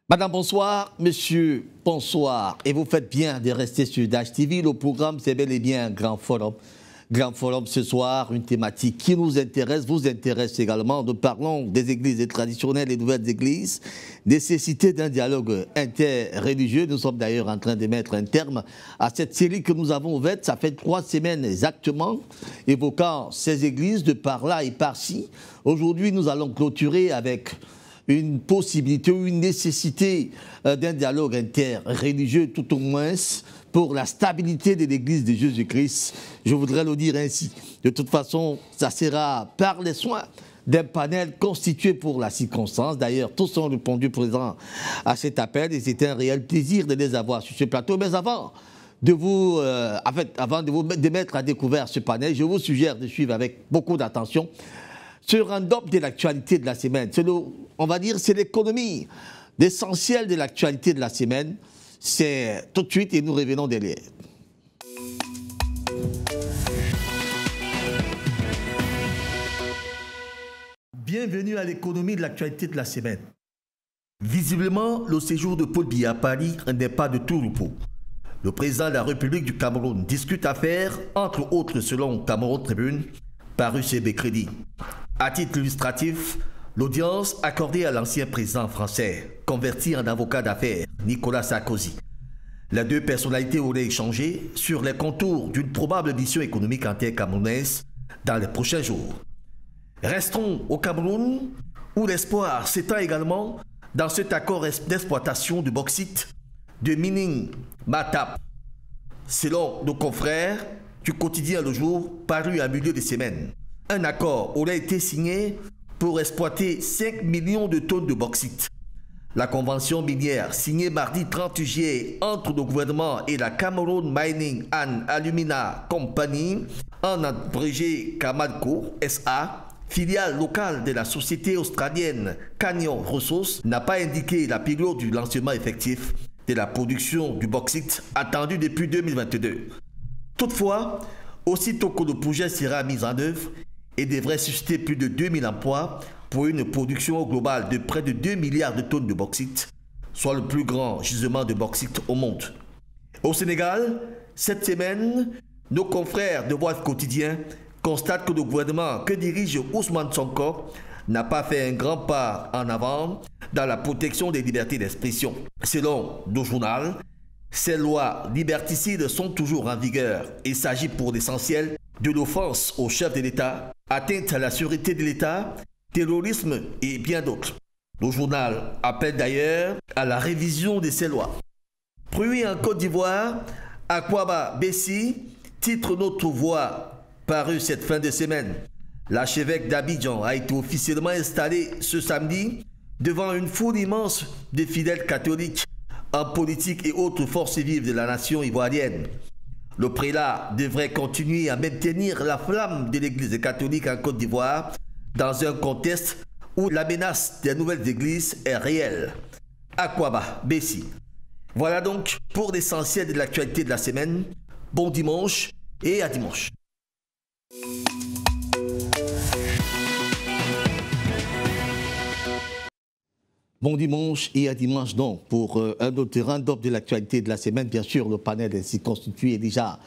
Madame, bonsoir. Monsieur, bonsoir. Et vous faites bien de rester sur Dash TV. Le programme, c'est bel et bien un grand forum. Grand forum ce soir, une thématique qui nous intéresse, vous intéresse également. Nous parlons des églises traditionnelles et nouvelles églises, nécessité d'un dialogue interreligieux. Nous sommes d'ailleurs en train de mettre un terme à cette série que nous avons ouverte. Ça fait 3 semaines exactement, évoquant ces églises de par là et par-ci. Aujourd'hui, nous allons clôturer avec une possibilité ou une nécessité d'un dialogue interreligieux, tout au moins pour la stabilité de l'Église de Jésus-Christ. Je voudrais le dire ainsi. De toute façon, ça sera par les soins d'un panel constitué pour la circonstance. D'ailleurs, tous ont répondu présents à cet appel et c'était un réel plaisir de les avoir sur ce plateau. Mais avant de vous, de mettre à découvert ce panel, je vous suggère de suivre avec beaucoup d'attention ce round-up de l'actualité de la semaine. On va dire, c'est l'économie. L'essentiel de l'actualité de la semaine, c'est tout de suite et nous revenons derrière. Bienvenue à l'économie de l'actualité de la semaine. Visiblement, le séjour de Paul Biya à Paris n'est pas de tout repos. Le président de la République du Cameroun discute affaires, entre autres selon Cameroun Tribune, paru chez Bécrédit. À titre illustratif, l'audience accordée à l'ancien président français, converti en avocat d'affaires, Nicolas Sarkozy. Les deux personnalités auraient échangé sur les contours d'une probable mission économique intercamerounaise dans les prochains jours. Restons au Cameroun, où l'espoir s'étend également dans cet accord d'exploitation du bauxite de Mining Matap. Selon nos confrères du quotidien Le Jour, paru à milieu de semaine, un accord aurait été signé pour exploiter 5 millions de tonnes de bauxite. La convention minière signée mardi 30 juillet entre le gouvernement et la Cameroun Mining and Alumina Company, en abrégé Camalco SA, filiale locale de la société australienne Canyon Resources, n'a pas indiqué la période du lancement effectif de la production du bauxite attendue depuis 2022. Toutefois, aussitôt que le projet sera mis en œuvre, et devrait susciter plus de 2000 emplois pour une production globale de près de 2 milliards de tonnes de bauxite, soit le plus grand gisement de bauxite au monde. Au Sénégal, cette semaine, nos confrères de Voix quotidien constatent que le gouvernement que dirige Ousmane Sonko n'a pas fait un grand pas en avant dans la protection des libertés d'expression. Selon le journal, ces lois liberticides sont toujours en vigueur. Il s'agit pour l'essentiel de l'offense au chef de l'État, atteinte à la sûreté de l'État, terrorisme et bien d'autres. Le journal appelle d'ailleurs à la révision de ces lois. Pris en Côte d'Ivoire, Akwaba Bessi titre Notre Voix, paru cette fin de semaine. L'archevêque d'Abidjan a été officiellement installé ce samedi devant une foule immense de fidèles catholiques en politique et autres forces vives de la nation ivoirienne. Le prélat devrait continuer à maintenir la flamme de l'Église catholique en Côte d'Ivoire dans un contexte où la menace des nouvelles églises est réelle. Akwaba Bessi. Voilà donc pour l'essentiel de l'actualité de la semaine. Bon dimanche et à dimanche. Bon dimanche et à dimanche donc pour un autre round-up de l'actualité de la semaine. Bien sûr, le panel ainsi constitué est déjà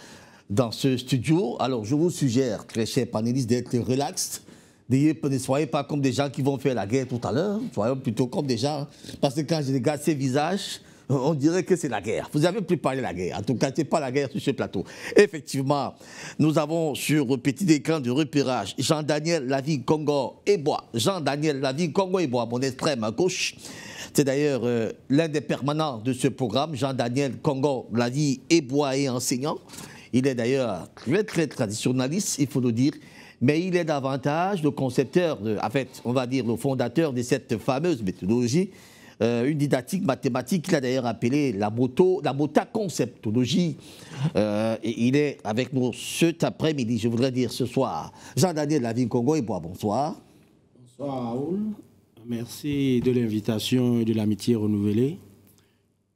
dans ce studio. Alors, je vous suggère, très chers panélistes, d'être relax. Ne soyez pas comme des gens qui vont faire la guerre tout à l'heure. Soyons plutôt comme des gens, parce que quand je regarde ces visages, on dirait que c'est la guerre. Vous avez préparé la guerre. En tout cas, ce n'est pas la guerre sur ce plateau. Effectivement, nous avons sur le petit écran de repérage Jean-Daniel Lavigne Congo Ebois. Jean-Daniel Lavigne Congo Ebois, mon extrême à gauche. C'est d'ailleurs l'un des permanents de ce programme. Jean-Daniel Congo Lavigne Ebois est enseignant. Il est d'ailleurs très traditionnaliste, il faut le dire. Mais il est davantage le concepteur, en fait, on va dire le fondateur de cette fameuse méthodologie une didactique mathématique qu'il a d'ailleurs appelée la motaconceptologie. Et il est avec nous cet après-midi, je voudrais dire ce soir. Jean-Daniel Lavigne-Congo et Bois, bonsoir. Bonsoir Raoul, merci de l'invitation et de l'amitié renouvelée.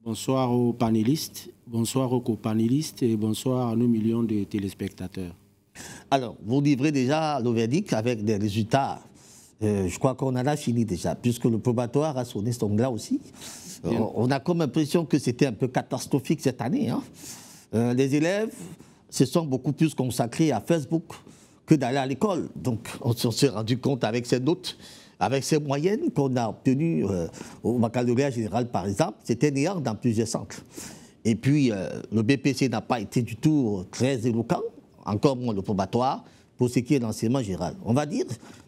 Bonsoir aux panélistes, bonsoir aux copanélistes et bonsoir à nos millions de téléspectateurs. Alors, vous livrez déjà le verdict avec des résultats. Je crois qu'on en a fini déjà, puisque le probatoire a sonné son glas aussi. On a comme l'impression que c'était un peu catastrophique cette année. Hein. Les élèves se sont beaucoup plus consacrés à Facebook que d'aller à l'école. Donc, on s'est rendu compte avec ces notes, avec ces moyennes qu'on a obtenues au baccalauréat général, par exemple, c'était néant dans plusieurs centres. Et puis, le BPC n'a pas été du tout très éloquent, encore moins le probatoire, pour ce qui est de l'enseignement général. On va dire,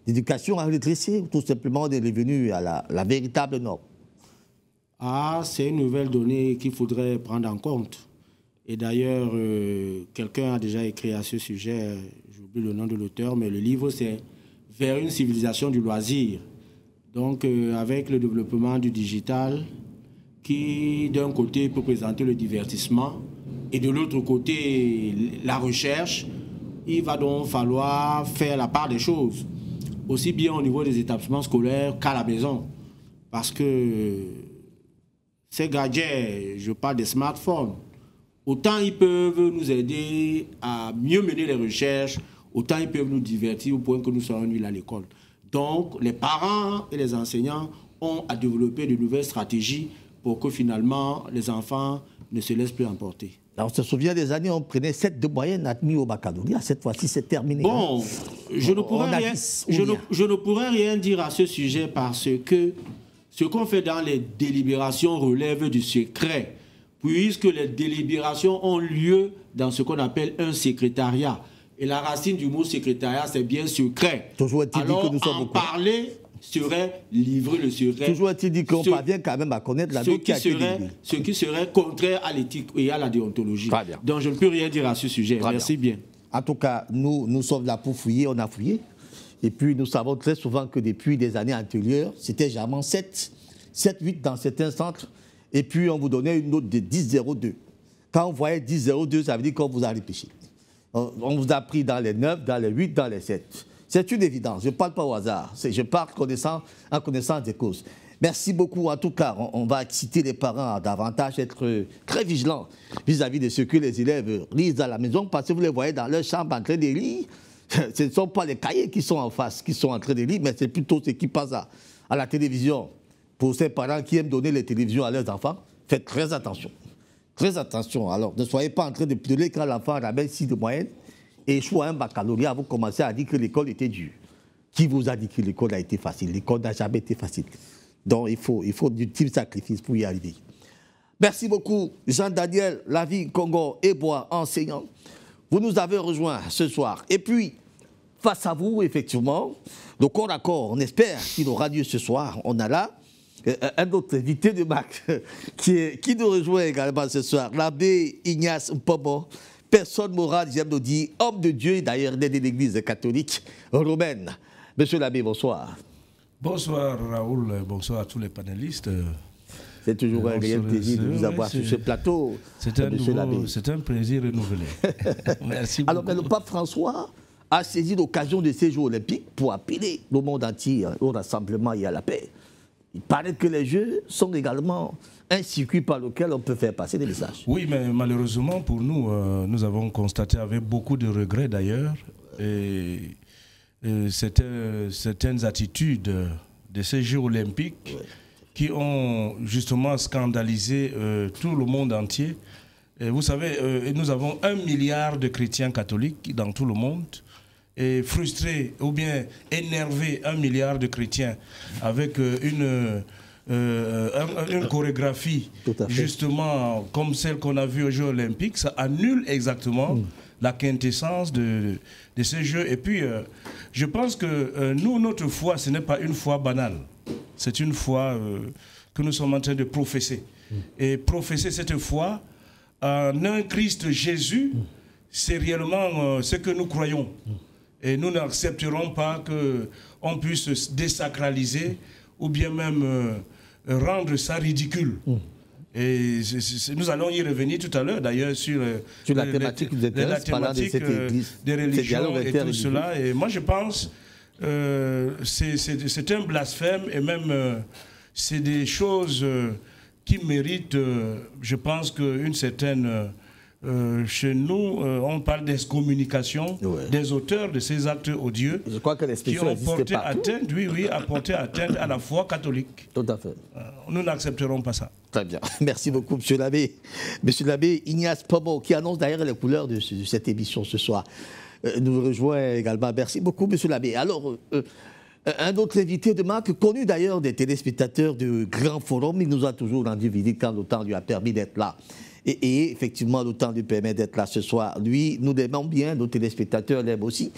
l'éducation a redressé, tout simplement, on est revenu à la véritable norme. Ah, c'est une nouvelle donnée qu'il faudrait prendre en compte. Et d'ailleurs, quelqu'un a déjà écrit à ce sujet, j'oublie le nom de l'auteur, mais le livre, c'est « Vers une civilisation du loisir ». Donc, avec le développement du digital, qui, d'un côté, peut présenter le divertissement, et de l'autre côté, la recherche, il va donc falloir faire la part des choses, aussi bien au niveau des établissements scolaires qu'à la maison. Parce que ces gadgets, je parle des smartphones, autant ils peuvent nous aider à mieux mener les recherches, autant ils peuvent nous divertir au point que nous serons nuls à l'école. Donc, les parents et les enseignants ont à développer de nouvelles stratégies pour que finalement, les enfants ne se laissent plus emporter. Alors, on se souvient des années, on prenait 7 de moyenne admis au baccalauréat. Cette fois-ci, c'est terminé. Bon, hein. je ne pourrais rien dire à ce sujet parce que ce qu'on fait dans les délibérations relève du secret, puisque les délibérations ont lieu dans ce qu'on appelle un secrétariat. Et la racine du mot secrétariat, c'est bien secret. Toujours est-il dit que nous sommes en parler serait livrer le secret. Toujours est-il dit qu'on parvient quand même à connaître la note qui a été délivrée. Ce qui serait contraire à l'éthique et à la déontologie. Donc je ne peux rien dire à ce sujet. Merci bien. En tout cas, nous sommes là pour fouiller, on a fouillé. Et puis nous savons très souvent que depuis des années antérieures, c'était généralement 7, 8 dans certains centres. Et puis on vous donnait une note de 10,02. Quand on voyait 10,02, ça veut dire qu'on vous a repêché. On vous a pris dans les 9, dans les 8, dans les 7. C'est une évidence, je ne parle pas au hasard, je parle en connaissance des causes. Merci beaucoup, en tout cas, on va exciter les parents à davantage être très vigilants vis-à-vis de ce que les élèves lisent à la maison, parce que vous les voyez dans leur chambre en train de lire, ce ne sont pas les cahiers qui sont en face, qui sont en train de lire, mais c'est plutôt ce qui passe à la télévision. Pour ces parents qui aiment donner les télévisions à leurs enfants, faites très attention. Très attention, alors ne soyez pas en train de pleurer quand l'enfant ramène 6 de moyenne, et échoue à un baccalauréat, vous commencez à dire que l'école était dure. Qui vous a dit que l'école a été facile? L'école n'a jamais été facile. Donc il faut du type sacrifice pour y arriver. Merci beaucoup, Jean-Daniel Lavigne-Congo et Bois, enseignant. Vous nous avez rejoints ce soir. Et puis, face à vous, effectivement, le corps à corps, on espère qu'il aura lieu ce soir. On a là un autre invité de marque qui nous rejoint également ce soir, l'abbé Ignace Mpomo. Personne morale, j'aime le dire, homme de Dieu, et d'ailleurs né de l'église catholique romaine. Monsieur l'abbé, bonsoir. Bonsoir Raoul, bonsoir à tous les panélistes. C'est toujours un réel plaisir de vous avoir sur ce plateau, monsieur l'abbé. C'est un plaisir renouvelé. Merci beaucoup. Alors, mais le pape François a saisi l'occasion de ces Jeux olympiques pour appeler le monde entier au rassemblement et à la paix. Il paraît que les Jeux sont également un circuit par lequel on peut faire passer des messages. Oui, mais malheureusement pour nous, nous avons constaté avec beaucoup de regrets d'ailleurs, certaines attitudes de ces Jeux olympiques qui ont justement scandalisé tout le monde entier. Et vous savez, nous avons 1 milliard de chrétiens catholiques dans tout le monde. Et frustré ou bien énervé 1 milliard de chrétiens avec une chorégraphie justement comme celle qu'on a vue aux Jeux olympiques, ça annule exactement la quintessence de ces Jeux. Et puis, je pense que nous, notre foi, ce n'est pas une foi banale. C'est une foi que nous sommes en train de professer. Et professer cette foi en un Christ Jésus, c'est réellement ce que nous croyons. Et nous n'accepterons pas qu'on puisse désacraliser ou bien même rendre ça ridicule. Et nous allons y revenir tout à l'heure, d'ailleurs, sur la thématique des religions et tout cela. Et moi, je pense c'est un blasphème, et même c'est des choses qui méritent, je pense qu'une certaine... chez nous, on parle d'excommunication des auteurs de ces actes odieux. Je crois que qui ont porté atteinte, a porté atteinte à la foi catholique. Tout à fait. Nous n'accepterons pas ça. Très bien. Merci beaucoup, Monsieur l'abbé. Monsieur l'abbé Ignace Pomo, qui annonce d'ailleurs les couleurs de cette émission ce soir, nous rejoint également. Merci beaucoup, Monsieur l'abbé. Alors, un autre invité de marque, connu d'ailleurs des téléspectateurs du Grand Forum, il nous a toujours rendu visite quand le temps lui a permis d'être là. Et effectivement, le temps lui permet d'être là ce soir. Lui, nous l'aimons bien, nos téléspectateurs l'aiment aussi.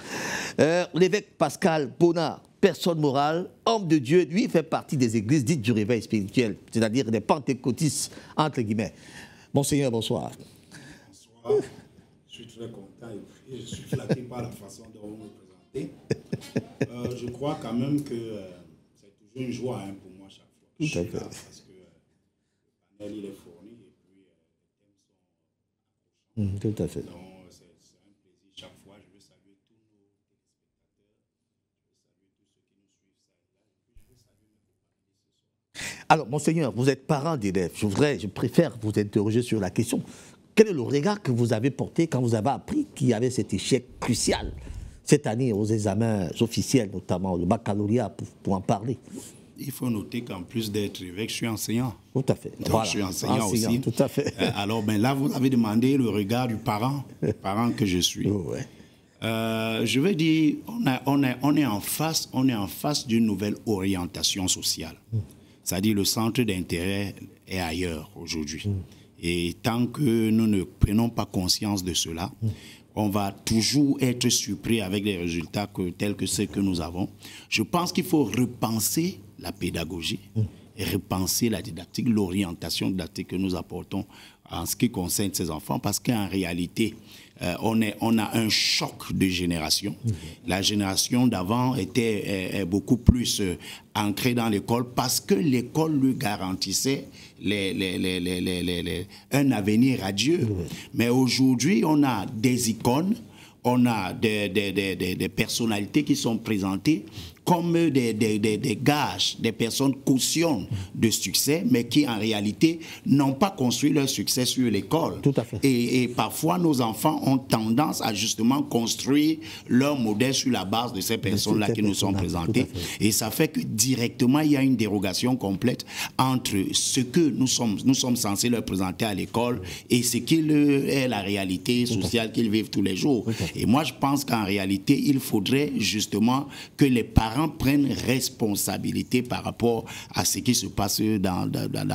L'évêque Pascal Bonnard, personne morale, homme de Dieu, lui fait partie des églises dites du réveil spirituel, c'est-à-dire des pentecôtistes, entre guillemets. Monseigneur, bonsoir. Bonsoir. Je suis très content et puis je suis flatté par la façon dont vous me présentez. Je crois quand même que c'est toujours une joie pour moi chaque fois que je suis là, parce que le panel il est fourni et puis les thèmes sont accrochants. Tout à fait. Donc c'est un plaisir chaque fois. Je veux saluer tous nos téléspectateurs, je veux saluer tous ceux qui nous suivent ça et là, et puis je veux saluer mes compagnons ce soir. Alors, Monseigneur, vous êtes parent d'élèves. Je préfère vous interroger sur la question. Quel est le regard que vous avez porté quand vous avez appris qu'il y avait cet échec crucial cette année aux examens officiels, notamment le baccalauréat, pour en parler? Il faut noter qu'en plus d'être évêque, je suis enseignant. Tout à fait. Donc, voilà. Je suis enseignant aussi. Tout à fait. Alors, là, vous avez demandé le regard du parent que je suis. Ouais. Je veux dire, on est en face d'une nouvelle orientation sociale. C'est-à-dire le centre d'intérêt est ailleurs aujourd'hui. Et tant que nous ne prenons pas conscience de cela, on va toujours être surpris avec les résultats tels que ceux que nous avons. Je pense qu'il faut repenser la pédagogie, et repenser la didactique, l'orientation didactique que nous apportons en ce qui concerne ces enfants, parce qu'en réalité, on a un choc de génération. La génération d'avant était beaucoup plus ancrée dans l'école parce que l'école lui garantissait un avenir radieux. Mais aujourd'hui, on a des icônes, on a des personnalités qui sont présentées comme des gages, des personnes caution de succès, mais qui en réalité n'ont pas construit leur succès sur l'école. Tout à fait. Et parfois, nos enfants ont tendance à justement construire leur modèle sur la base de ces personnes-là qui nous sont présentées. Et ça fait que directement, il y a une dérogation complète entre ce que nous sommes censés leur présenter à l'école et ce qui est la réalité sociale qu'ils vivent tous les jours. Et moi, je pense qu'en réalité, il faudrait justement que les parents prennent responsabilité par rapport à ce qui se passe dans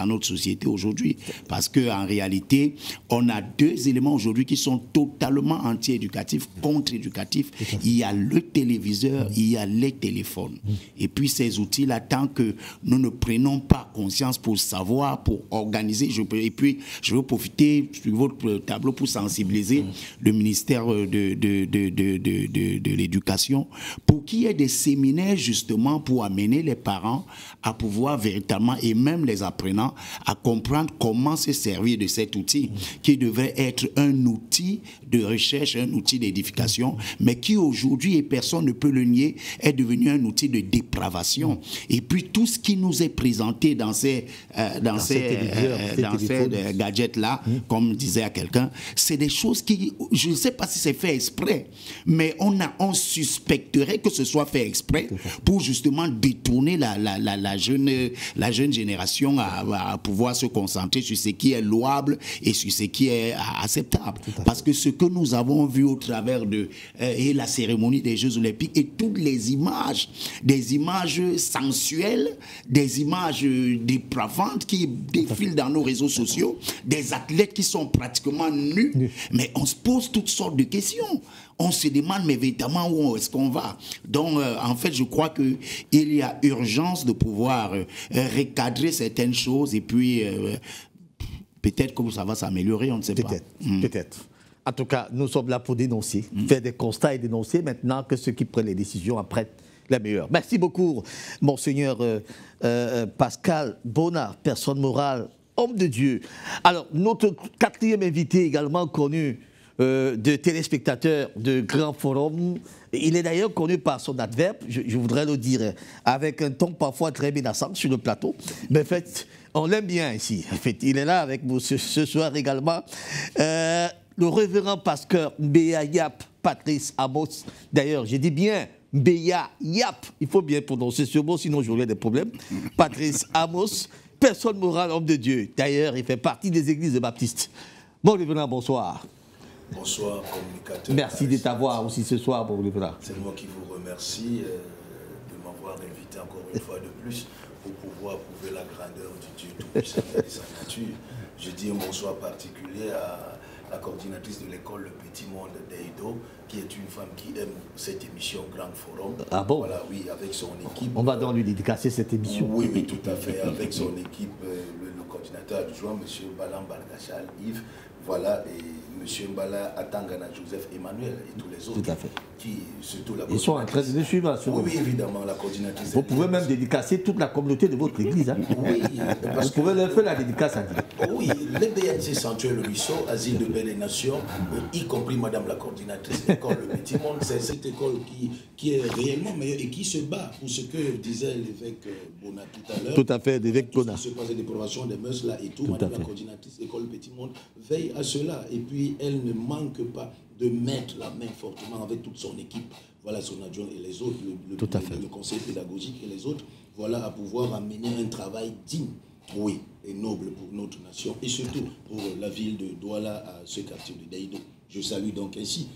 notre société aujourd'hui. Parce qu'en réalité, on a deux éléments aujourd'hui qui sont totalement anti-éducatifs, contre-éducatifs. Il y a le téléviseur, il y a les téléphones. Et puis ces outils-là, tant que nous ne prenons pas conscience pour savoir, pour organiser, et puis je veux profiter sur votre tableau pour sensibiliser le ministère de l'Éducation pour qu'il y ait des séminaires justement pour amener les parents à pouvoir véritablement, et même les apprenants, à comprendre comment se servir de cet outil qui devait être un outil de recherche, un outil d'édification, mais qui aujourd'hui, et personne ne peut le nier, est devenu un outil de dépravation. Et puis tout ce qui nous est présenté dans ces gadgets-là, comme disait à quelqu'un, c'est des choses qui, je ne sais pas si c'est fait exprès, mais on suspecterait que ce soit fait exprès pour justement détourner la jeune génération à pouvoir se concentrer sur ce qui est louable et sur ce qui est acceptable. Parce que ce que nous avons vu au travers de la cérémonie des Jeux Olympiques et toutes les images, des images sensuelles, des images dépravantes qui défilent dans nos réseaux sociaux, des athlètes qui sont pratiquement nus, mais on se pose toutes sortes de questions. On se demande, mais véritablement, où est-ce qu'on va? Donc, en fait, je crois qu'il y a urgence de pouvoir recadrer certaines choses et puis peut-être que ça va s'améliorer, on ne sait pas. Peut-être. En tout cas, nous sommes là pour dénoncer, faire des constats et dénoncer. Maintenant que ceux qui prennent les décisions apprennent les meilleurs. Merci beaucoup, Monseigneur Pascal Bonnard, personne morale, homme de Dieu. Alors, notre quatrième invité, également connu de téléspectateurs de Grand Forum, il est d'ailleurs connu par son adverbe, je voudrais le dire, avec un ton parfois très menaçant sur le plateau. Mais en fait, on l'aime bien ici. En fait, il est là avec vous ce soir également. Le révérend pasteur Mbeya Yap Patrice Amos. D'ailleurs, j'ai dit bien Mbeya Yap. Il faut bien prononcer ce mot, sinon j'aurai des problèmes. Patrice Amos, personne morale, homme de Dieu. D'ailleurs, il fait partie des églises de baptistes. Bon, révérend, bonsoir. Bonsoir, communicateur. Merci de t'avoir aussi ce soir, bon révérend. C'est moi qui vous remercie de m'avoir invité encore une fois de plus pour pouvoir prouver la grandeur du Dieu Tout-Puissant et de sa nature. Je dis un bonsoir particulier à la coordinatrice de l'école Le Petit Monde d'Eido, qui est une femme qui aime cette émission Grand Forum. Ah bon? Voilà, oui, avec son équipe. On va donc lui dédicacer cette émission. Oui, oui, tout à fait. Avec son équipe, le coordinateur adjoint, M. Balan Bargachal, Yves, voilà, et M. Mbala Atangana Joseph Emmanuel et tous les autres. Tout à fait. Qui, surtout la Ils sont en train de nous suivre. Oui, évidemment, la coordinatrice. Vous pouvez même dédicacer toute la communauté de votre église. Hein. Oui, vous pouvez leur faire la dédicace à Dieu. Oui, les BNC Sanctuaire Ruisseau, Asile de Paix des Nations, y compris Madame la coordinatrice de l'école Le Petit Monde, c'est cette école qui est réellement meilleure et qui se bat pour ce que disait l'évêque Bona tout à l'heure. Tout à fait, l'évêque Bona. Tout ce qui se passe des dépravations des mœurs là et tout. Madame la coordinatrice de l'école Le Petit Monde veille à cela. Et puis, elle ne manque pas de mettre la main fortement avec toute son équipe, voilà, son adjoint et les autres, le conseil pédagogique et les autres, voilà, à pouvoir amener un travail digne, oui, et noble pour notre nation et surtout pour la ville de Douala, à ce quartier de Deido. Je salue donc ainsi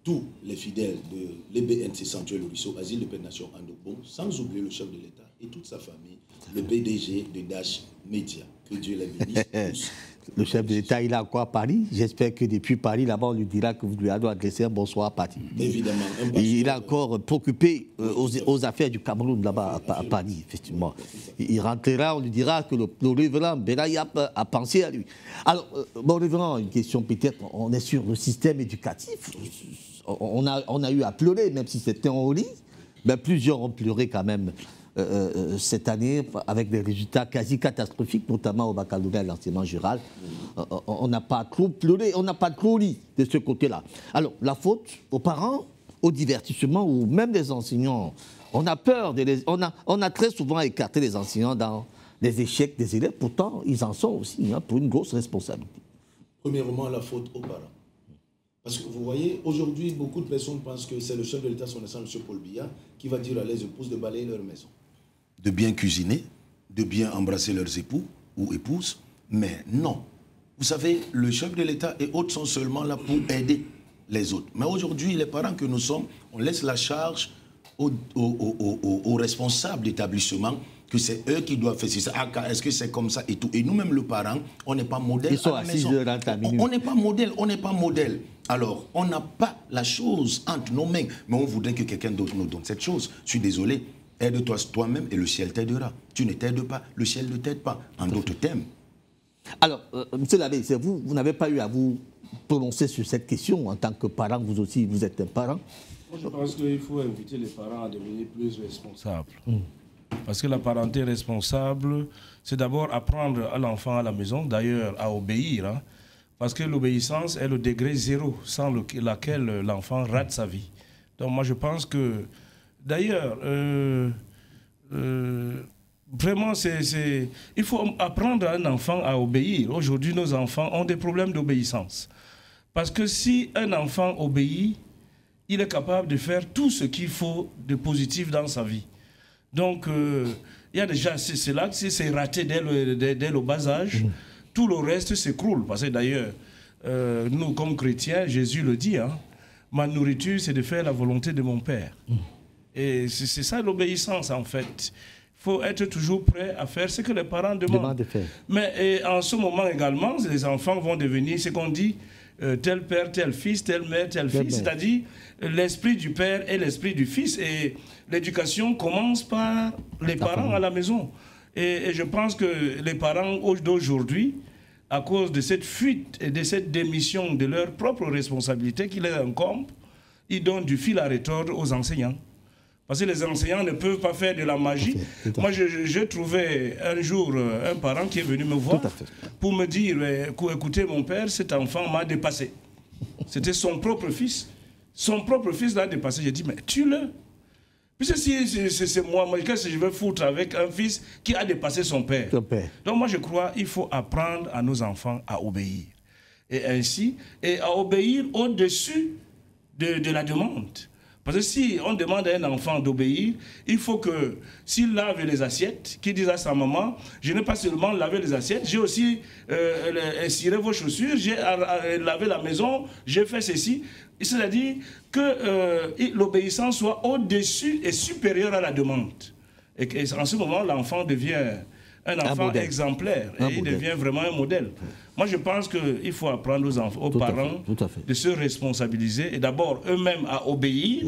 tous les fidèles de l'EBNC Sanctuaire Le Ruisseau, Asile de Paix des Nations Andobon, sans oublier le chef de l'État et toute sa famille, le PDG de Dash Media. Que Dieu les bénisse tous. Le chef de l'État, il est encore à Paris. J'espère que depuis Paris, là-bas, on lui dira que vous lui avez adressé un bonsoir à Paris. Évidemment. Il est encore préoccupé aux affaires du Cameroun, là-bas, à Paris, effectivement. Il rentrera, on lui dira que le révérend Mbeya Yap a pensé à lui. Alors, bon, révérend, une question peut-être, on est sur le système éducatif. On a eu à pleurer, même si c'était en lit, mais plusieurs ont pleuré quand même. Cette année, avec des résultats quasi catastrophiques, notamment au baccalauréat et l'enseignement général. On n'a pas trop pleuré, on n'a pas trop lit de ce côté-là. Alors, la faute aux parents, au divertissement, ou même les enseignants. On a peur, on a très souvent écarté les enseignants dans les échecs des élèves, pourtant, ils en sont aussi, pour une grosse responsabilité. Premièrement, la faute aux parents. Parce que vous voyez, aujourd'hui, beaucoup de personnes pensent que c'est le chef de l'État, son excellence, M. Paul Biya, qui va dire à les épouses de balayer leur maison. De bien cuisiner, de bien embrasser leurs époux ou épouses, mais non. Vous savez, le chef de l'État et autres sont seulement là pour aider les autres. Mais aujourd'hui, les parents que nous sommes, on laisse la charge aux responsables d'établissement, que c'est eux qui doivent faire ça. Ah, est-ce que c'est comme ça et tout. Et nous-mêmes, le parent, on n'est pas modèle. Ils sont à 6 heures à minuit. On n'est pas modèle, on n'est pas modèle. Alors, on n'a pas la chose entre nos mains, mais on voudrait que quelqu'un d'autre nous donne cette chose. Je suis désolé. Aide-toi toi-même et le ciel t'aidera. Tu ne t'aides pas, le ciel ne t'aide pas. En d'autres termes. Alors, M. l'abbé, vous n'avez pas eu à vous prononcer sur cette question en tant que parent, vous aussi, vous êtes un parent. Moi, je pense qu'il faut inviter les parents à devenir plus responsables. Parce que la parenté responsable, c'est d'abord apprendre à l'enfant à la maison, d'ailleurs à obéir. Hein, parce que l'obéissance est le degré zéro sans lequel l'enfant rate sa vie. Donc moi, je pense que... D'ailleurs, vraiment, il faut apprendre à un enfant à obéir. Aujourd'hui, nos enfants ont des problèmes d'obéissance. Parce que si un enfant obéit, il est capable de faire tout ce qu'il faut de positif dans sa vie. Donc, il y a déjà, c'est là que c'est raté dès le bas âge, tout le reste s'écroule. Parce que d'ailleurs, nous, comme chrétiens, Jésus le dit, hein, ma nourriture, c'est de faire la volonté de mon Père. Et c'est ça l'obéissance, en fait. Il faut être toujours prêt à faire ce que les parents demandent. De faire. Mais en ce moment également, les enfants vont devenir ce qu'on dit, tel père, tel fils, telle mère, tel fils. C'est-à-dire l'esprit du père et l'esprit du fils. Et l'éducation commence par les parents à la maison. Et je pense que les parents d'aujourd'hui, à cause de cette fuite et de cette démission de leur propre responsabilité qui leur incombe, ils donnent du fil à retordre aux enseignants. Parce que les enseignants ne peuvent pas faire de la magie. Moi, j'ai trouvé un jour un parent qui est venu me voir pour me dire, écoutez, mon père, cet enfant m'a dépassé. C'était son propre fils. Son propre fils l'a dépassé. J'ai dit, mais tue-le. Puisque si c'est moi, qu'est-ce que je vais foutre avec un fils qui a dépassé son père? Donc moi, je crois qu'il faut apprendre à nos enfants à obéir. Et ainsi, et à obéir au-dessus de la demande. Parce que si on demande à un enfant d'obéir, il faut que s'il lave les assiettes, qu'il dise à sa maman, je n'ai pas seulement lavé les assiettes, j'ai aussi ciré vos chaussures, j'ai lavé la maison, j'ai fait ceci. C'est-à-dire que l'obéissance soit au-dessus et supérieure à la demande. Et en ce moment, l'enfant devient un enfant exemplaire et il devient vraiment un modèle. Moi, je pense qu'il faut apprendre aux parents de se responsabiliser et d'abord eux-mêmes à obéir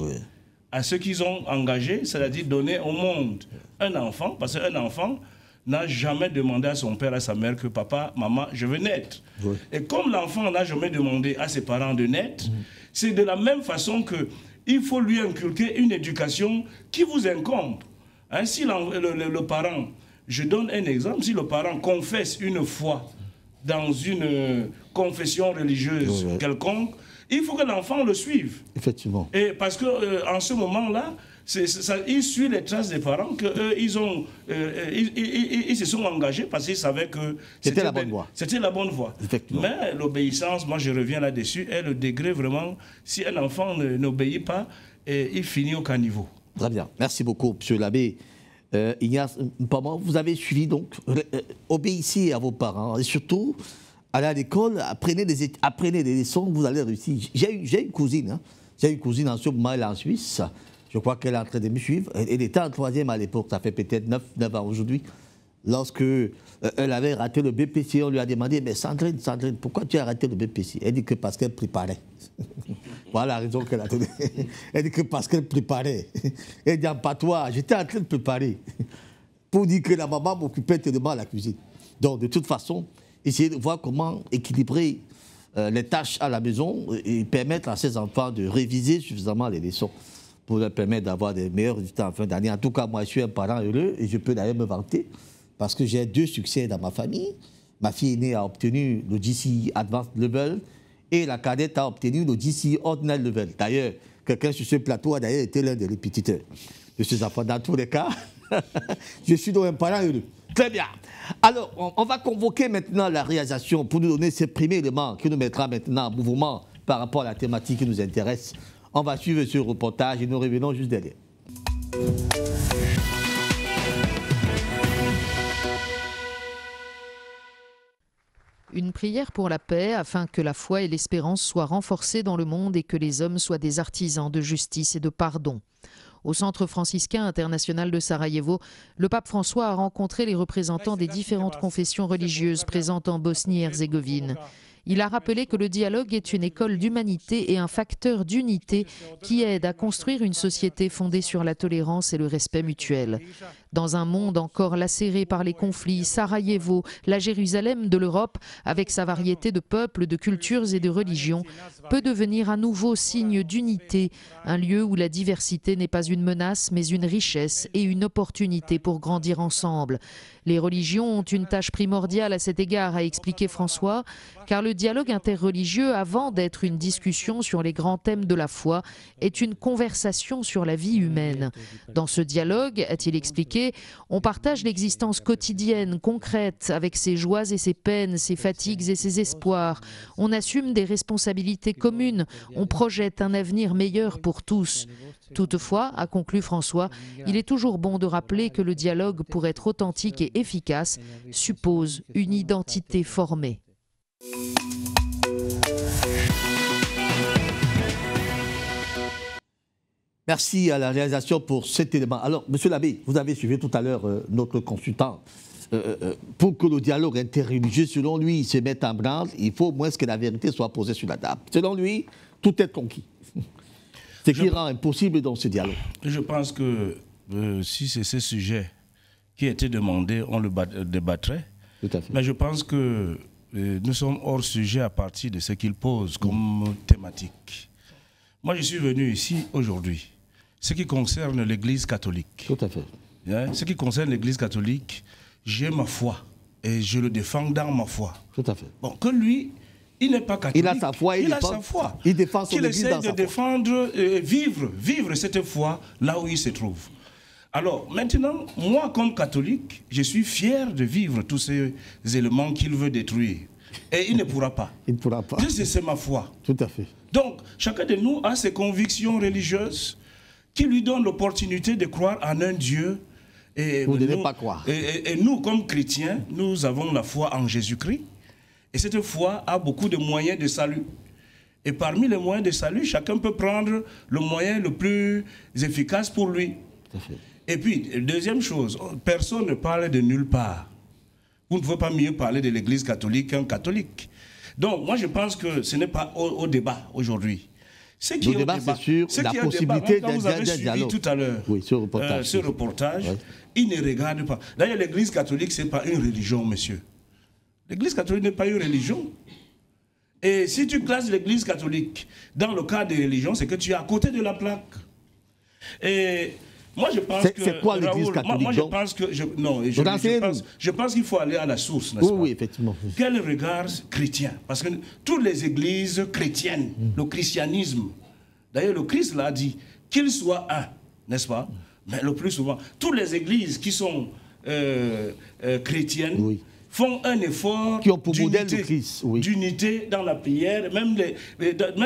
à ce qu'ils ont engagé, c'est-à-dire donner au monde un enfant, parce qu'un enfant n'a jamais demandé à son père, à sa mère que papa, maman, je veux naître. Et comme l'enfant n'a jamais demandé à ses parents de naître, c'est de la même façon qu'il faut lui inculquer une éducation qui vous incombe. Hein, si le parent, je donne un exemple, si le parent confesse une foi dans une confession religieuse quelconque, il faut que l'enfant le suive. Effectivement. Et parce que en ce moment-là, il suit les traces des parents qu'ils ils se sont engagés parce qu'ils savaient que c'était la bonne voie. C'était la bonne voie. Mais l'obéissance, moi je reviens là-dessus, est le degré vraiment, si un enfant n'obéit pas, il finit au caniveau. Très bien. Merci beaucoup, M. l'abbé. Ignace, vous avez suivi donc, obéissez à vos parents et surtout, allez à l'école, apprenez des leçons, vous allez réussir. J'ai une cousine, hein. J'ai une cousine en ce moment, elle est en Suisse. Je crois qu'elle est en train de me suivre. Elle était en 3e à l'époque, ça fait peut-être 9 ans aujourd'hui. Lorsque elle avait raté le BPC, on lui a demandé, mais Sandrine, pourquoi tu as raté le BPC? Elle dit que parce qu'elle préparait. Voilà la raison qu'elle a donnée. Elle dit que parce qu'elle préparait. Elle dit en patois, j'étais en train de préparer. Pour dire que la maman m'occupait tellement à la cuisine. Donc de toute façon, essayer de voir comment équilibrer les tâches à la maison et permettre à ses enfants de réviser suffisamment les leçons pour leur permettre d'avoir des meilleurs résultats en fin d'année. En tout cas, moi, je suis un parent heureux et je peux d'ailleurs me vanter parce que j'ai 2 succès dans ma famille. Ma fille aînée a obtenu le GCE Advanced Level et la cadette a obtenu le GCE Ordinary Level. D'ailleurs, quelqu'un sur ce plateau a d'ailleurs été l'un des répétiteurs de ces enfants. Dans tous les cas, je suis donc un parent heureux. Très bien. Alors, on va convoquer maintenant la réalisation pour nous donner ces premiers éléments qui nous mettra maintenant en mouvement par rapport à la thématique qui nous intéresse. On va suivre ce reportage et nous revenons juste derrière. Une prière pour la paix afin que la foi et l'espérance soient renforcées dans le monde et que les hommes soient des artisans de justice et de pardon. Au Centre franciscain international de Sarajevo, le pape François a rencontré les représentants des différentes confessions religieuses présentes en Bosnie-Herzégovine. Il a rappelé que le dialogue est une école d'humanité et un facteur d'unité qui aide à construire une société fondée sur la tolérance et le respect mutuel. Dans un monde encore lacéré par les conflits, Sarajevo, la Jérusalem de l'Europe, avec sa variété de peuples, de cultures et de religions, peut devenir à nouveau signe d'unité, un lieu où la diversité n'est pas une menace mais une richesse et une opportunité pour grandir ensemble. Les religions ont une tâche primordiale à cet égard, a expliqué François, car le dialogue interreligieux, avant d'être une discussion sur les grands thèmes de la foi, est une conversation sur la vie humaine. Dans ce dialogue, a-t-il expliqué, on partage l'existence quotidienne, concrète, avec ses joies et ses peines, ses fatigues et ses espoirs. On assume des responsabilités communes, on projette un avenir meilleur pour tous. Toutefois, a conclu François, il est toujours bon de rappeler que le dialogue, pour être authentique et efficace, suppose une identité formée. Merci à la réalisation pour cet élément. Alors, monsieur l'abbé, vous avez suivi tout à l'heure notre consultant. Pour que le dialogue interreligieux, selon lui, se mette en branle, il faut au moins que la vérité soit posée sur la table. Selon lui, tout est conquis. Ce qui rend impossible dans ce dialogue. Je pense que si c'est ce sujet qui a été demandé, on le débattrait. Tout à fait. Mais je pense que nous sommes hors sujet à partir de ce qu'il pose comme thématique. Moi, je suis venu ici aujourd'hui. ce qui concerne l'Église catholique. Tout à fait. Ce qui concerne l'Église catholique, j'ai ma foi et je le défends dans ma foi. Tout à fait. Bon, que lui, il n'est pas catholique. Il a sa foi, il défend, a sa foi. Il défend son Église dans sa foi. Il essaie de défendre, vivre cette foi là où il se trouve. Alors, maintenant, moi, comme catholique, je suis fier de vivre tous ces éléments qu'il veut détruire. Et il ne pourra pas. Il ne pourra pas. C'est ma foi. Tout à fait. Donc, chacun de nous a ses convictions religieuses qui lui donnent l'opportunité de croire en un Dieu. Et vous ne devez pas croire. Et nous, comme chrétiens, nous avons la foi en Jésus-Christ. Et cette foi a beaucoup de moyens de salut. Et parmi les moyens de salut, chacun peut prendre le moyen le plus efficace pour lui. Tout à fait. Et puis, deuxième chose, personne ne parle de nulle part. Vous ne pouvez pas mieux parler de l'Église catholique qu'un catholique. Donc, moi, je pense que ce n'est pas au débat aujourd'hui. Le débat, c'est sur la possibilité d'un dialogue. Tout à l'heure, oui, ce reportage, oui. Il ne regarde pas. D'ailleurs, l'Église catholique, ce n'est pas une religion, monsieur. L'Église catholique n'est pas une religion. Et si tu classes l'Église catholique dans le cadre des religions, c'est que tu es à côté de la plaque. Et moi, je pense que... C'est quoi l'Église catholique? Moi, je pense que... Je pense qu'il faut aller à la source, n'est-ce pas? Oui, effectivement. Quel regard chrétien? Parce que toutes les églises chrétiennes, le christianisme, d'ailleurs, le Christ l'a dit, qu'il soit un, n'est-ce pas? Mais le plus souvent, toutes les églises qui sont chrétiennes... Oui. Font un effort d'unité dans la prière, même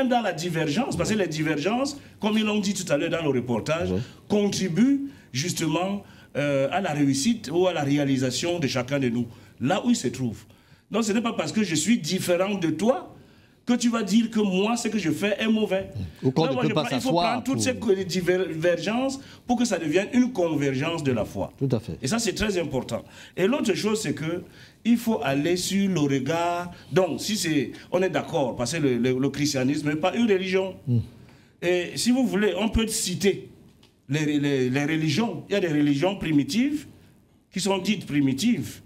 dans la divergence, parce que les divergences, comme ils l'ont dit tout à l'heure dans le reportage, contribuent justement à la réussite ou à la réalisation de chacun de nous, là où il se trouve. Donc ce n'est pas parce que je suis différent de toi que tu vas dire que moi, ce que je fais est mauvais. Il faut prendre toutes ces divergences pour que ça devienne une convergence de la foi. Tout à fait. Et ça, c'est très important. Et l'autre chose, c'est que il faut aller sur le regard. Donc, on est d'accord, parce que le christianisme n'est pas une religion. Et si vous voulez, on peut citer les religions. Il y a des religions primitives qui sont dites primitives.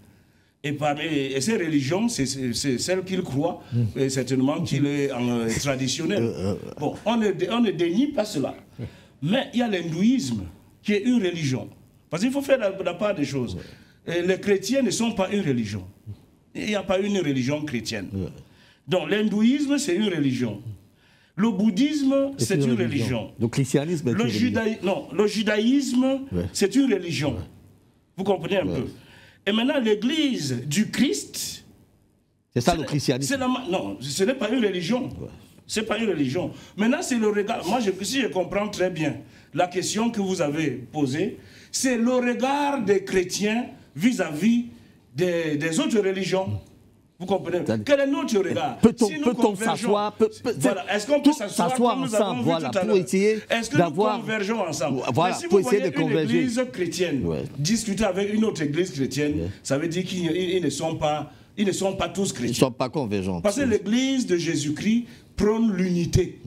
Et ces religions, c'est celles qu'il croit, certainement qu'il est traditionnel. Bon, on ne dénie pas cela. Mais il y a l'hindouisme, qui est une religion. Parce qu'il faut faire la part des choses. Et les chrétiens ne sont pas une religion. Il n'y a pas une religion chrétienne. Donc l'hindouisme, c'est une religion. Le bouddhisme, c'est une religion. Le christianisme est une religion. Non, le judaïsme, c'est une religion. Vous comprenez un peu? Et maintenant, l'Église du Christ... C'est ça le christianisme? Non, ce n'est pas une religion. Ce n'est pas une religion. Maintenant, c'est le regard... Moi, si je comprends très bien la question que vous avez posée, c'est le regard des chrétiens vis-à-vis des autres religions. Vous comprenez? Quel est notre regard? Peut-on s'asseoir? Est-ce qu'on peut s'asseoir ensemble, pour essayer d'avoir... Est-ce que nous convergeons ensemble? Voilà, si pour vous essayer voyez de converger. Une église chrétienne discuter avec une autre église chrétienne, ça veut dire qu'ils ne sont pas tous chrétiens. Ils ne sont pas convergents. Parce que l'église de Jésus-Christ prône l'unité.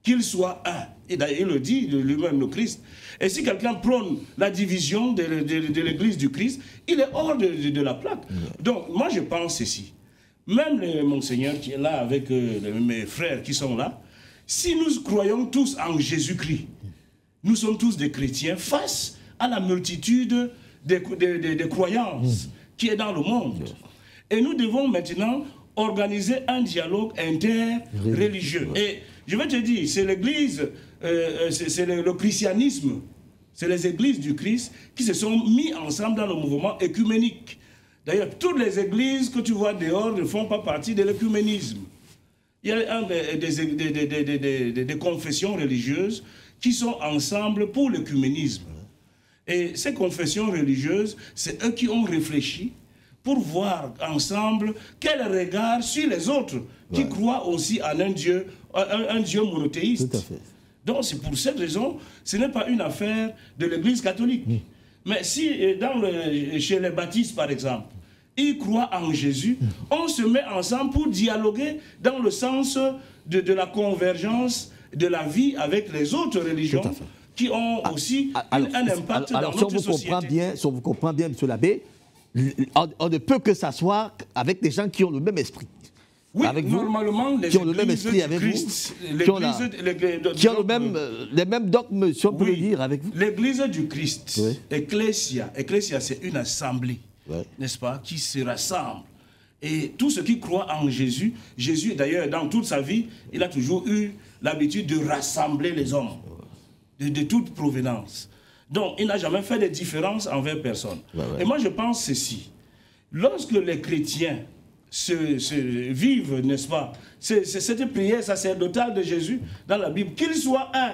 Qu'il soit un. Et d'ailleurs, il le dit lui-même, le Christ. Et si quelqu'un prône la division de l'église du Christ, il est hors de la plaque. Donc, moi, je pense ceci. Même Monseigneur qui est là avec mes frères qui sont là, si nous croyons tous en Jésus-Christ, nous sommes tous des chrétiens face à la multitude des croyances qui est dans le monde. Et nous devons maintenant organiser un dialogue interreligieux. Et je vais te dire, c'est l'Église, c'est le christianisme, c'est les églises du Christ qui se sont mis ensemble dans le mouvement œcuménique. D'ailleurs, toutes les églises que tu vois dehors ne font pas partie de l'œcuménisme. Il y a des confessions religieuses qui sont ensemble pour l'œcuménisme. Et ces confessions religieuses, c'est eux qui ont réfléchi pour voir ensemble quel regard sur les autres qui croient aussi en un Dieu monothéiste. Tout à fait. Donc c'est pour cette raison, ce n'est pas une affaire de l'Église catholique. Mais si chez les baptistes par exemple, ils croient en Jésus, on se met ensemble pour dialoguer dans le sens de la convergence de la vie avec les autres religions qui ont aussi un impact dans notre société. Si on vous comprend bien, M. l'abbé, on ne peut que s'asseoir avec des gens qui ont le même esprit. Oui, avec vous, normalement, les qui ont le même esprit avec vous, qui ont les mêmes dogmes, si on peut le dire, avec vous. L'église du Christ, Ecclesia c'est une assemblée, n'est-ce pas, qui se rassemble. Et tous ceux qui croient en Jésus, Jésus d'ailleurs dans toute sa vie, il a toujours eu l'habitude de rassembler les hommes de toute provenance. Donc il n'a jamais fait de différence envers personne. Et moi je pense ceci, lorsque les chrétiens se vivent, n'est-ce pas, c'est cette prière sacerdotale de Jésus dans la Bible, qu'ils soient un.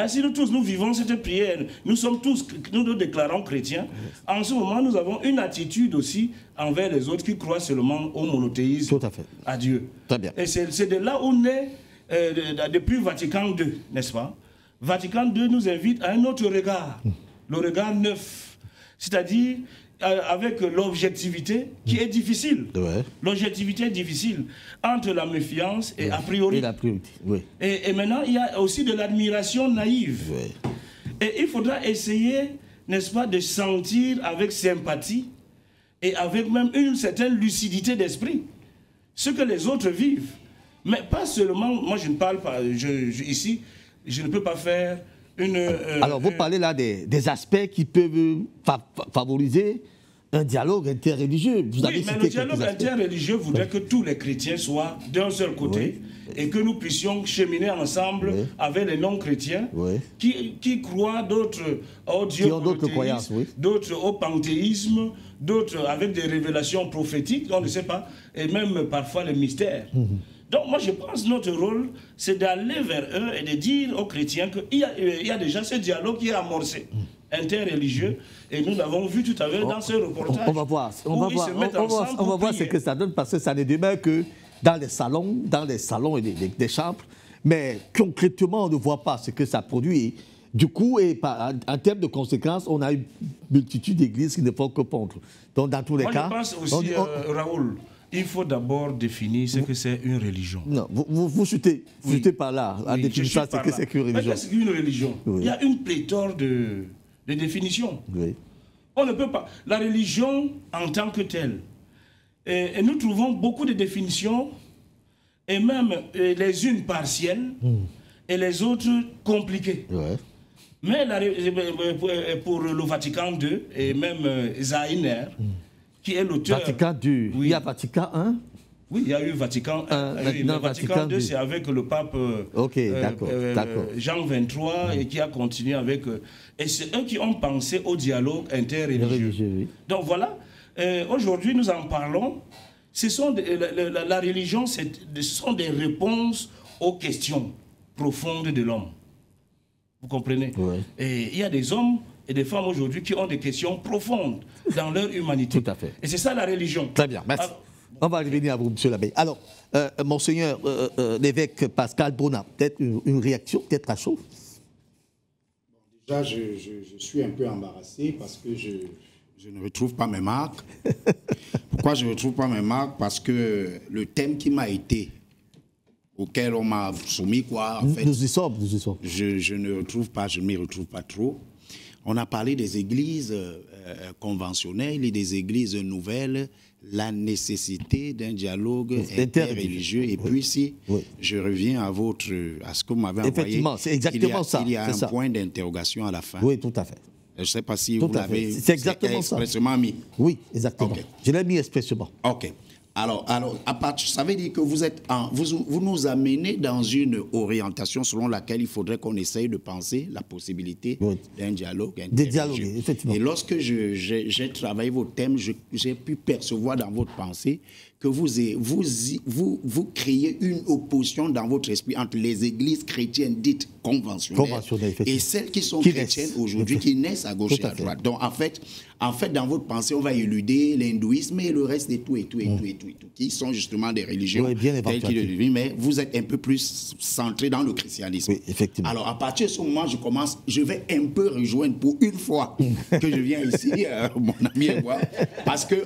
Si nous tous nous vivons cette prière, nous nous déclarons chrétiens, en ce moment nous avons une attitude aussi envers les autres qui croient seulement au monothéisme, tout à fait, à Dieu. Très bien. Et c'est de là où naît, depuis Vatican II, n'est-ce pas? Vatican II nous invite à un autre regard, le regard neuf, c'est-à-dire avec l'objectivité qui est difficile. L'objectivité est difficile entre la méfiance et a priori. Et maintenant, il y a aussi de l'admiration naïve. Et il faudra essayer, n'est-ce pas, de sentir avec sympathie et avec même une certaine lucidité d'esprit ce que les autres vivent. Mais pas seulement, moi je ne parle pas, ici, je ne peux pas faire une... Alors vous parlez là des aspects qui peuvent favoriser un dialogue interreligieux. Vous avez mais le dialogue interreligieux voudrait que tous les chrétiens soient d'un seul côté et que nous puissions cheminer ensemble avec les non-chrétiens qui croient d'autres au Dieu, qui ont d'autres croyances, d'autres au panthéisme, d'autres avec des révélations prophétiques, on ne sait pas, et même parfois les mystères. Donc moi je pense que notre rôle, c'est d'aller vers eux et de dire aux chrétiens qu'il y a déjà ce dialogue qui est amorcé, interreligieux, et nous l'avons vu tout à l'heure dans ce reportage. On va voir ce que ça donne, parce que ça n'est demain que dans les salons et des chambres, mais concrètement on ne voit pas ce que ça produit. Du coup, en termes de conséquences, on a une multitude d'églises qui ne font que pondre. Donc dans tous les cas... Moi je pense aussi, Raoul, il faut d'abord définir ce que c'est une religion. Non, vous chutez par là, en définissant ce que c'est qu'une religion. Qu'est-ce qu'une religion? Il y a une pléthore de définitions. On ne peut pas. La religion en tant que telle, et nous trouvons beaucoup de définitions, et même les unes partielles, et les autres compliquées. Mais pour le Vatican II, et même Zaïner, qui est l'auteur... Vatican II, il y a Vatican I? Oui, il y a eu Vatican I. Le Vatican II, c'est avec le pape Jean XXIII et qui a continué avec... et c'est eux qui ont pensé au dialogue interreligieux. Donc voilà, aujourd'hui nous en parlons. La religion, ce sont des réponses aux questions profondes de l'homme. Vous comprenez? Et il y a des hommes et des femmes aujourd'hui qui ont des questions profondes dans leur humanité. Tout à fait. Et c'est ça la religion. Très bien, merci. Alors, on va revenir à vous, monsieur l'abbé. Alors, monseigneur l'évêque Pascal Bonnat, peut-être une réaction, peut-être à chaud? Déjà, je suis un peu embarrassé parce que je ne retrouve pas mes marques. Pourquoi je ne retrouve pas mes marques? Parce que le thème qui m'a été, auquel on m'a soumis, en fait, nous y sommes. Je ne retrouve pas, je ne m'y retrouve pas trop. On a parlé des églises conventionnelles et des églises nouvelles, la nécessité d'un dialogue interreligieux. Et puis si je reviens à ce que vous m'avez envoyé, effectivement, c'est exactement ça. Il y a un point d'interrogation à la fin. Oui, tout à fait. Je ne sais pas si vous l'avez expressément mis. Oui, exactement. Okay. Je l'ai mis expressément. OK. Alors, ça veut dire que vous nous amenez dans une orientation selon laquelle il faudrait qu'on essaye de penser la possibilité d'un dialogue. Des dialogues, effectivement. Et lorsque j'ai travaillé vos thèmes, j'ai pu percevoir dans votre pensée que vous créez une opposition dans votre esprit entre les églises chrétiennes dites conventionnelles et celles qui sont chrétiennes aujourd'hui, qui naissent à gauche et à droite. Donc, en fait, dans votre pensée, on va éluder l'hindouisme et le reste de tout, qui sont justement des religions telles qu'il est devenu, mais vous êtes un peu plus centré dans le christianisme. Oui, effectivement. Alors, à partir de ce moment, je vais un peu rejoindre pour une fois que je viens ici, mon ami et moi, parce que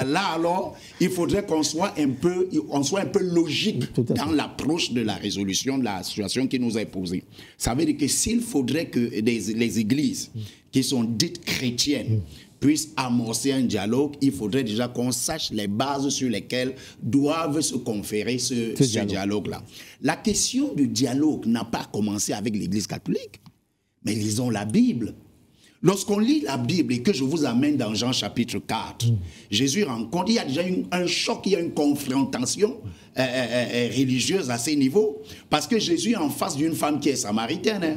là, alors, il faudrait qu'on qu'on soit un peu logique dans l'approche de la résolution de la situation qui nous est posée. Ça veut dire que s'il faudrait que les églises qui sont dites chrétiennes puissent amorcer un dialogue, il faudrait déjà qu'on sache les bases sur lesquelles doivent se conférer ce dialogue-là. La question du dialogue n'a pas commencé avec l'Église catholique, mais lisons la Bible. Lorsqu'on lit la Bible et que je vous amène dans Jean chapitre 4, Jésus rencontre, il y a déjà un choc, il y a une confrontation religieuse à ces niveaux, parce que Jésus est en face d'une femme qui est samaritaine. Hein.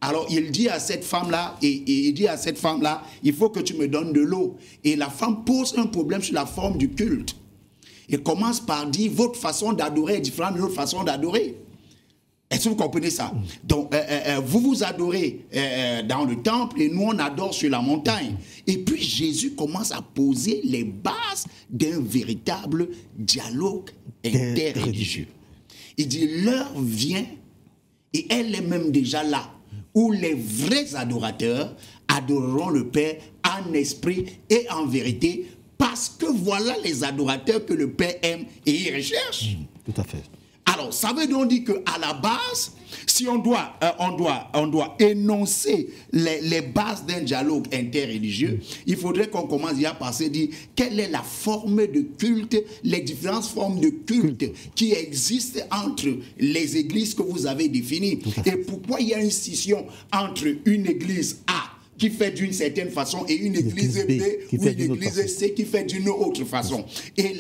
Alors il dit à cette femme-là, il faut que tu me donnes de l'eau. Et la femme pose un problème sur la forme du culte. Il commence par dire, votre façon d'adorer est différente de notre façon d'adorer. Est-ce que vous comprenez ça? Donc, vous vous adorez dans le temple et nous, on adore sur la montagne. Et puis, Jésus commence à poser les bases d'un véritable dialogue interreligieux. Il dit, l'heure vient, et elle est même déjà là, où les vrais adorateurs adoreront le Père en esprit et en vérité, parce que voilà les adorateurs que le Père aime et il recherche. Tout à fait. Alors, ça veut donc dire qu'à la base, si on doit énoncer les bases d'un dialogue interreligieux, il faudrait qu'on commence à passer à dire quelle est la forme de culte, les différentes formes de culte qui existent entre les églises que vous avez définies. Et pourquoi il y a une scission entre une église A qui fait d'une certaine façon et une église B ou une église C qui fait d'une autre façon. Et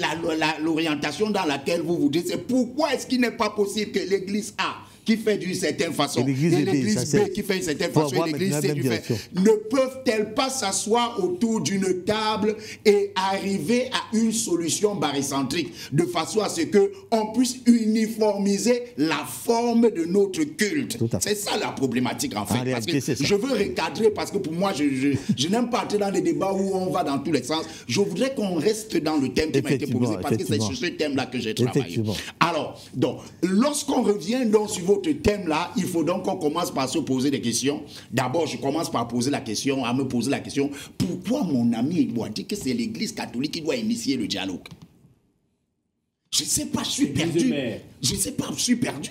l'orientation dans laquelle vous vous dites, c'est pourquoi est-ce qu'il n'est pas possible que l'église A qui fait d'une certaine façon et l'église B qui fait d'une certaine façon et l'église C qui fait, ne peuvent-elles pas s'asseoir autour d'une table et arriver à une solution barycentrique de façon à ce qu'on puisse uniformiser la forme de notre culte? C'est ça la problématique en fait. Parce que je veux recadrer parce que pour moi, je n'aime pas entrer dans des débats où on va dans tous les sens. Je voudrais qu'on reste dans le thème qui m'a été posé parce que c'est sur ce thème-là que j'ai travaillé. Alors, donc, lorsqu'on revient donc sur votre thème-là, il faut donc qu'on commence par se poser des questions. D'abord, je commence par me poser la question, pourquoi mon ami doit dire que c'est l'Église catholique qui doit initier le dialogue? Je ne sais pas, je suis perdu. Je ne sais pas, je suis perdu.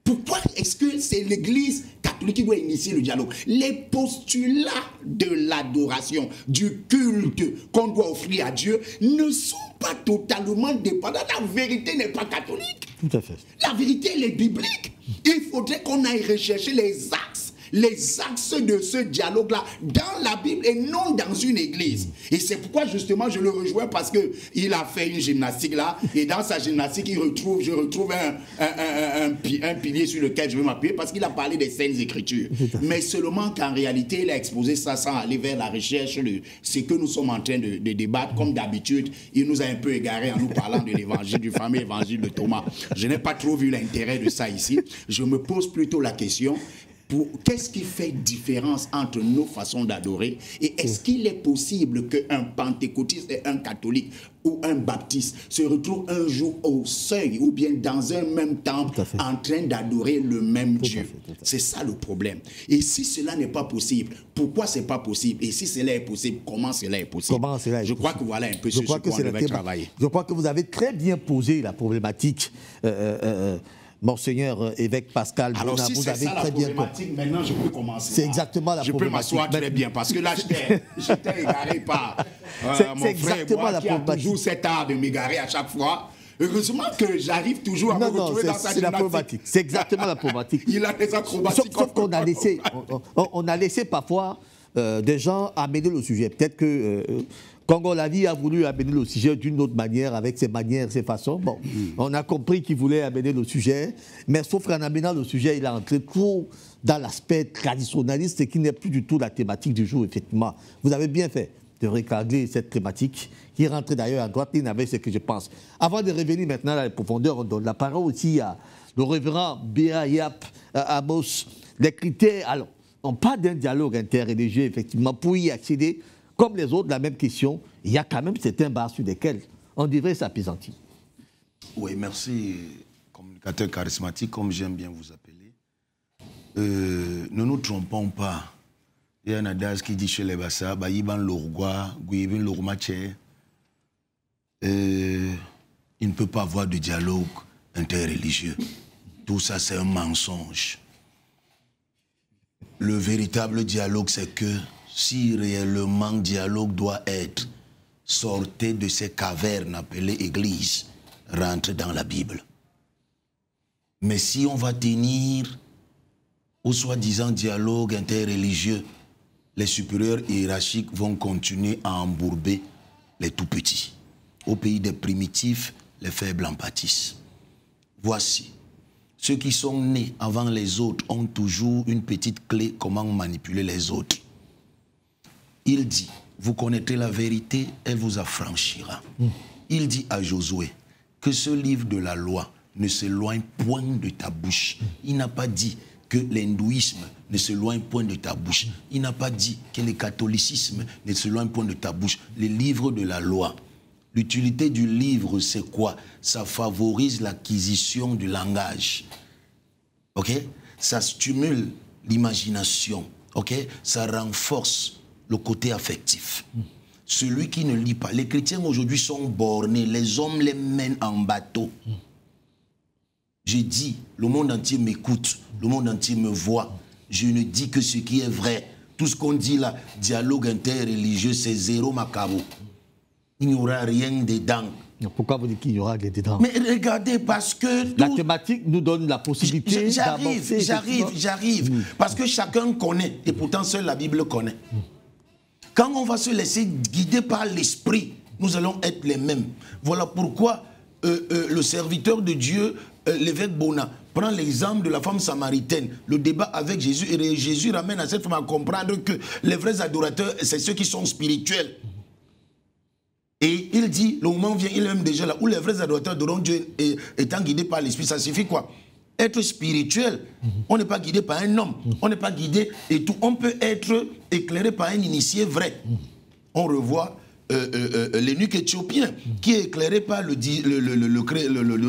Pourquoi est-ce que c'est l'Église catholique qui doit initier le dialogue? Les postulats de l'adoration, du culte qu'on doit offrir à Dieu ne sont pas totalement dépendants. La vérité n'est pas catholique. Tout à fait. La vérité, elle est biblique. Il faudrait qu'on aille rechercher les axes de ce dialogue-là dans la Bible et non dans une église. Et c'est pourquoi justement je le rejoins parce qu'il a fait une gymnastique là et dans sa gymnastique je retrouve un pilier sur lequel je vais m'appuyer parce qu'il a parlé des Saintes Écritures. Mais seulement qu'en réalité il a exposé ça sans aller vers la recherche de ce que nous sommes en train de débattre. Comme d'habitude, il nous a un peu égaré en nous parlant de l'évangile, du fameux évangile de Thomas. Je n'ai pas trop vu l'intérêt de ça ici. Je me pose plutôt la question, qu'est-ce qui fait différence entre nos façons d'adorer et est-ce qu'il est possible qu'un pentecôtiste et un catholique ou un baptiste se retrouvent un jour au seuil ou bien dans un même temple en train d'adorer le même Dieu? C'est ça le problème. Et si cela n'est pas possible, pourquoi c'est pas possible? Et si cela est possible, comment cela est possible? Je crois que voilà un peu sur ce qu'on devrait travailler. Je crois que vous avez très bien posé la problématique. Monseigneur évêque Pascal, alors si c'est ça la problématique, maintenant je peux commencer. C'est exactement la problématique. Je peux m'asseoir très bien parce que là j'étais égaré par mon frère moi, qui a toujours cet art de m'égarer à chaque fois. Heureusement que j'arrive toujours à me retrouver dans sa gymnastique. C'est exactement la problématique. Il a des acrobatiques. Sauf qu'on a laissé, on a laissé parfois des gens amener le sujet. Peut-être que Congo Lavi a voulu amener le sujet d'une autre manière, avec ses manières, ses façons. Bon, on a compris qu'il voulait amener le sujet, mais sauf qu'en amenant le sujet, il a entré trop dans l'aspect traditionnaliste qui n'est plus du tout la thématique du jour, effectivement. Vous avez bien fait de recadrer cette thématique, qui est rentrée d'ailleurs à droite ligne avec ce que je pense. Avant de revenir maintenant à la profondeur, on donne la parole aussi à le révérend Béa Yap Amos. Les critères, alors, on parle d'un dialogue interreligieux, effectivement, pour y accéder. Comme les autres, la même question, il y a quand même certains barres sur lesquels on devrait s'apaisantir. Oui, merci, communicateur charismatique, comme j'aime bien vous appeler. Ne nous trompons pas. Il y a un adage qui dit chez les Bassa, Baïban l'Ourgua, Guivin l'Ourmaché. il ne peut pas avoir de dialogue interreligieux. Tout ça, c'est un mensonge. Le véritable dialogue, c'est que si réellement dialogue doit être, sortez de ces cavernes appelées églises, rentrez dans la Bible. Mais si on va tenir au soi-disant dialogue interreligieux, les supérieurs hiérarchiques vont continuer à embourber les tout-petits. Au pays des primitifs, les faibles en pâtissent. Voici, ceux qui sont nés avant les autres ont toujours une petite clé comment manipuler les autres. Il dit, vous connaîtrez la vérité, elle vous affranchira. Il dit à Josué que ce livre de la loi ne s'éloigne point de ta bouche. Il n'a pas dit que l'hindouisme ne s'éloigne point de ta bouche. Il n'a pas dit que le catholicisme ne s'éloigne point de ta bouche. Les livres de la loi. L'utilité du livre, c'est quoi? Ça favorise l'acquisition du langage. Ok? Ça stimule l'imagination. Ok? Ça renforce le côté affectif. Celui qui ne lit pas. Les chrétiens aujourd'hui sont bornés. Les hommes les mènent en bateau. J'ai dit, le monde entier m'écoute, le monde entier me voit. Je ne dis que ce qui est vrai. Tout ce qu'on dit là, dialogue interreligieux, c'est zéro macabo. Il n'y aura rien dedans. Pourquoi vous dites qu'il y aura rien dedans? Mais regardez, parce que... La thématique nous donne la possibilité d'avancer. J'arrive. Parce que chacun connaît, et pourtant seule la Bible connaît. Quand on va se laisser guider par l'esprit, nous allons être les mêmes. Voilà pourquoi le serviteur de Dieu, l'évêque Bona, prend l'exemple de la femme samaritaine, le débat avec Jésus, et Jésus ramène à cette femme à comprendre que les vrais adorateurs, c'est ceux qui sont spirituels. Et il dit, le moment vient, il est même déjà là, où les vrais adorateurs adoreront Dieu étant guidés par l'esprit. Ça suffit quoi? Être spirituel. On n'est pas guidé par un homme. On n'est pas guidé et tout. On peut être éclairé par un initié vrai. On revoit l'eunuque éthiopien qui est éclairé par le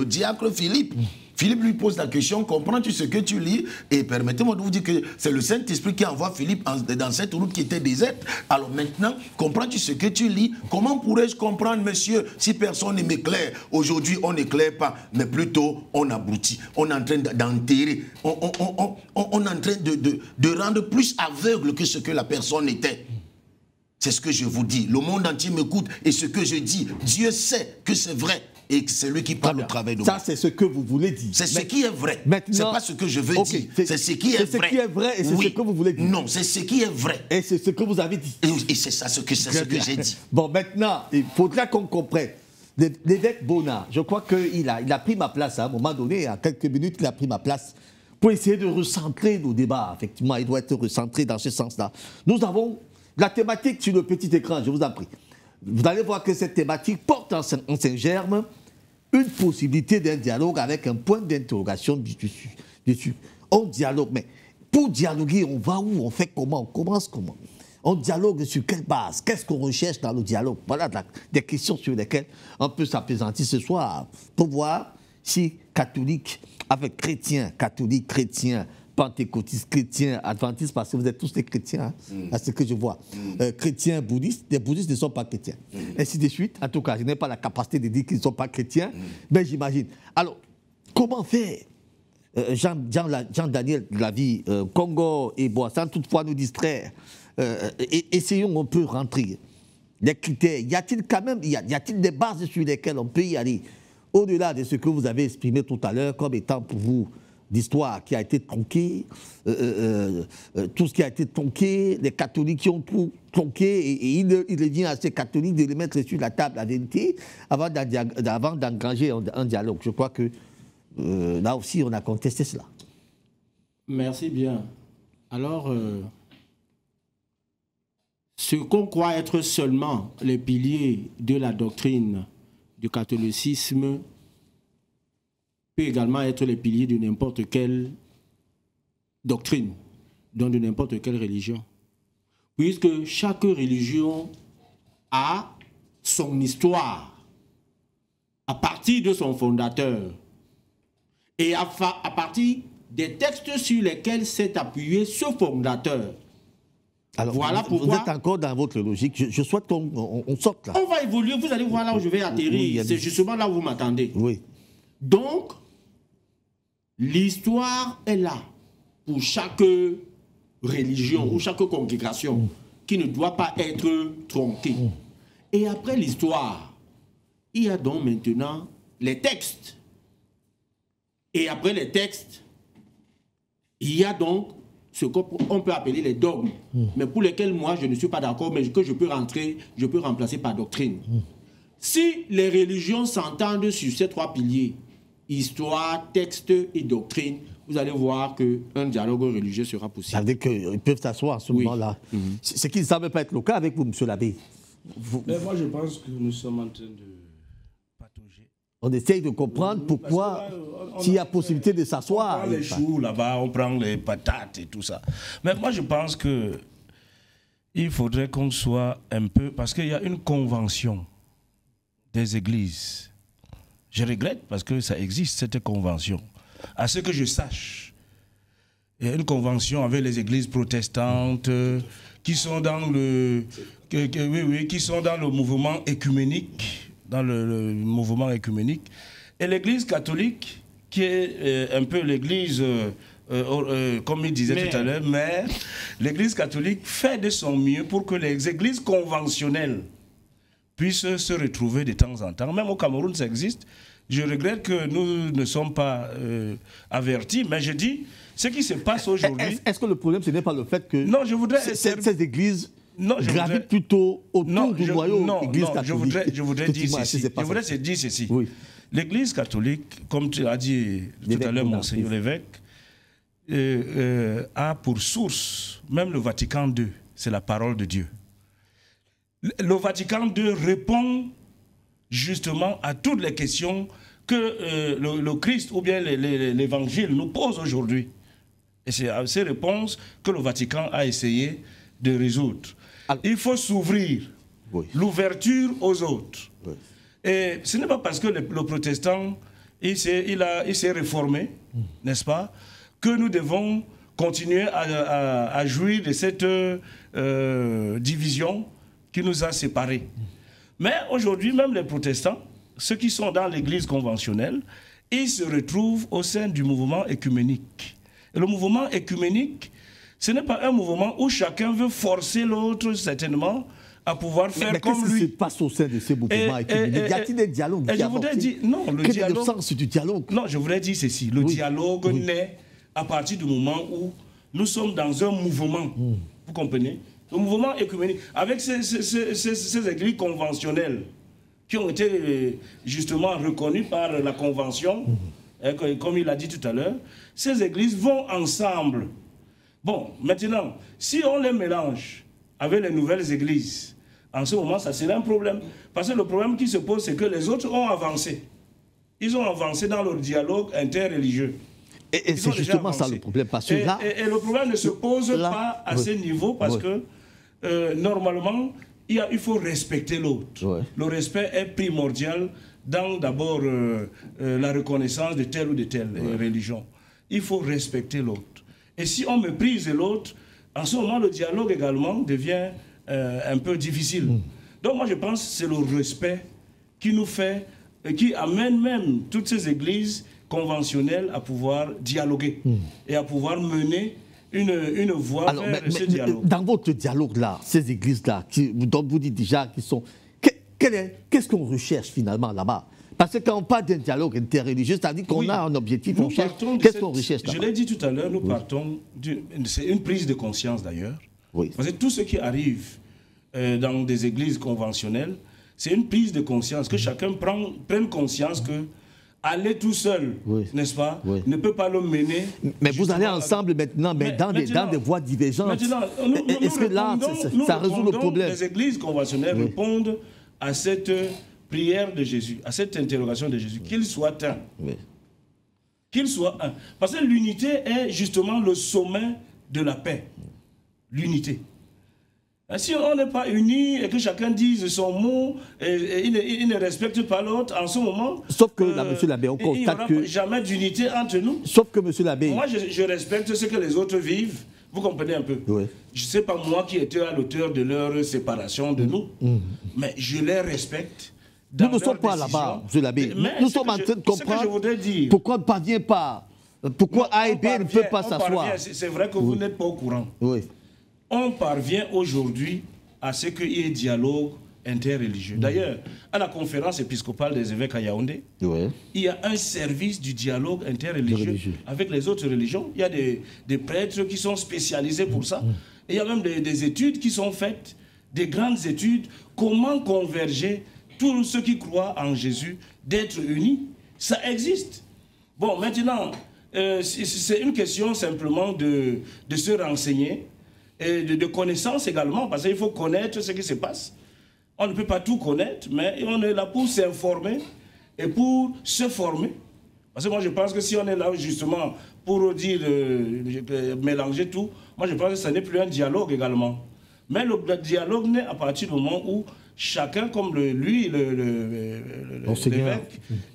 diacre Philippe. Philippe lui pose la question, comprends-tu ce que tu lis? Et permettez-moi de vous dire que c'est le Saint-Esprit qui envoie Philippe dans cette route qui était déserte. Alors maintenant, comprends-tu ce que tu lis? Comment pourrais-je comprendre, monsieur, si personne ne m'éclaire? Aujourd'hui, on n'éclaire pas, mais plutôt on abrutit. On est en train d'enterrer. On est en train de rendre plus aveugle que ce que la personne était. C'est ce que je vous dis. Le monde entier m'écoute et ce que je dis, Dieu sait que c'est vrai. Et c'est lui qui prend le travail de moi. Ça, c'est ce que vous voulez dire. C'est ce qui est vrai. C'est pas ce que je veux dire. C'est ce qui est vrai. C'est ce qui est vrai et c'est ce que vous voulez dire. Non, c'est ce qui est vrai. Et c'est ce que vous avez dit. Et c'est ça ce que j'ai dit. Bon, maintenant, il faudra qu'on comprenne. L'évêque Bona, je crois qu'il a pris ma place à un moment donné, à quelques minutes, il a pris ma place pour essayer de recentrer nos débats. Effectivement, il doit être recentré dans ce sens-là. Nous avons la thématique sur le petit écran, je vous en prie. Vous allez voir que cette thématique porte en saint germe une possibilité d'un dialogue avec un point d'interrogation dessus. On dialogue, mais pour dialoguer, on va où? On fait comment? On commence comment? On dialogue sur quelle base? Qu'est-ce qu'on recherche dans le dialogue? Voilà des questions sur lesquelles on peut s'apaisantir ce soir pour voir si catholiques, avec chrétiens, catholiques, chrétiens, pentecôtistes, chrétiens, adventistes, parce que vous êtes tous des chrétiens, à ce que je vois. Chrétiens, bouddhistes, les bouddhistes ne sont pas chrétiens. Ainsi de suite. En tout cas, je n'ai pas la capacité de dire qu'ils ne sont pas chrétiens, mais j'imagine. Alors, comment faire? Jean-Daniel de la vie, Congo et Bois, sans toutefois nous distraire, essayons, on peut rentrer. Les critères, y a-t-il quand même, y a-t-il des bases sur lesquelles on peut y aller? Au-delà de ce que vous avez exprimé tout à l'heure comme étant pour vous d'histoire qui a été tronquée, tout ce qui a été tronqué, les catholiques qui ont tout tronqué, et il revient à ces catholiques de les mettre sur la table la vérité avant d'engager un dialogue. Je crois que là aussi, on a contesté cela. Merci bien. Alors, ce qu'on croit être seulement les piliers de la doctrine du catholicisme peut également être les piliers de n'importe quelle doctrine, donc de n'importe quelle religion. Puisque chaque religion a son histoire à partir de son fondateur et à partir des textes sur lesquels s'est appuyé ce fondateur. Alors, voilà vous pourquoi... êtes encore dans votre logique. Je souhaite qu'on sorte là. On va évoluer, vous allez voir là où je vais atterrir. Oui, c'est justement là où vous m'attendez. Oui. Donc, l'histoire est là pour chaque religion ou chaque congrégation qui ne doit pas être tronquée. Et après l'histoire, il y a donc maintenant les textes. Et après les textes, il y a donc ce qu'on peut appeler les dogmes, mais pour lesquels moi je ne suis pas d'accord, mais que je peux remplacer par doctrine. Si les religions s'entendent sur ces trois piliers, histoire, texte et doctrine, vous allez voir qu'un dialogue religieux sera possible. Ça veut dire qu'ils peuvent s'asseoir à ce moment-là. Ce qui ne semble pas être le cas avec vous, M. l'abbé. Mais moi, je pense que nous sommes en train de patauger. On essaye de comprendre pourquoi, s'il y a possibilité de s'asseoir. On prend les choux là-bas, on prend les patates et tout ça. Mais moi, je pense que il faudrait qu'on soit un peu... Parce qu'il y a une convention des églises. Je regrette parce que ça existe, cette convention. À ce que je sache, il y a une convention avec les églises protestantes qui sont dans le... qui sont dans le mouvement écuménique. Dans le mouvement écuménique. Et l'église catholique, qui est un peu l'église, comme il disait tout à l'heure, mais l'église catholique fait de son mieux pour que les églises conventionnelles puissent se retrouver de temps en temps. Même au Cameroun, ça existe. Je regrette que nous ne sommes pas avertis, mais je dis, ce qui se passe aujourd'hui... Est-ce que le problème, ce n'est pas le fait que non, je voudrais ces églises gravitent plutôt autour du noyau église catholique? Je voudrais dire ceci. Oui. L'église catholique, comme tu as dit tout à l'heure, Monseigneur l'évêque, a pour source, même le Vatican II, c'est la parole de Dieu. Le Vatican II répond justement à toutes les questions que le Christ ou bien l'Évangile nous pose aujourd'hui. Et c'est à ces réponses que le Vatican a essayé de résoudre. Alors, il faut s'ouvrir, l'ouverture aux autres. Oui. Et ce n'est pas parce que le protestant il s'est réformé, n'est-ce pas, que nous devons continuer à jouir de cette division qui nous a séparés. Mais aujourd'hui, même les protestants, ceux qui sont dans l'église conventionnelle, ils se retrouvent au sein du mouvement écuménique. Et le mouvement écuménique, ce n'est pas un mouvement où chacun veut forcer l'autre, certainement, à pouvoir faire comme lui. Mais qu'est-ce qui se passe au sein de ces mouvements écuméniques? Y a-t-il des dialogues? Je voudrais dire, non, le dialogue... Quel est le sens du dialogue? Non, je voudrais dire ceci. Le dialogue naît à partir du moment où nous sommes dans un mouvement. Vous comprenez? Le mouvement écuménique, avec ces églises conventionnelles qui ont été justement reconnues par la Convention, comme il a dit tout à l'heure, ces églises vont ensemble. Bon, maintenant, si on les mélange avec les nouvelles églises, en ce moment, ça serait un problème. Parce que le problème qui se pose, c'est que les autres ont avancé. Ils ont avancé dans leur dialogue interreligieux. Et c'est justement ça le problème. Parce que là, et le problème ne se pose pas à ce niveau parce que normalement, il faut respecter l'autre. Le respect est primordial dans d'abord la reconnaissance de telle ou de telle religion. Il faut respecter l'autre. Et si on méprise l'autre, en ce moment, le dialogue également devient un peu difficile. Donc moi, je pense que c'est le respect qui nous fait, qui amène même toutes ces églises conventionnelles à pouvoir dialoguer et à pouvoir mener une voie vers ce dialogue. Dans votre dialogue-là, ces églises-là, dont vous dites déjà qu'ils sont... Qu'est-ce qu'on recherche finalement là-bas? Parce que quand on parle d'un dialogue interreligieux, c'est-à-dire qu'on a un objectif, on cherche. Qu'est-ce qu'on recherche là-bas? Je l'ai dit tout à l'heure, nous partons... C'est une prise de conscience d'ailleurs. Parce que tout ce qui arrive dans des églises conventionnelles, c'est une prise de conscience, que chacun prenne conscience que aller tout seul, n'est-ce pas, ne peut pas le mener. Mais vous allez ensemble maintenant, mais dans des voies divergentes. Est-ce que là, ça résout le problème? Les églises conventionnelles répondent à cette prière de Jésus, à cette interrogation de Jésus, qu'il soit un. Qu'il soit un. Parce que l'unité est justement le sommet de la paix. L'unité. Si on n'est pas unis et que chacun dise son mot et il ne respecte pas l'autre en ce moment... Sauf que, monsieur l'abbé, on constate que... Il n'y aura jamais d'unité entre nous. Sauf que, monsieur l'abbé... Moi, je respecte ce que les autres vivent. Vous comprenez un peu? Oui. Je ne sais pas moi qui étais à l'auteur de leur séparation de nous, mais je les respecte. Nous ne sommes pas là-bas, M. l'abbé. Nous sommes en train de comprendre pourquoi on ne parvient pas, pourquoi A et B ne peuvent pas s'asseoir. C'est vrai que vous n'êtes pas au courant. Oui. On parvient aujourd'hui à ce qu'il y ait dialogue interreligieux. D'ailleurs, à la conférence épiscopale des évêques à Yaoundé, il y a un service du dialogue interreligieux avec les autres religions. Il y a des prêtres qui sont spécialisés pour ça. Et il y a même des études qui sont faites, des grandes études, comment converger tous ceux qui croient en Jésus, d'être unis. Ça existe. Bon, maintenant, c'est une question simplement de se renseigner et de connaissance également, parce qu'il faut connaître ce qui se passe. On ne peut pas tout connaître, mais on est là pour s'informer et pour se former. Parce que moi, je pense que si on est là justement pour dire, mélanger tout, moi, je pense que ce n'est plus un dialogue également. Mais le dialogue naît à partir du moment où chacun, comme l'évêque,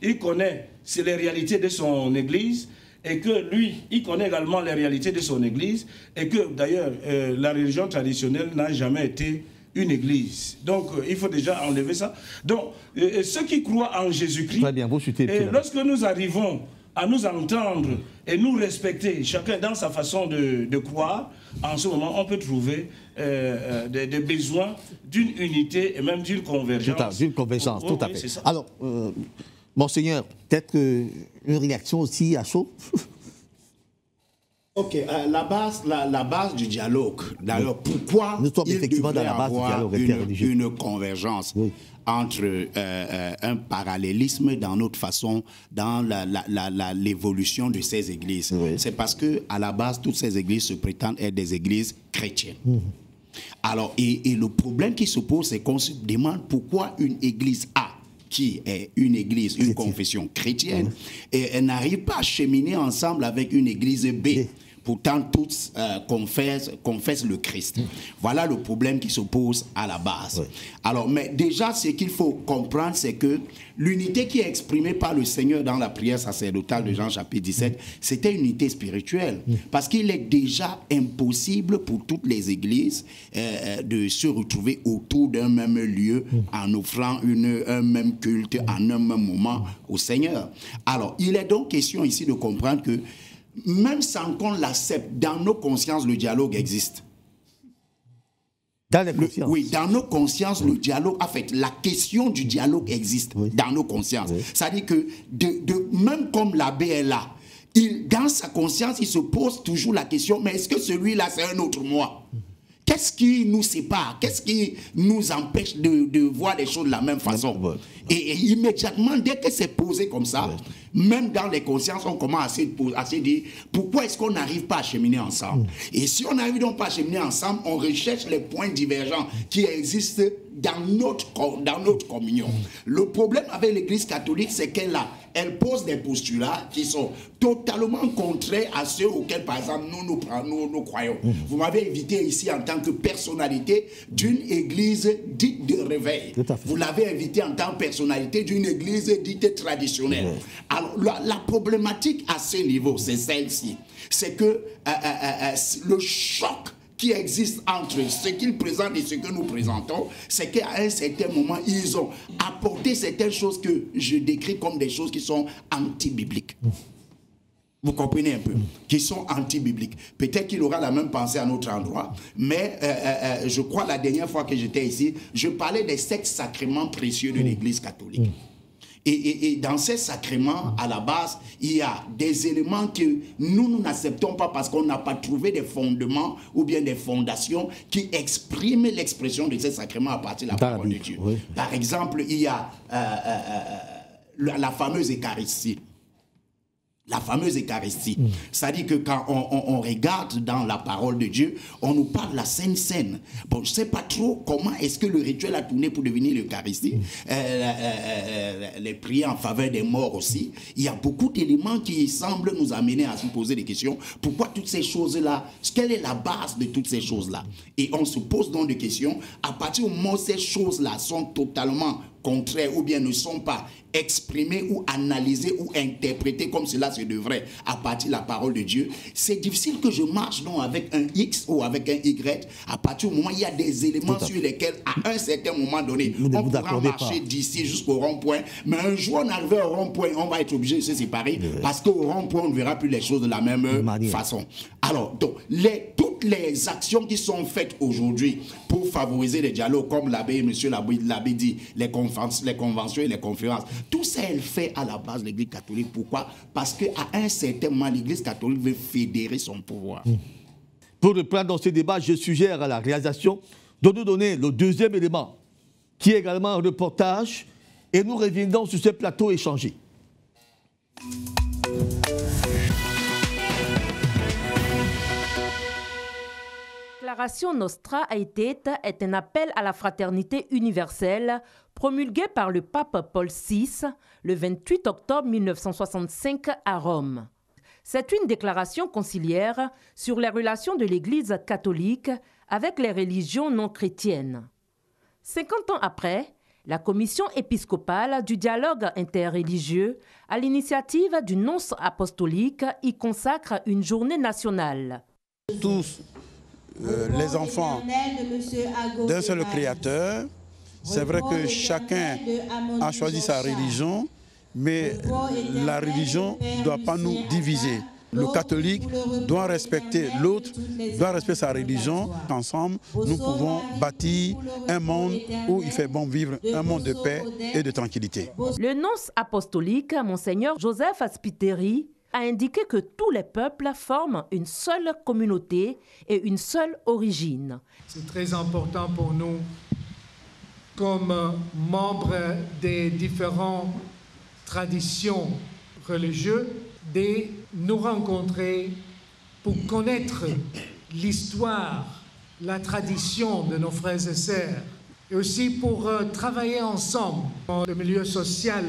il connaît les réalités de son église, et que lui, il connaît également les réalités de son église, et que d'ailleurs, la religion traditionnelle n'a jamais été une église. Donc, il faut déjà enlever ça. Donc, ceux qui croient en Jésus-Christ, lorsque nous arrivons à nous entendre et nous respecter, chacun dans sa façon de croire, en ce moment, on peut trouver des besoins d'une unité et même d'une convergence. D'une convergence, tout à fait. Alors, Monseigneur, peut-être une réaction aussi à chaud. Ok, la base du dialogue. D'ailleurs, pourquoi nous sommes effectivement dans la base du dialogue interreligieux. Une convergence entre un parallélisme dans notre façon, dans l'évolution de ces églises. C'est parce que à la base, toutes ces églises se prétendent être des églises chrétiennes. Alors, et le problème qui se pose, c'est qu'on se demande pourquoi une église A, qui est une église, une confession chrétienne, et elle n'arrive pas à cheminer ensemble avec une église B. Pourtant, tous confessent le Christ. Voilà le problème qui se pose à la base. Alors, mais déjà, ce qu'il faut comprendre, c'est que l'unité qui est exprimée par le Seigneur dans la prière sacerdotale de Jean chapitre 17, c'était une unité spirituelle. Parce qu'il est déjà impossible pour toutes les églises de se retrouver autour d'un même lieu en offrant un même culte en un même moment au Seigneur. Alors, il est donc question ici de comprendre que même sans qu'on l'accepte, dans nos consciences, le dialogue existe. Dans les consciences. Oui, dans nos consciences, le dialogue, en fait, la question du dialogue existe dans nos consciences. C'est-à-dire que, même comme l'abbé est là, dans sa conscience, il se pose toujours la question, mais est-ce que celui-là, c'est un autre moi? Qu'est-ce qui nous sépare? Qu'est-ce qui nous empêche de voir les choses de la même façon? Et immédiatement, dès que c'est posé comme ça, même dans les consciences, on commence à se dire pourquoi est-ce qu'on n'arrive pas à cheminer ensemble? Et si on n'arrive donc pas à cheminer ensemble, on recherche les points divergents qui existent dans notre communion. Le problème avec l'Église catholique, c'est elle pose des postulats qui sont totalement contraires à ceux auxquels, par exemple, nous croyons. Vous m'avez invité ici en tant que personnalité d'une église dite de réveil. Vous l'avez invité en tant que personnalité d'une église dite traditionnelle. Alors, la problématique à ce niveau, c'est celle-ci. C'est que le choc qui existe entre ce qu'ils présentent et ce que nous présentons, c'est qu'à un certain moment, ils ont apporté certaines choses que je décris comme des choses qui sont anti-bibliques. Vous comprenez un peu? Qui sont anti-bibliques. Peut-être qu'il aura la même pensée à notre endroit, mais je crois la dernière fois que j'étais ici, je parlais des 7 sacrements précieux de l'Église catholique. Et dans ces sacrements, à la base, il y a des éléments que nous n'acceptons pas parce qu'on n'a pas trouvé des fondements ou bien des fondations qui expriment l'expression de ces sacrements à partir de la parole de Dieu. Par exemple, il y a la fameuse Eucharistie. La fameuse Eucharistie. C'est-à-dire que quand on regarde dans la parole de Dieu, on nous parle de la Sainte Seine. Bon, je ne sais pas trop comment est-ce que le rituel a tourné pour devenir l'Eucharistie. Les prières en faveur des morts aussi. Il y a beaucoup d'éléments qui semblent nous amener à se poser des questions. Pourquoi toutes ces choses-là? Quelle est la base de toutes ces choses-là? Et on se pose donc des questions. À partir du moment où ces choses-là sont totalement contraires ou bien ne sont pas exprimés ou analysés ou interprétés comme cela se devrait à partir de la parole de Dieu, c'est difficile que je marche non avec un X ou avec un Y à partir du moment où il y a des éléments sur lesquels à un certain moment donné on pourra marcher d'ici jusqu'au rond-point, mais un jour on arrive au rond-point, on va être obligé de se séparer parce qu'au rond-point on ne verra plus les choses de la même façon. Alors donc toutes les actions qui sont faites aujourd'hui pour favoriser les dialogues, comme monsieur l'abbé dit, les conventions et les conférences, tout ça, elle fait à la base l'Église catholique. Pourquoi? Parce qu'à un certain moment, l'Église catholique veut fédérer son pouvoir. Pour reprendre dans ce débat, je suggère à la réalisation de nous donner le deuxième élément, qui est également un reportage, et nous reviendrons sur ce plateau échangé. La déclaration Nostra Aetate est un appel à la fraternité universelle promulgué par le pape Paul VI le 28 octobre 1965 à Rome. C'est une déclaration conciliaire sur les relations de l'Église catholique avec les religions non chrétiennes. 50 ans après, la commission épiscopale du dialogue interreligieux, à l'initiative du nonce apostolique, y consacre une journée nationale. Tous les enfants d'un seul créateur, c'est vrai que chacun a choisi sa religion, mais la religion ne doit pas nous diviser. Le catholique doit respecter l'autre, doit respecter sa religion. Ensemble, nous pouvons bâtir un monde où il fait bon vivre, un monde de paix et de tranquillité. Le nonce apostolique, Monseigneur Joseph Spiteri, a indiqué que tous les peuples forment une seule communauté et une seule origine. C'est très important pour nous, comme membres des différentes traditions religieuses, de nous rencontrer pour connaître l'histoire, la tradition de nos frères et sœurs, et aussi pour travailler ensemble dans le milieu social,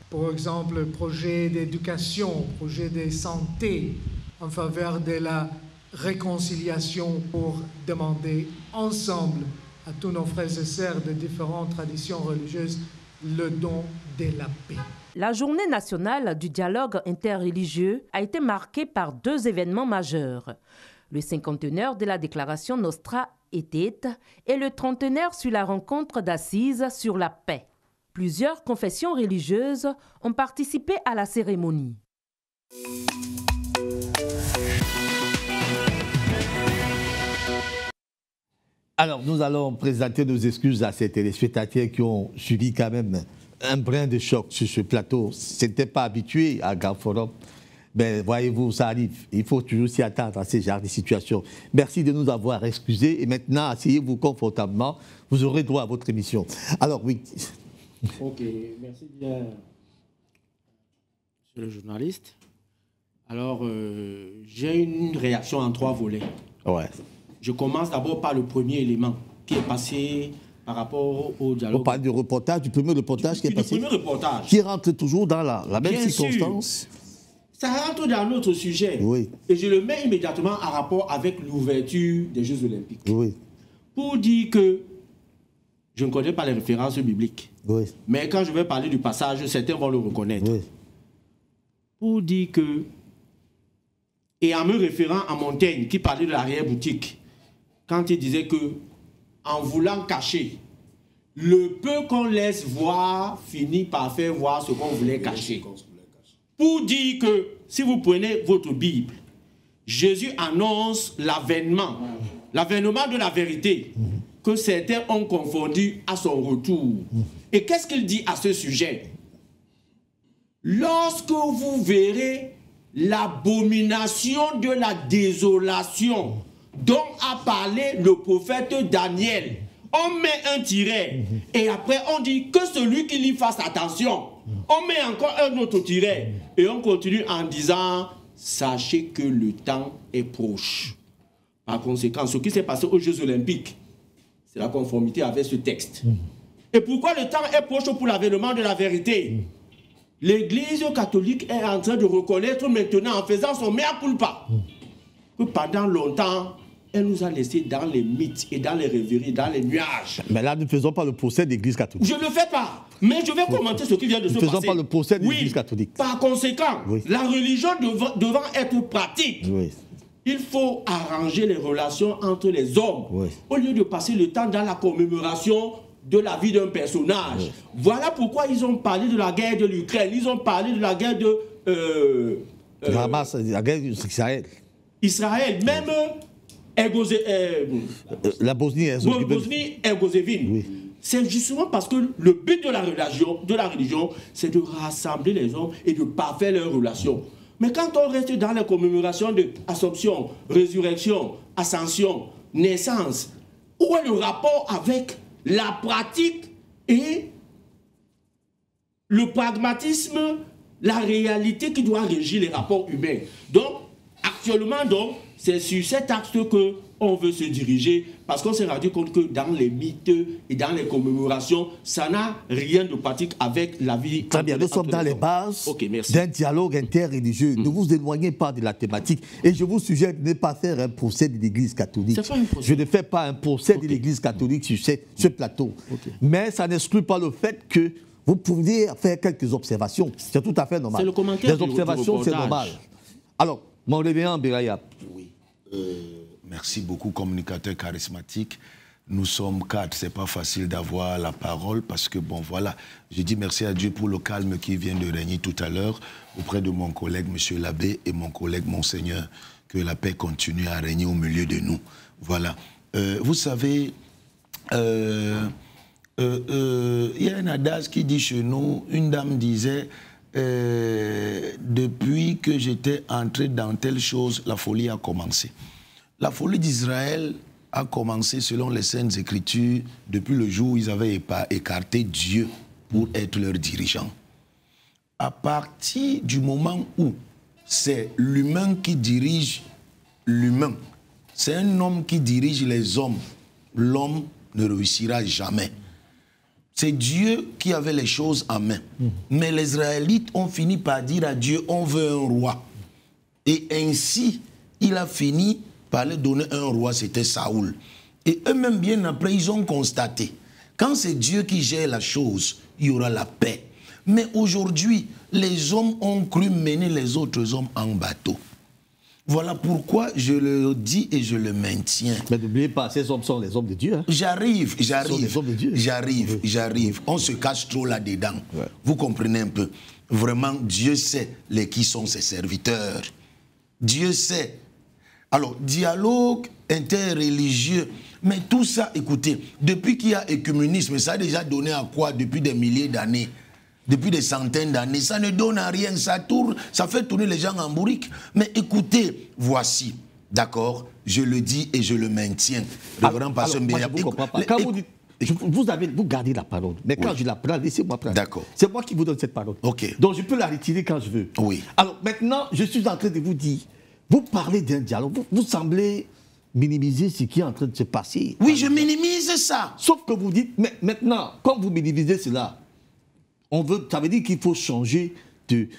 par exemple, projet d'éducation, projet de santé en faveur de la réconciliation pour demander ensemble à tous nos frères et sœurs de différentes traditions religieuses le don de la paix. La journée nationale du dialogue interreligieux a été marquée par deux événements majeurs. Le cinquantenaire de la déclaration Nostra Aetate et le trentenaire sur la rencontre d'Assise sur la paix. Plusieurs confessions religieuses ont participé à la cérémonie. Alors, nous allons présenter nos excuses à ces téléspectateurs qui ont subi quand même un brin de choc sur ce plateau. Ce n'était pas habitué à Grand Forum. Mais voyez-vous, ça arrive. Il faut toujours s'y attendre à ces genres de situations. Merci de nous avoir excusés. Et maintenant, asseyez-vous confortablement. Vous aurez droit à votre émission. Alors, oui. Ok, merci bien, monsieur le journaliste. Alors, j'ai une réaction en 3 volets. Ouais. Je commence d'abord par le premier élément qui est passé par rapport au dialogue. On parle du reportage, du premier reportage qui est passé. Du premier reportage. Qui rentre toujours dans la même Bien circonstance. Sûr. Ça rentre dans notre sujet. Oui. Et je le mets immédiatement en rapport avec l'ouverture des Jeux Olympiques. Oui. Pour dire que je ne connais pas les références bibliques. Oui. Mais quand je vais parler du passage, certains vont le reconnaître. Oui. Pour dire que, et en me référant à Montaigne, qui parlait de l'arrière-boutique, quand il disait que, en voulant cacher, le peu qu'on laisse voir finit par faire voir ce qu'on voulait cacher. Pour dire que, si vous prenez votre Bible, Jésus annonce l'avènement de la vérité, que certains ont confondu à son retour. Et qu'est-ce qu'il dit à ce sujet? Lorsque vous verrez l'abomination de la désolation dont a parlé le prophète Daniel, on met un tiret et après on dit que celui qui y fasse attention. On met encore un autre tiret et on continue en disant sachez que le temps est proche. Par conséquent, ce qui s'est passé aux Jeux Olympiques, c'est la conformité avec ce texte. Et pourquoi le temps est proche pour l'avènement de la vérité? L'Église catholique est en train de reconnaître maintenant, en faisant son mea culpa, que pendant longtemps, elle nous a laissés dans les mythes et dans les rêveries, dans les nuages. Mais là, nous ne faisons pas le procès de l'Église catholique. Je ne le fais pas. Mais je vais commenter ce qui vient de se passer. Nous ne faisons pas le procès de l'Église catholique. Par conséquent, la religion devant être pratique, il faut arranger les relations entre les hommes. Au lieu de passer le temps dans la commémoration de la vie d'un personnage. Voilà pourquoi ils ont parlé de la guerre de l'Ukraine. Ils ont parlé de la guerre de... la guerre d'Israël. Israël, même... la Bosnie-Herzégovine. C'est justement parce que le but de la religion, c'est de rassembler les hommes et de parfaire leurs relations. Mais quand on reste dans les commémorations de Assomption, Résurrection, Ascension, Naissance, où est le rapport avec la pratique et le pragmatisme, la réalité qui doit régir les rapports humains? Donc, actuellement, c'est sur cet axe qu'on veut se diriger, parce qu'on s'est rendu compte que dans les mythes et dans les commémorations, ça n'a rien de pratique avec la vie. Très bien, nous sommes dans les bases d'un dialogue interreligieux. Ne vous éloignez pas de la thématique. Et je vous suggère de ne pas faire un procès de l'Église catholique. Je ne fais pas un procès de l'Église catholique sur ce plateau. Mais ça n'exclut pas le fait que vous pourriez faire quelques observations. C'est tout à fait normal. C'est le commentaire. Les observations, c'est normal. Alors, mon révérend Beraya. Oui. Merci beaucoup, communicateur charismatique. Nous sommes 4, c'est pas facile d'avoir la parole parce que, bon, voilà, je dis merci à Dieu pour le calme qui vient de régner tout à l'heure auprès de mon collègue, M. l'abbé, et mon collègue, Monseigneur. Que la paix continue à régner au milieu de nous. Voilà. Vous savez, il y a un adage qui dit chez nous, une dame disait, depuis que j'étais entré dans telle chose, la folie a commencé. La folie d'Israël a commencé selon les Saintes Écritures depuis le jour où ils avaient écarté Dieu pour être leur dirigeant. À partir du moment où c'est l'humain qui dirige l'humain, c'est un homme qui dirige les hommes, l'homme ne réussira jamais. C'est Dieu qui avait les choses en main. Mais les Israélites ont fini par dire à Dieu, on veut un roi. Et ainsi, il a fini par leur donner un roi, c'était Saoul. Et eux-mêmes, bien après, ils ont constaté, quand c'est Dieu qui gère la chose, il y aura la paix. Mais aujourd'hui, les hommes ont cru mener les autres hommes en bateau. Voilà pourquoi je le dis et je le maintiens. Mais n'oubliez pas, ces hommes sont les hommes de Dieu. Hein. J'arrive. On se cache trop là-dedans. Ouais. Vous comprenez un peu. Vraiment, Dieu sait qui sont ses serviteurs. Dieu sait. Alors, dialogue interreligieux. Mais tout ça, écoutez, depuis qu'il y a écuménisme, ça a déjà donné à quoi depuis des milliers d'années? Depuis des centaines d'années, ça ne donne à rien, ça tourne, ça fait tourner les gens en bourrique. Mais écoutez, voici, d'accord, je le dis et je le maintiens. Quand vous dites, vous gardez la parole, mais quand je la prends, laissez-moi prendre. D'accord. C'est moi qui vous donne cette parole. Ok. Donc je peux la retirer quand je veux. Oui. Alors maintenant, je suis en train de vous dire, vous parlez d'un dialogue, vous semblez minimiser ce qui est en train de se passer. Oui, je minimise ça. Sauf que vous dites, mais maintenant, quand vous minimisez cela, ça veut dire qu'il faut changer de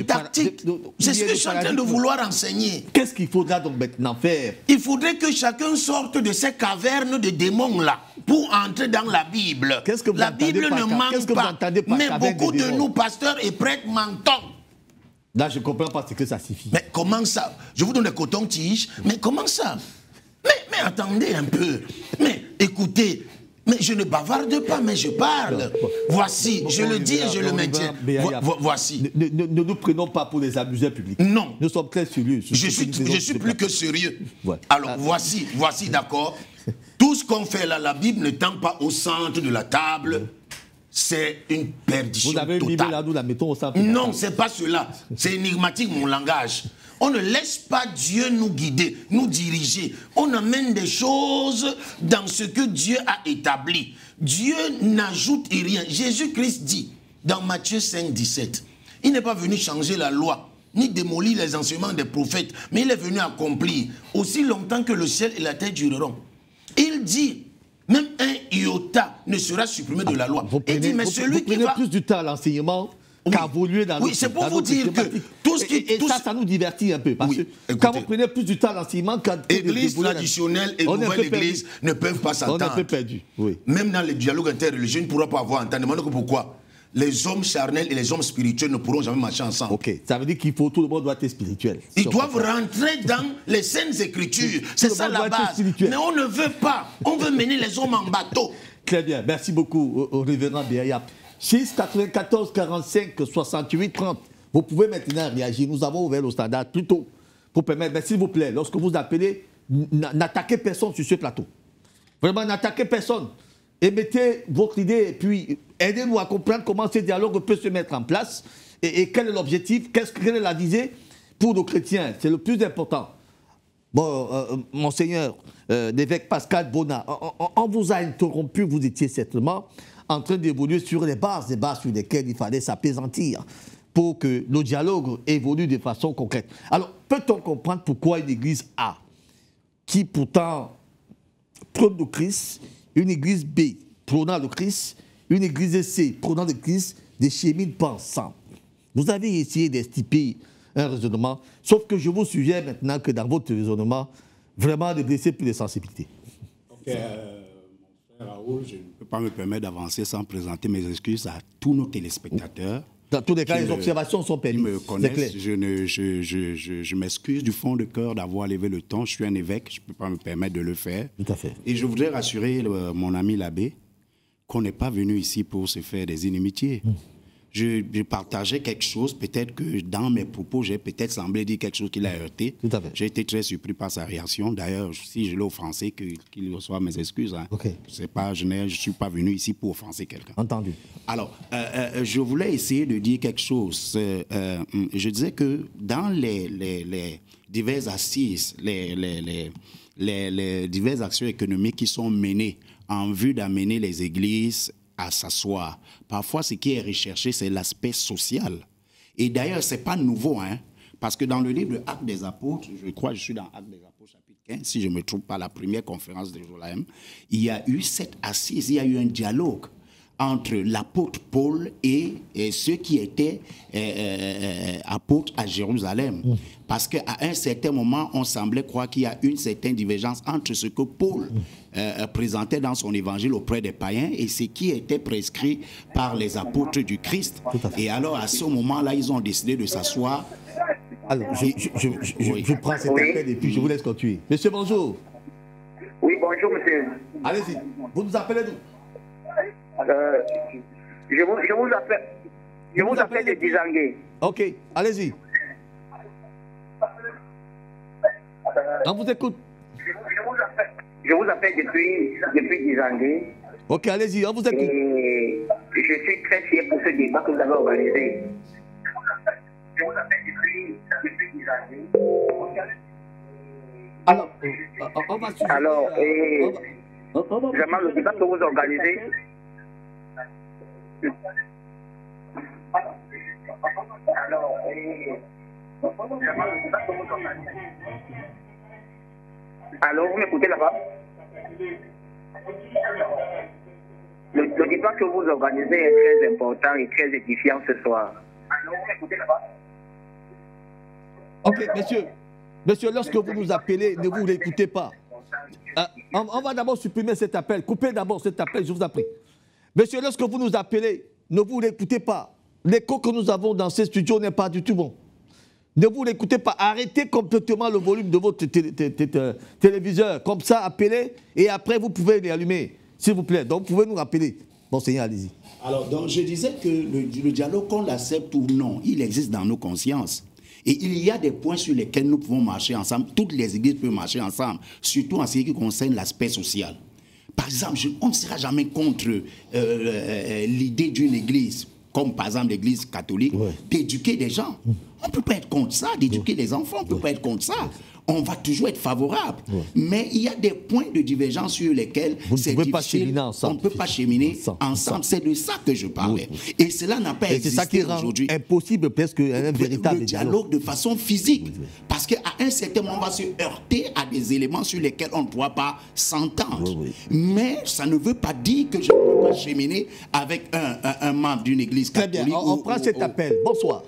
tactique. C'est ce que je suis en train de vouloir enseigner. Qu'est-ce qu'il faudra donc maintenant faire? Il faudrait que chacun sorte de ces cavernes de démons-là pour entrer dans la Bible. La Bible ne manque pas. Mais beaucoup de nous, pasteurs et prêtres, mentons. Là, je ne comprends pas ce que ça signifie. Mais comment ça? Je vous donne des cotons-tiges. Mais comment ça? Mais attendez un peu. Mais écoutez, mais je ne bavarde pas, mais je parle. Voici, je le dis et je le maintiens. Voici. Ne nous prenons pas pour les amuseurs publics. Non. Nous sommes très sérieux. Je suis plus que sérieux. Ouais. Alors, voici, d'accord. Tout ce qu'on fait là, la Bible ne tend pas au centre de la table. C'est une perdition totale. Vous avez une Bible là, nous la mettons au centre. Non, c'est pas cela. C'est énigmatique, mon langage. On ne laisse pas Dieu nous guider, nous diriger. On amène des choses dans ce que Dieu a établi. Dieu n'ajoute rien. Jésus-Christ dit dans Matthieu 5, 17, il n'est pas venu changer la loi, ni démolir les enseignements des prophètes, mais il est venu accomplir aussi longtemps que le ciel et la terre dureront. Il dit, même un iota ne sera supprimé de la loi. Vous prenez plus du temps à l'enseignement qu'à évoluer dans oui, c'est pour vous dire que tout ça nous divertit un peu. Parce que quand vous prenez plus du temps à l'enseignement, Église traditionnelle et nouvelle église ne peuvent pas s'entendre. On est un peu perdu. Oui. Même dans le dialogue interreligieux, on ne pourra pas avoir entendement. Pourquoi? Les hommes charnels et les hommes spirituels ne pourront jamais marcher ensemble. Ok, ça veut dire qu'il faut, tout le monde doit être spirituel. Ils doivent rentrer dans les saintes écritures. C'est ça la base. Mais on ne veut pas. On veut mener les hommes en bateau. Très bien, merci beaucoup au révérend Biayap. 6 94 45 68 30. Vous pouvez maintenant réagir. Nous avons ouvert le standard plus tôt pour permettre. Mais s'il vous plaît, lorsque vous appelez, n'attaquez personne sur ce plateau. Vraiment, n'attaquez personne. Émettez votre idée et puis aidez-nous à comprendre comment ce dialogue peut se mettre en place et quel est l'objectif, quelle est la visée pour nos chrétiens. C'est le plus important. Bon, Monseigneur, l'évêque Pascal Bona, on vous a interrompu, vous étiez certainement en train d'évoluer sur les bases sur lesquelles il fallait s'apaisantir pour que le dialogue évolue de façon concrète. Alors, peut-on comprendre pourquoi une église A, qui pourtant prône le Christ, une église B, prônant le Christ, une église C, prônant le Christ, des cheminent pas ensemble? Vous avez essayé d'estiper un raisonnement, sauf que je vous suggère maintenant que dans votre raisonnement, vraiment de blesser plus de sensibilité. Ok, mon frère Raoul, je ne peux pas me permettre d'avancer sans présenter mes excuses à tous nos téléspectateurs. Dans tous les cas, les observations sont permises. Ils me connaissent, je m'excuse du fond de cœur d'avoir levé le ton. Je suis un évêque, je ne peux pas me permettre de le faire. Tout à fait. Et je voudrais rassurer mon ami l'abbé qu'on n'est pas venu ici pour se faire des inimitiés. Je partageais quelque chose, peut-être que dans mes propos, j'ai peut-être semblé dire quelque chose qui l'a heurté. Tout à fait. J'ai été très surpris par sa réaction. D'ailleurs, si je l'ai offensé, qu'il reçoive mes excuses. Hein. Okay. Je ne suis pas venu ici pour offenser quelqu'un. Entendu. Alors, je voulais essayer de dire quelque chose. Je disais que dans les diverses assises, les diverses actions économiques qui sont menées en vue d'amener les églises à s'asseoir. Parfois, ce qui est recherché, c'est l'aspect social. Et d'ailleurs, ce n'est pas nouveau, hein, parce que dans le livre Actes des Apôtres, je crois que je suis dans Actes des Apôtres, chapitre 15, si je ne me trompe pas, la première conférence de Jérusalem, il y a eu cette assise, il y a eu un dialogue entre l'apôtre Paul et ceux qui étaient apôtres à Jérusalem. Parce qu'à un certain moment, on semblait croire qu'il y a une certaine divergence entre ce que Paul présentait dans son évangile auprès des païens et ce qui était prescrit par les apôtres du Christ. Et alors, à ce moment-là, ils ont décidé de s'asseoir. Alors, je prends cet appel et puis je vous laisse continuer. Monsieur, bonjour. Oui, bonjour, monsieur. Allez-y. Vous nous appelez d'où? Je vous appelle de Dizangué. Ok, allez-y. On vous écoute. Je vous appelle depuis Dizangué. Ok, allez-y, on vous écoute. Et je suis très fier pour ce débat que vous avez organisé. Je vous appelle depuis Dizangué. Alors, on va suivre. Alors, vraiment, le débat que vous organisez. Alors, vous m'écoutez là-bas? Le débat que vous organisez est très important et très édifiant ce soir. Alors, vous m'écoutez là-bas? Ok, monsieur, lorsque vous nous appelez, ne vous l'écoutez pas. On va d'abord supprimer cet appel. Coupez d'abord cet appel, je vous en prie. Monsieur, lorsque vous nous appelez, ne vous l'écoutez pas. L'écho que nous avons dans ces studios n'est pas du tout bon. Ne vous l'écoutez pas. Arrêtez complètement le volume de votre téléviseur. Comme ça, appelez et après, vous pouvez les allumer. S'il vous plaît. Donc, vous pouvez nous rappeler. Monseigneur, allez-y. Alors, donc, je disais que le dialogue, qu'on l'accepte ou non, il existe dans nos consciences. Et il y a des points sur lesquels nous pouvons marcher ensemble. Toutes les églises peuvent marcher ensemble, surtout en ce qui concerne l'aspect social. Par exemple, on ne sera jamais contre l'idée d'une église, comme par exemple l'église catholique, d'éduquer des gens. On ne peut pas être contre ça, d'éduquer les enfants, on ne peut pas être contre ça. On va toujours être favorable. Mais il y a des points de divergence sur lesquels c'est difficile. On ne peut pas cheminer ensemble. C'est de ça que je parlais. Et cela n'a pas existé aujourd'hui. C'est impossible presque un véritable dialogue de façon physique. Parce qu'à un certain moment, on va se heurter à des éléments sur lesquels on ne pourra pas s'entendre. Mais ça ne veut pas dire que je ne peux pas cheminer avec un membre d'une église catholique. Très bien, on prend cet appel. Bonsoir.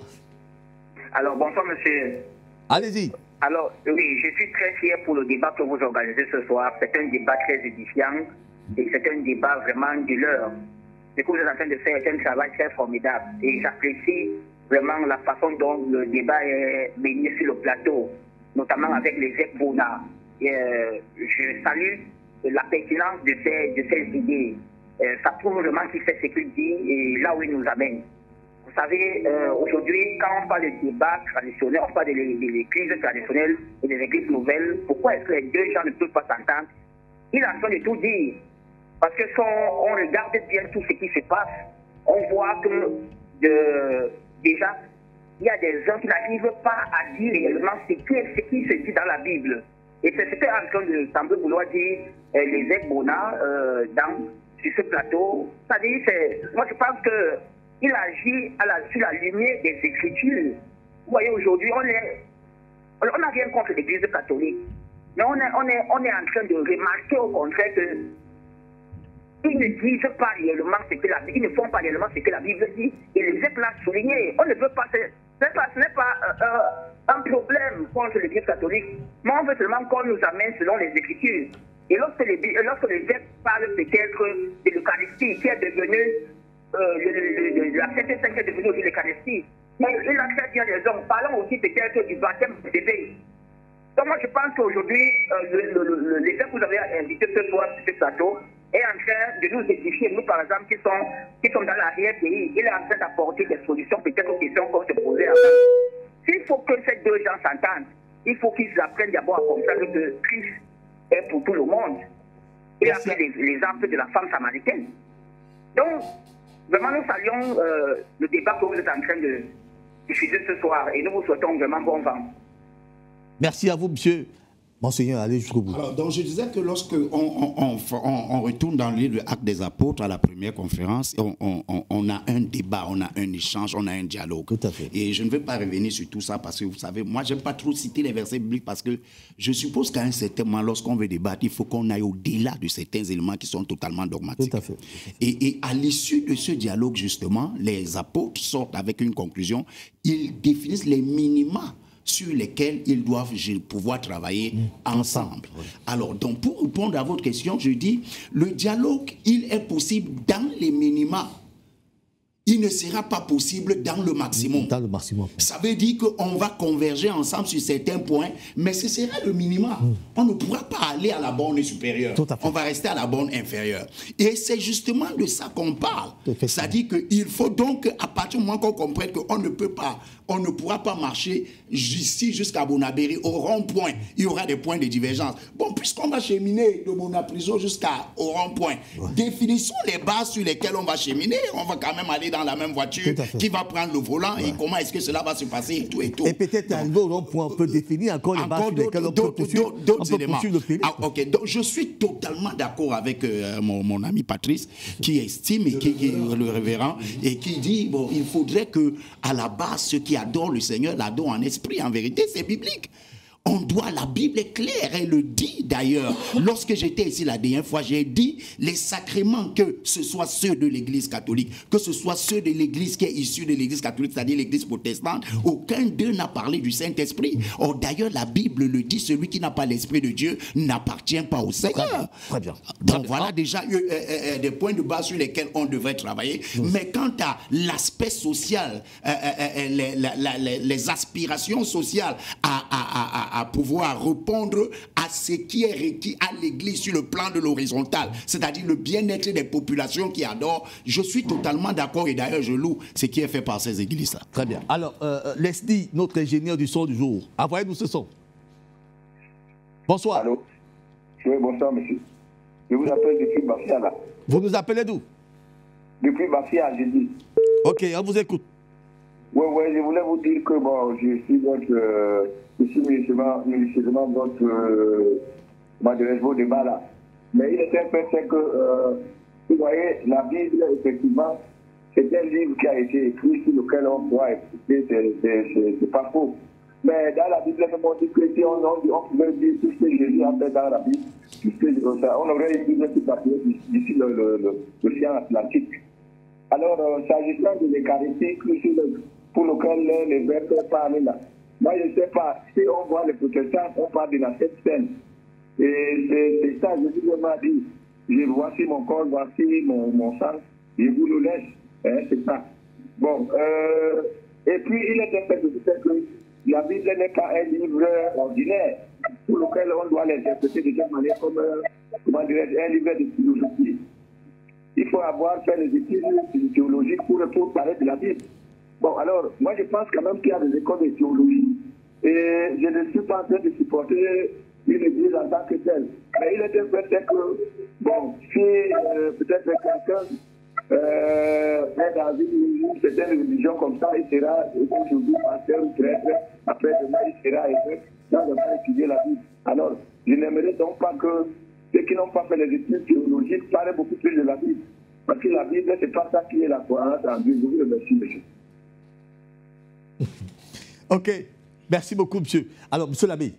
Alors, bonsoir, monsieur. Allez-y. Alors, oui, je suis très fier pour le débat que vous organisez ce soir. C'est un débat très édifiant et c'est un débat vraiment de l'heure. Ce que vous êtes en train de faire est un travail très formidable et j'apprécie vraiment la façon dont le débat est mené sur le plateau, notamment avec les Bona. Je salue la pertinence de ces idées. Ça prouve vraiment qu'il fait ce qu'il dit et là où il nous amène. Vous savez, aujourd'hui, quand on parle de débat traditionnel, on parle de l'église traditionnelle et des églises nouvelles, pourquoi est-ce que les deux gens ne peuvent pas s'entendre? Il est en train de tout dire. Parce que si on regarde bien tout ce qui se passe, on voit que déjà, il y a des gens qui n'arrivent pas à dire réellement ce qui se dit dans la Bible. Et c'est ce qu'est en train de sembler vouloir dire les Bona sur ce plateau. C'est-à-dire, moi je pense qu'il agit sur la lumière des Écritures. Vous voyez, aujourd'hui, on n'a rien contre l'Église catholique. Mais on est en train de remarquer au contraire que ils ne disent pas réellement ce que la Bible, ils ne font pas réellement ce que la Bible dit. Et les êtres là soulignés, on ne veut pas, ce n'est pas un problème contre l'Église catholique, mais on veut seulement qu'on nous amène selon les Écritures. Et lorsque les êtres parlent peut-être de l'Eucharistie, qui est devenue, la Sainte Sainte est devenue aussi l'Eucharistie, mais il a très bien raison. Parlons aussi peut-être du baptême du bébé. Donc moi je pense qu'aujourd'hui, l'effet que vous avez invité ce soir sur ce plateau est en train de nous édifier, nous par exemple qui sont dans l'arrière-pays. Il est en train d'apporter des solutions peut-être aux questions qu'on se posait avant. S'il faut que ces deux gens s'entendent, il faut qu'ils apprennent d'abord à comprendre que Christ est pour tout le monde. Il a pris l'exemple de la femme samaritaine. Donc, vraiment nous saluons le débat que vous êtes en train de diffuser ce soir et nous vous souhaitons vraiment bon vent. Merci à vous, monsieur. Monseigneur, allez jusqu'au bout. Alors, donc je disais que lorsque on retourne dans le livre Actes des Apôtres à la première conférence, on a un débat, on a un échange, on a un dialogue. Tout à fait. Et je ne vais pas revenir sur tout ça parce que vous savez, moi, j'aime pas trop citer les versets bibliques parce que je suppose qu'à un certain moment, lorsqu'on veut débattre, il faut qu'on aille au-delà de certains éléments qui sont totalement dogmatiques. Tout à fait. Et à l'issue de ce dialogue, justement, les apôtres sortent avec une conclusion. Ils définissent les minima sur lesquels ils doivent pouvoir travailler ensemble. Oui. Alors, donc, pour répondre à votre question, je dis, le dialogue, il est possible dans les minima. Il ne sera pas possible dans le maximum. Dans le maximum. Ça veut dire qu'on va converger ensemble sur certains points, mais ce sera le minimum. On ne pourra pas aller à la borne supérieure. On va rester à la borne inférieure. Et c'est justement de ça qu'on parle. C'est-à-dire qu'il faut donc, à partir du moment qu'on comprenne qu'on ne peut pas, on ne pourra pas marcher ici jusqu'à Bonabéry, au rond-point. Il y aura des points de divergence. Bon, puisqu'on va cheminer de Bonaprison jusqu'au rond-point, définissons les bases sur lesquelles on va cheminer. On va quand même aller dans la même voiture, qui va prendre le volant et comment est-ce que cela va se passer et tout et tout. Et peut-être à nouveau, on peut définir encore les bases sur lesquelles on peut poursuivre le périple. Ok, donc je suis totalement d'accord avec mon ami Patrice qui estime et qui est le révérend et qui dit bon, il faudrait que à la base ceux qui adorent le Seigneur l'adorent en esprit. En vérité, c'est biblique. On doit, la Bible est claire, elle le dit d'ailleurs. Lorsque j'étais ici la dernière fois, j'ai dit les sacrements, que ce soit ceux de l'Église catholique, que ce soit ceux de l'Église qui est issue de l'Église catholique, c'est-à-dire l'Église protestante, aucun d'eux n'a parlé du Saint-Esprit. Or d'ailleurs, la Bible le dit, celui qui n'a pas l'Esprit de Dieu n'appartient pas au Seigneur. Très bien. Donc voilà déjà des points de base sur lesquels on devrait travailler. Mais quant à l'aspect social, les aspirations sociales à pouvoir répondre à ce qui est requis à l'Église sur le plan de l'horizontal, c'est-à-dire le bien-être des populations qui adorent. Je suis totalement d'accord et d'ailleurs je loue ce qui est fait par ces églises-là. Très bien. Alors, Leslie, notre ingénieur du son du jour, envoyez-nous ce son. Bonsoir. Allô. Oui, bonsoir, monsieur. Je vous appelle depuis Bafia, là. Vous nous appelez d'où? Depuis Bafia, j'ai dit. Ok, on vous écoute. Oui, je voulais vous dire que bon, je suis votre... ici, municipalement, votre débat là. Mais il est un fait, c'est que, vous voyez, la Bible, effectivement, c'est un livre qui a été écrit sur lequel on doit expliquer, c'est pas faux. Mais dans la Bible, on dit que si on pouvait dire tout ce que Jésus a fait dans la Bible, on aurait une Bible qui partait d'ici l'océan Atlantique. Alors, s'agissant de l'Eucharistie, pour lequel les évêques parlent là. Moi, je ne sais pas, si on voit les protestants, on parle de la Sainte Seine. Et c'est ça, Jésus m'a dit, voici mon corps, voici mon sang, je vous le laisse. Hein, c'est ça. Bon, et puis il est important de dire que la Bible n'est pas un livre ordinaire pour lequel on doit l'interpréter de cette manière comme comment dirais-je, un livre de philosophie. Il faut avoir fait des études théologiques pour parler de la Bible. Bon, alors, moi je pense quand même qu'il y a des écoles de théologie et je ne suis pas en train de supporter une église en tant que telle. Mais il est important que, bon, si peut-être quelqu'un est dans une certaine religion comme ça, il sera aujourd'hui pasteur ou prêtre, après demain il sera évêque, sans avoir étudié la Bible. Alors, je n'aimerais donc pas que ceux qui n'ont pas fait les études théologiques parlent beaucoup plus de la Bible. Parce que la Bible, c'est pas ça qui est la cohérence en Dieu. Je vous remercie, monsieur. Ok, merci beaucoup, monsieur. Alors, monsieur l'abbé,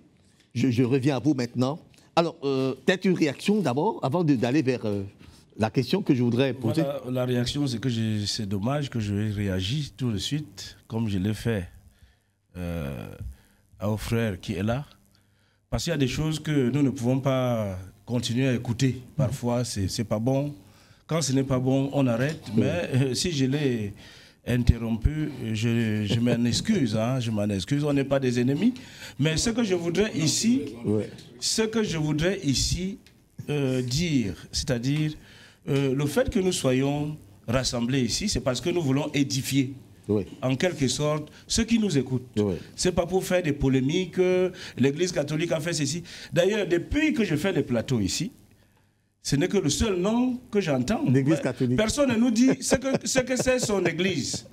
je reviens à vous maintenant. Alors, peut-être une réaction d'abord, avant d'aller vers la question que je voudrais poser. Voilà, la réaction, c'est que c'est dommage que je réagisse tout de suite, comme je l'ai fait au frère qui est là. Parce qu'il y a des choses que nous ne pouvons pas continuer à écouter. Parfois, c'est pas bon. Quand ce n'est pas bon, on arrête. Mais si je l'ai interrompu, je m'en excuse. Hein, je m'en excuse. On n'est pas des ennemis. Mais ce que je voudrais ici, dire, c'est-à-dire le fait que nous soyons rassemblés ici, c'est parce que nous voulons édifier. Oui. En quelque sorte, ceux qui nous écoutent. Oui. Ce n'est pas pour faire des polémiques, l'Église catholique a fait ceci. D'ailleurs, depuis que je fais les plateaux ici, ce n'est que le seul nom que j'entends. L'Église catholique. Personne ne nous dit ce que c'est son Église.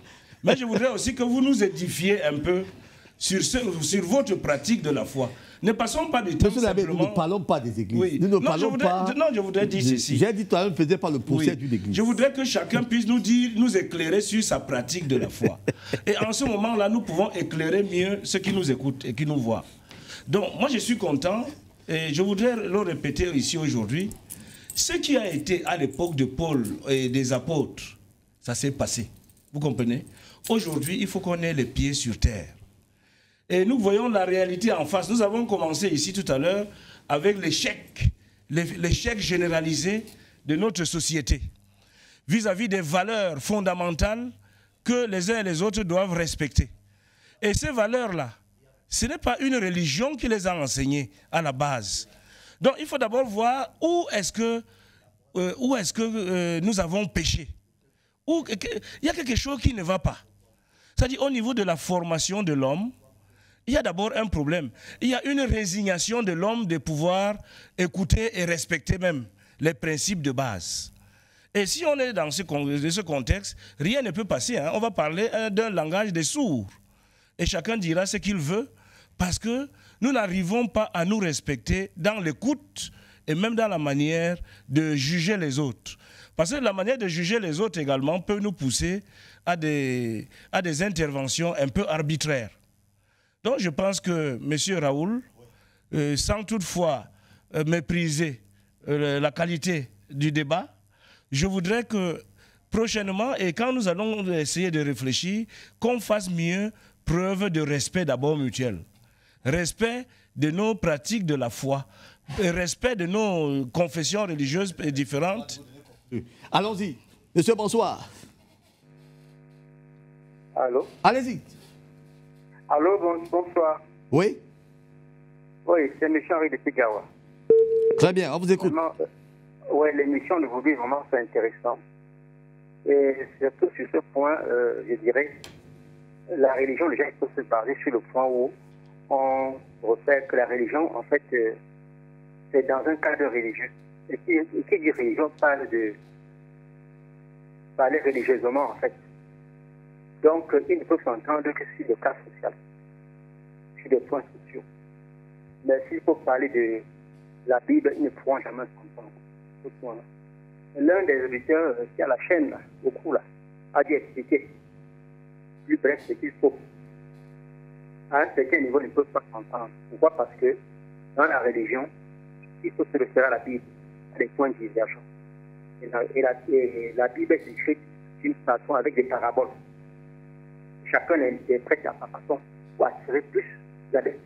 Mais je voudrais aussi que vous nous édifiez un peu sur votre pratique de la foi. Ne passons pas du temps simplement... Nous ne parlons pas des églises. Oui. Nous ne parlons pas... Non, je voudrais dire ceci. J'ai dit toi-même, ne faisais pas le procès d'une église. Je voudrais que chacun puisse nous éclairer sur sa pratique de la foi. Et en ce moment-là, nous pouvons éclairer mieux ceux qui nous écoutent et qui nous voient. Donc, moi, je suis content et je voudrais le répéter ici aujourd'hui. Ce qui a été à l'époque de Paul et des apôtres, ça s'est passé. Vous comprenez? Aujourd'hui, il faut qu'on ait les pieds sur terre. Et nous voyons la réalité en face. Nous avons commencé ici tout à l'heure avec l'échec généralisé de notre société vis-à-vis des valeurs fondamentales que les uns et les autres doivent respecter. Et ces valeurs-là, ce n'est pas une religion qui les a enseignées à la base. Donc il faut d'abord voir où est-ce que nous avons péché. Il y a quelque chose qui ne va pas. C'est-à-dire au niveau de la formation de l'homme, il y a d'abord un problème. Il y a une résignation de l'homme de pouvoir écouter et respecter même les principes de base. Et si on est dans ce contexte, rien ne peut passer. Hein. On va parler d'un langage des sourds. Et chacun dira ce qu'il veut parce que nous n'arrivons pas à nous respecter dans l'écoute et même dans la manière de juger les autres. Parce que la manière de juger les autres également peut nous pousser à des interventions un peu arbitraires. Donc je pense que M. Raoul, sans toutefois mépriser la qualité du débat, je voudrais que prochainement, et quand nous allons essayer de réfléchir, qu'on fasse mieux preuve de respect d'abord mutuel. Respect de nos pratiques de la foi, respect de nos confessions religieuses différentes. Allons-y. Monsieur, bonsoir. Allô? Allez-y. Allô, bonsoir. Oui? Oui, c'est M. Henri de Pigawa. Très bien, on vous écoute. Oui, l'émission de vous dit vraiment c'est intéressant. Et surtout sur ce point, je dirais, la religion, déjà, il faut se baser sur le point où on repère que la religion, en fait, c'est dans un cadre religieux. Et qui dit religion parle de parler religieusement, en fait. Donc, il ne peut s'entendre que sur le cas social, sur des points sociaux. Mais s'il faut parler de la Bible, ils ne pourront jamais s'entendre. L'un des auditeurs qui a la chaîne, beaucoup là, a dû expliquer plus bref ce qu'il faut. À un certain niveau, ils ne peuvent pas s'entendre. Pourquoi? Parce que dans la religion, il faut se référer à la Bible, à des points divergents. Et la Bible est écrite d'une façon avec des paraboles. chacun l'interprète à sa façon pour attirer plus d'adeptes.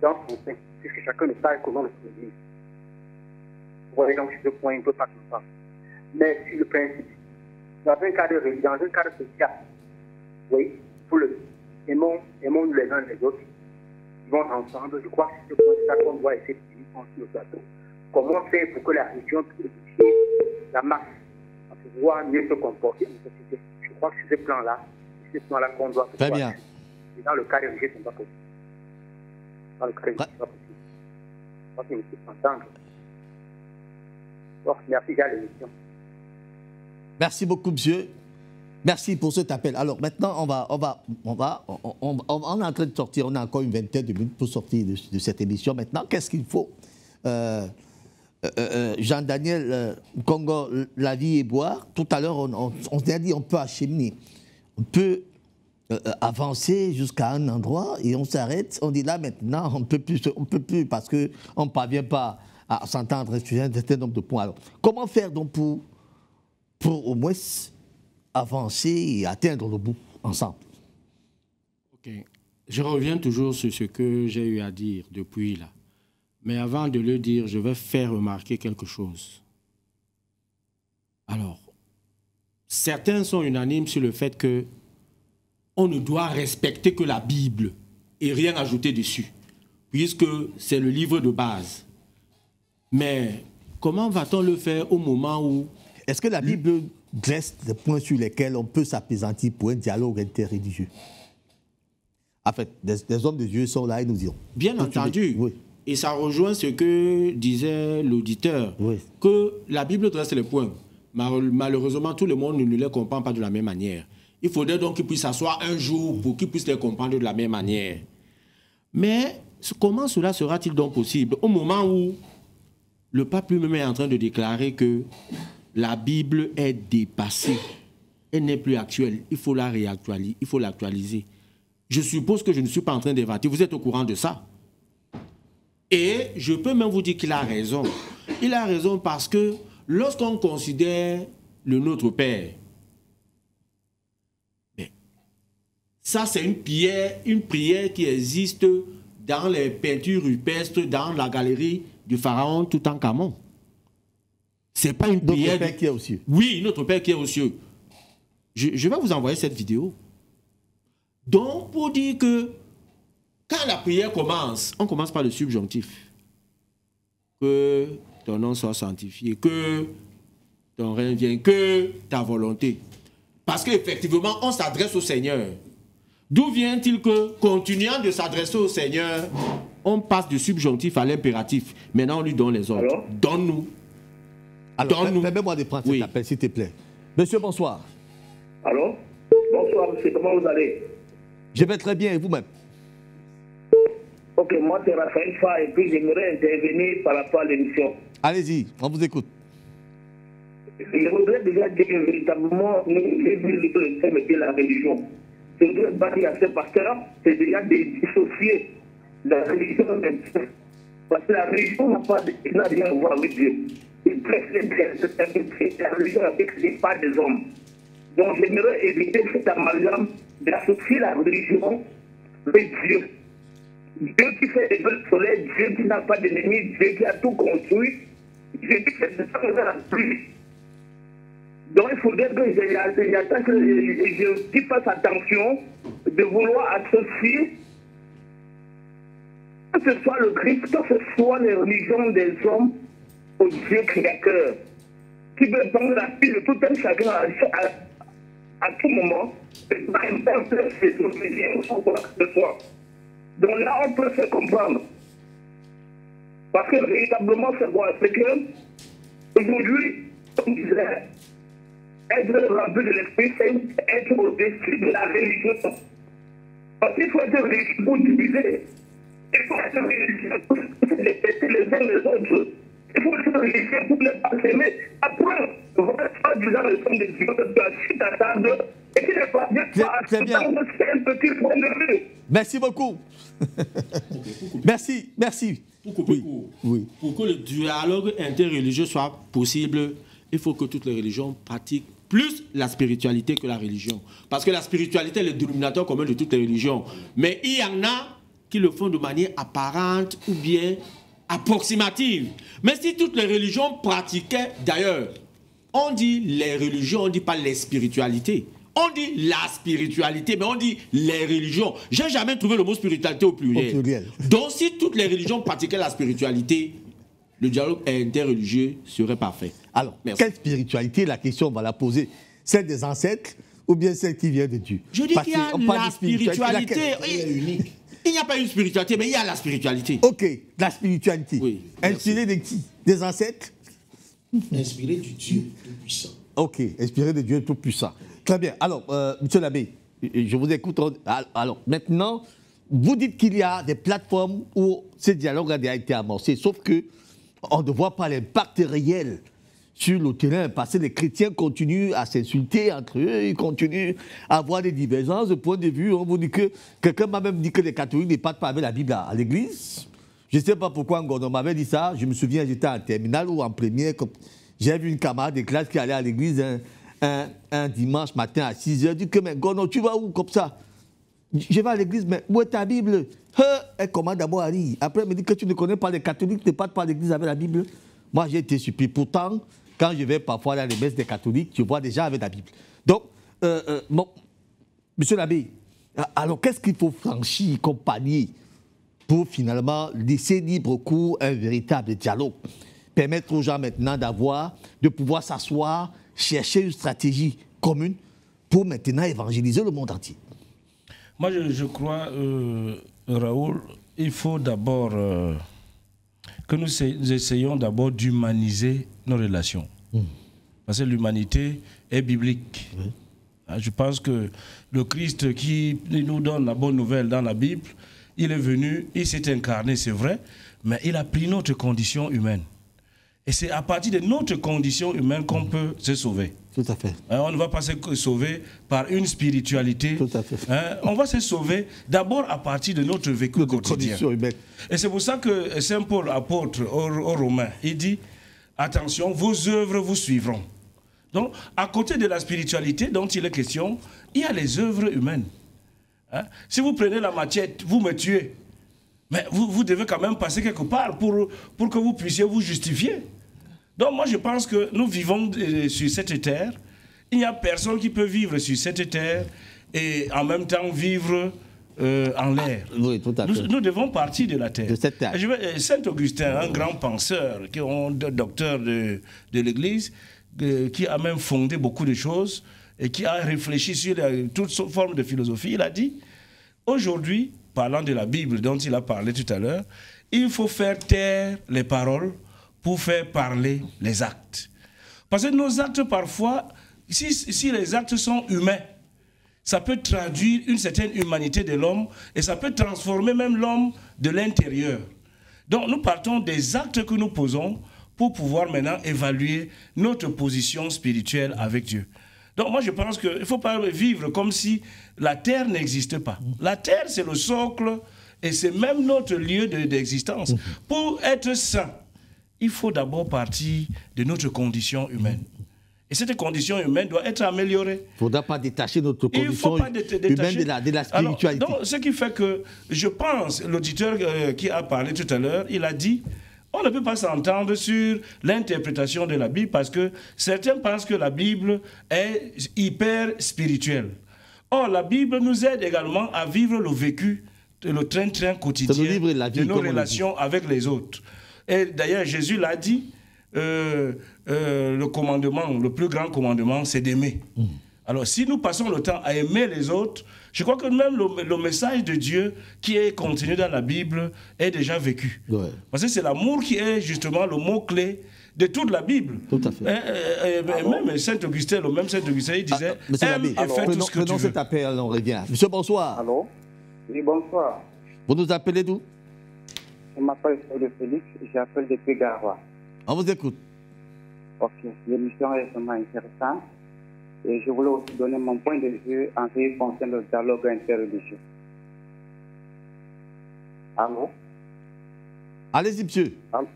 Dans son sein, puisque chacun ne parle comment le produire. Vous voyez donc sur ce point, il ne peut pas comprendre. Mais sur le principe, dans un cadre social, oui, aimons-nous les uns les autres, vivons ensemble. Je crois que c'est ce point, c'est ça qu'on doit essayer de dire sur le plateau. Comment faire pour que la religion puisse toucher la masse, à pouvoir mieux se comporter dans la société. Je crois que c'est ce plan-là qu'on doit faire. Très bien. Et dans le cas des religieux, ce n'est pas possible. Dans le cas des religieux, ce n'est pas possible. Je crois qu'il me faut s'entendre. Bon, merci, j'ai l'émission. Merci beaucoup, monsieur. Merci pour cet appel. Alors maintenant, on est en train de sortir, on a encore une vingtaine de minutes pour sortir de cette émission. Maintenant, qu'est-ce qu'il faut Jean-Daniel Congo, la vie et boire. Tout à l'heure, on a dit on peut acheminer, on peut avancer jusqu'à un endroit et on s'arrête. On dit là maintenant, on ne peut plus parce qu'on ne parvient pas à s'entendre sur un certain nombre de points. Alors, comment faire donc pour au moins avancer et atteindre le bout ensemble? Ok. Je reviens toujours sur ce que j'ai eu à dire depuis là. Mais avant de le dire, je vais faire remarquer quelque chose. Alors, certains sont unanimes sur le fait que on ne doit respecter que la Bible et rien ajouter dessus, puisque c'est le livre de base. Mais comment va-t-on le faire au moment où... Est-ce que la Bible dresse des points sur lesquels on peut s'apaisantir pour un dialogue interreligieux? En fait, des hommes de Dieu sont là et nous diront. Bien entendu. Oui. Et ça rejoint ce que disait l'auditeur, oui, que la Bible dresse les points. Malheureusement, tout le monde ne les comprend pas de la même manière. Il faudrait donc qu'ils puissent s'asseoir un jour pour qu'ils puissent les comprendre de la même manière. Mais comment cela sera-t-il donc possible au moment où le pape lui-même est en train de déclarer que la Bible est dépassée, elle n'est plus actuelle, il faut la réactualiser, il faut l'actualiser. Je suppose que je ne suis pas en train d'inventer, vous êtes au courant de ça. Et je peux même vous dire qu'il a raison. Il a raison parce que lorsqu'on considère le Notre Père, ça c'est une prière qui existe dans les peintures rupestres, dans la galerie du pharaon Toutankhamon. C'est pas une prière... Notre Père qui est aux cieux. Oui, Notre Père qui est aux cieux. Je vais vous envoyer cette vidéo. Donc, pour dire que quand la prière commence, on commence par le subjonctif. Que ton nom soit sanctifié, que ton règne vienne, que ta volonté. Parce qu'effectivement, on s'adresse au Seigneur. D'où vient-il que, continuant de s'adresser au Seigneur, on passe du subjonctif à l'impératif. Maintenant, on lui donne les ordres. Donne-nous. Alors, permets-moi de prendre cet appel, s'il te plaît. Monsieur, bonsoir. Allô? Bonsoir, monsieur. Comment vous allez? Je vais très bien, et vous-même? Ok, moi c'est Raphaël Fa, et puis j'aimerais intervenir par rapport à l'émission. Allez-y, on vous écoute. Je voudrais déjà dire que véritablement, nous, j'ai vu le thème de la religion. Je voudrais dire à ce pasteur, c'est déjà de dissocier la religion même. Parce que la religion n'a rien à voir avec Dieu. La religion n'est pas des hommes. Donc j'aimerais éviter cet amalgame d'associer la religion avec Dieu. Dieu qui fait des feux de soleil, Dieu qui n'a pas d'ennemis, Dieu qui a tout construit, Dieu qui fait de ça la pluie. Donc il faudrait que je fasse attention de vouloir associer, que ce soit le Christ, que ce soit les religions des hommes, au Dieu créateur, qui veut prendre la vie de tout un chacun à tout moment, et pas importer ses religions ou quoi que ce soit. Donc là, on peut se comprendre. Parce que véritablement, c'est quoi? C'est que, aujourd'hui, comme je disais, être rempli de l'esprit, c'est être au-dessus de la religion. Parce qu'il faut être religieux pour diviser. Il faut être religieux pour respecter les uns les autres. Il faut être religieux pour ne pas s'aimer. Après, votre disant le son de Dieu, tu as suite à table, et tu n'es pas bien. Très bien. C'est un petit point de vue. Merci beaucoup. Merci. Pour que le dialogue interreligieux soit possible, il faut que toutes les religions pratiquent plus la spiritualité que la religion. Parce que la spiritualité est le dénominateur commun de toutes les religions. Mais il y en a qui le font de manière apparente ou bien approximative. Mais si toutes les religions pratiquaient, d'ailleurs, on dit les religions, on ne dit pas les spiritualités. On dit la spiritualité, mais on dit les religions. J'ai jamais trouvé le mot spiritualité au pluriel. Donc si toutes les religions pratiquaient la spiritualité, le dialogue interreligieux serait parfait. Alors, quelle spiritualité, la question, on va la poser. Celle des ancêtres ou bien celle qui vient de Dieu? Je dis qu'il y a la spiritualité. Il n'y a pas une spiritualité, mais il y a la spiritualité. Ok, la spiritualité. Oui, inspirée de qui? Des ancêtres? Inspirée du Dieu Tout-Puissant. Ok, inspirée de Dieu Tout-Puissant. Très bien. Alors, monsieur l'abbé, je vous écoute. Alors, maintenant, vous dites qu'il y a des plateformes où ce dialogue a déjà été amorcé, sauf que on ne voit pas l'impact réel sur le terrain, parce que les chrétiens continuent à s'insulter entre eux, ils continuent à avoir des divergences de point de vue. On vous dit que quelqu'un m'a même dit que les catholiques ne partent pas avec la Bible à l'église. Je ne sais pas pourquoi on m'avait dit ça. Je me souviens, j'étais en terminale ou en première. J'ai vu une camarade de classe qui allait à l'église un dimanche matin à 6h. Elle dit que, mais Gono, tu vas où comme ça? Je vais à l'église, mais où est ta Bible? Elle commence d'abord à rire. Après, elle me dit que tu ne connais pas les catholiques, tu ne partes pas à l'église avec la Bible. Moi, j'ai été surpris. Pourtant, quand je vais parfois dans les messes des catholiques, je vois des gens avec la Bible. Donc, monsieur l'abbé, alors qu'est-ce qu'il faut franchir comme palier pour finalement laisser libre cours à un véritable dialogue? Permettre aux gens maintenant de pouvoir s'asseoir, chercher une stratégie commune pour maintenant évangéliser le monde entier. Moi, je crois, Raoul, il faut d'abord que nous essayons d'abord d'humaniser nos relations. Parce que l'humanité est biblique. Je pense que le Christ qui nous donne la bonne nouvelle dans la Bible, il est venu, il s'est incarné, c'est vrai, mais il a pris notre condition humaine. Et c'est à partir de notre condition humaine qu'on peut se sauver. Tout à fait. On ne va pas se sauver par une spiritualité. Tout à fait. On va se sauver d'abord à partir de notre vécu quotidien. Humaine. Et c'est pour ça que Saint Paul, apôtre aux Romains, il dit, attention, vos œuvres vous suivront. Donc, à côté de la spiritualité dont il est question, il y a les œuvres humaines. Si vous prenez la machette, vous me tuez. Mais vous devez quand même passer quelque part pour que vous puissiez vous justifier. Donc moi je pense que nous vivons sur cette terre. Il n'y a personne qui peut vivre sur cette terre et en même temps vivre en l'air. Oui, tout à fait. Nous devons partir de la terre. De cette terre. Saint Augustin, un grand penseur, docteur de l'Église, qui a même fondé beaucoup de choses et qui a réfléchi sur toutes formes de philosophie, il a dit, aujourd'hui, parlant de la Bible dont il a parlé tout à l'heure, il faut faire taire les paroles pour faire parler les actes. Parce que nos actes, parfois, si les actes sont humains, ça peut traduire une certaine humanité de l'homme et ça peut transformer même l'homme de l'intérieur. Donc nous partons des actes que nous posons pour pouvoir maintenant évaluer notre position spirituelle avec Dieu. Donc moi je pense qu'il ne faut pas vivre comme si la terre n'existe pas. La terre c'est le socle et c'est même notre lieu d'existence. Pour être saint, il faut d'abord partir de notre condition humaine. Et cette condition humaine doit être améliorée. Il ne faudra pas détacher notre condition humaine de la spiritualité. Alors, donc, ce qui fait que je pense, l'auditeur qui a parlé tout à l'heure, il a dit, on ne peut pas s'entendre sur l'interprétation de la Bible parce que certains pensent que la Bible est hyper spirituelle. Or, la Bible nous aide également à vivre le vécu, le train-train quotidien de nos relations avec les autres. Et d'ailleurs, Jésus l'a dit, le commandement, le plus grand commandement, c'est d'aimer. Alors, si nous passons le temps à aimer les autres, je crois que même le message de Dieu qui est contenu dans la Bible est déjà vécu. Ouais. Parce que c'est l'amour qui est justement le mot-clé de toute la Bible. Tout à fait. Même Saint-Augustin, le même Saint-Augustin, il disait aime et fais tout ce que tu veux. Cet appel, on revient. Monsieur, bonsoir. Allô? Oui, bonsoir. Vous nous appelez d'où? Je m'appelle Félix, j'appelle depuis Garoua. On vous écoute. Ok, l'émission est vraiment intéressante. Et je voulais aussi donner mon point de vue en ce qui concerne le dialogue interreligieux. Allô? Allez-y, monsieur. Allô?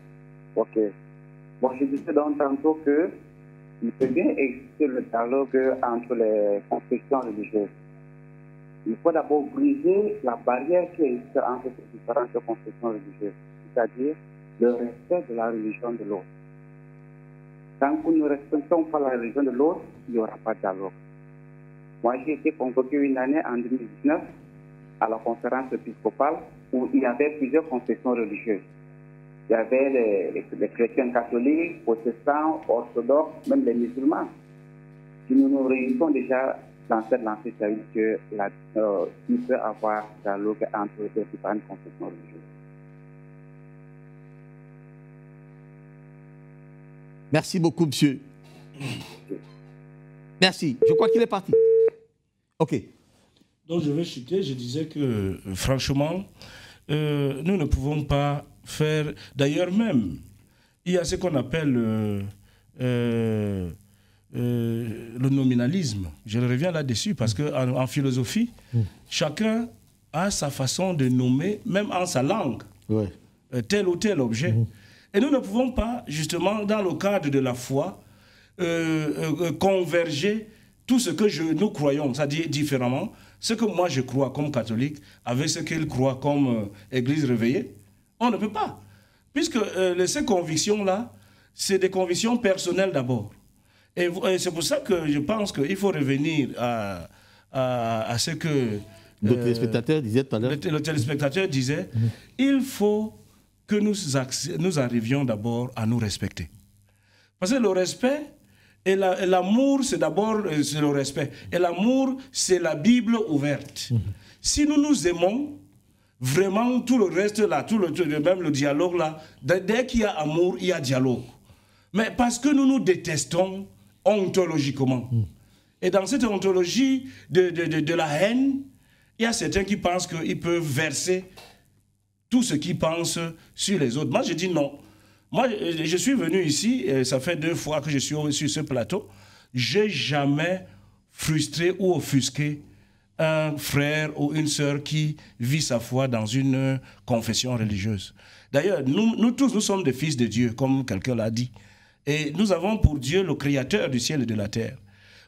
Ok. Bon, je disais donc tantôt que il peut bien exister le dialogue entre les confessions religieuses. Il faut d'abord briser la barrière qui existe entre ces différentes confessions religieuses, c'est-à-dire le respect de la religion de l'autre. Tant que nous ne respectons pas la religion de l'autre, il n'y aura pas de dialogue. Moi, j'ai été convoqué une année en 2019 à la conférence épiscopale où il y avait plusieurs confessions religieuses. Il y avait les chrétiens catholiques, protestants, orthodoxes, même les musulmans. Si nous nous réunissons déjà dans cette lancée, ça veut dire qu'il peut y avoir un dialogue entre les différentes confessions religieuses. Merci beaucoup, monsieur. Merci. Je crois qu'il est parti. OK. Donc je vais chuter. Je disais que, franchement, nous ne pouvons pas faire... D'ailleurs même, il y a ce qu'on appelle le nominalisme. Je reviens là-dessus parce qu'en philosophie, chacun a sa façon de nommer, même en sa langue, tel ou tel objet. Et nous ne pouvons pas, justement, dans le cadre de la foi, converger tout ce que nous croyons, c'est-à-dire différemment, ce que moi je crois comme catholique, avec ce qu'il croit comme église réveillée. On ne peut pas. Puisque ces convictions-là, c'est des convictions personnelles d'abord. Et c'est pour ça que je pense qu'il faut revenir à ce que... le téléspectateur disait tout à l'heure. Le téléspectateur disait, il faut que nous arrivions d'abord à nous respecter. Parce que le respect et l'amour, c'est d'abord le respect. Et l'amour, c'est la Bible ouverte. Si nous nous aimons, vraiment, tout le reste là, même le dialogue là, dès qu'il y a amour, il y a dialogue. Mais parce que nous nous détestons ontologiquement. Et dans cette ontologie de la haine, il y a certains qui pensent qu'ils peuvent verser tout ce qu'ils pensent sur les autres. Moi, je dis non. Moi, je suis venu ici, et ça fait 2 fois que je suis sur ce plateau. J'ai jamais frustré ou offusqué un frère ou une sœur qui vit sa foi dans une confession religieuse. D'ailleurs, nous tous, nous sommes des fils de Dieu, comme quelqu'un l'a dit. Et nous avons pour Dieu le créateur du ciel et de la terre.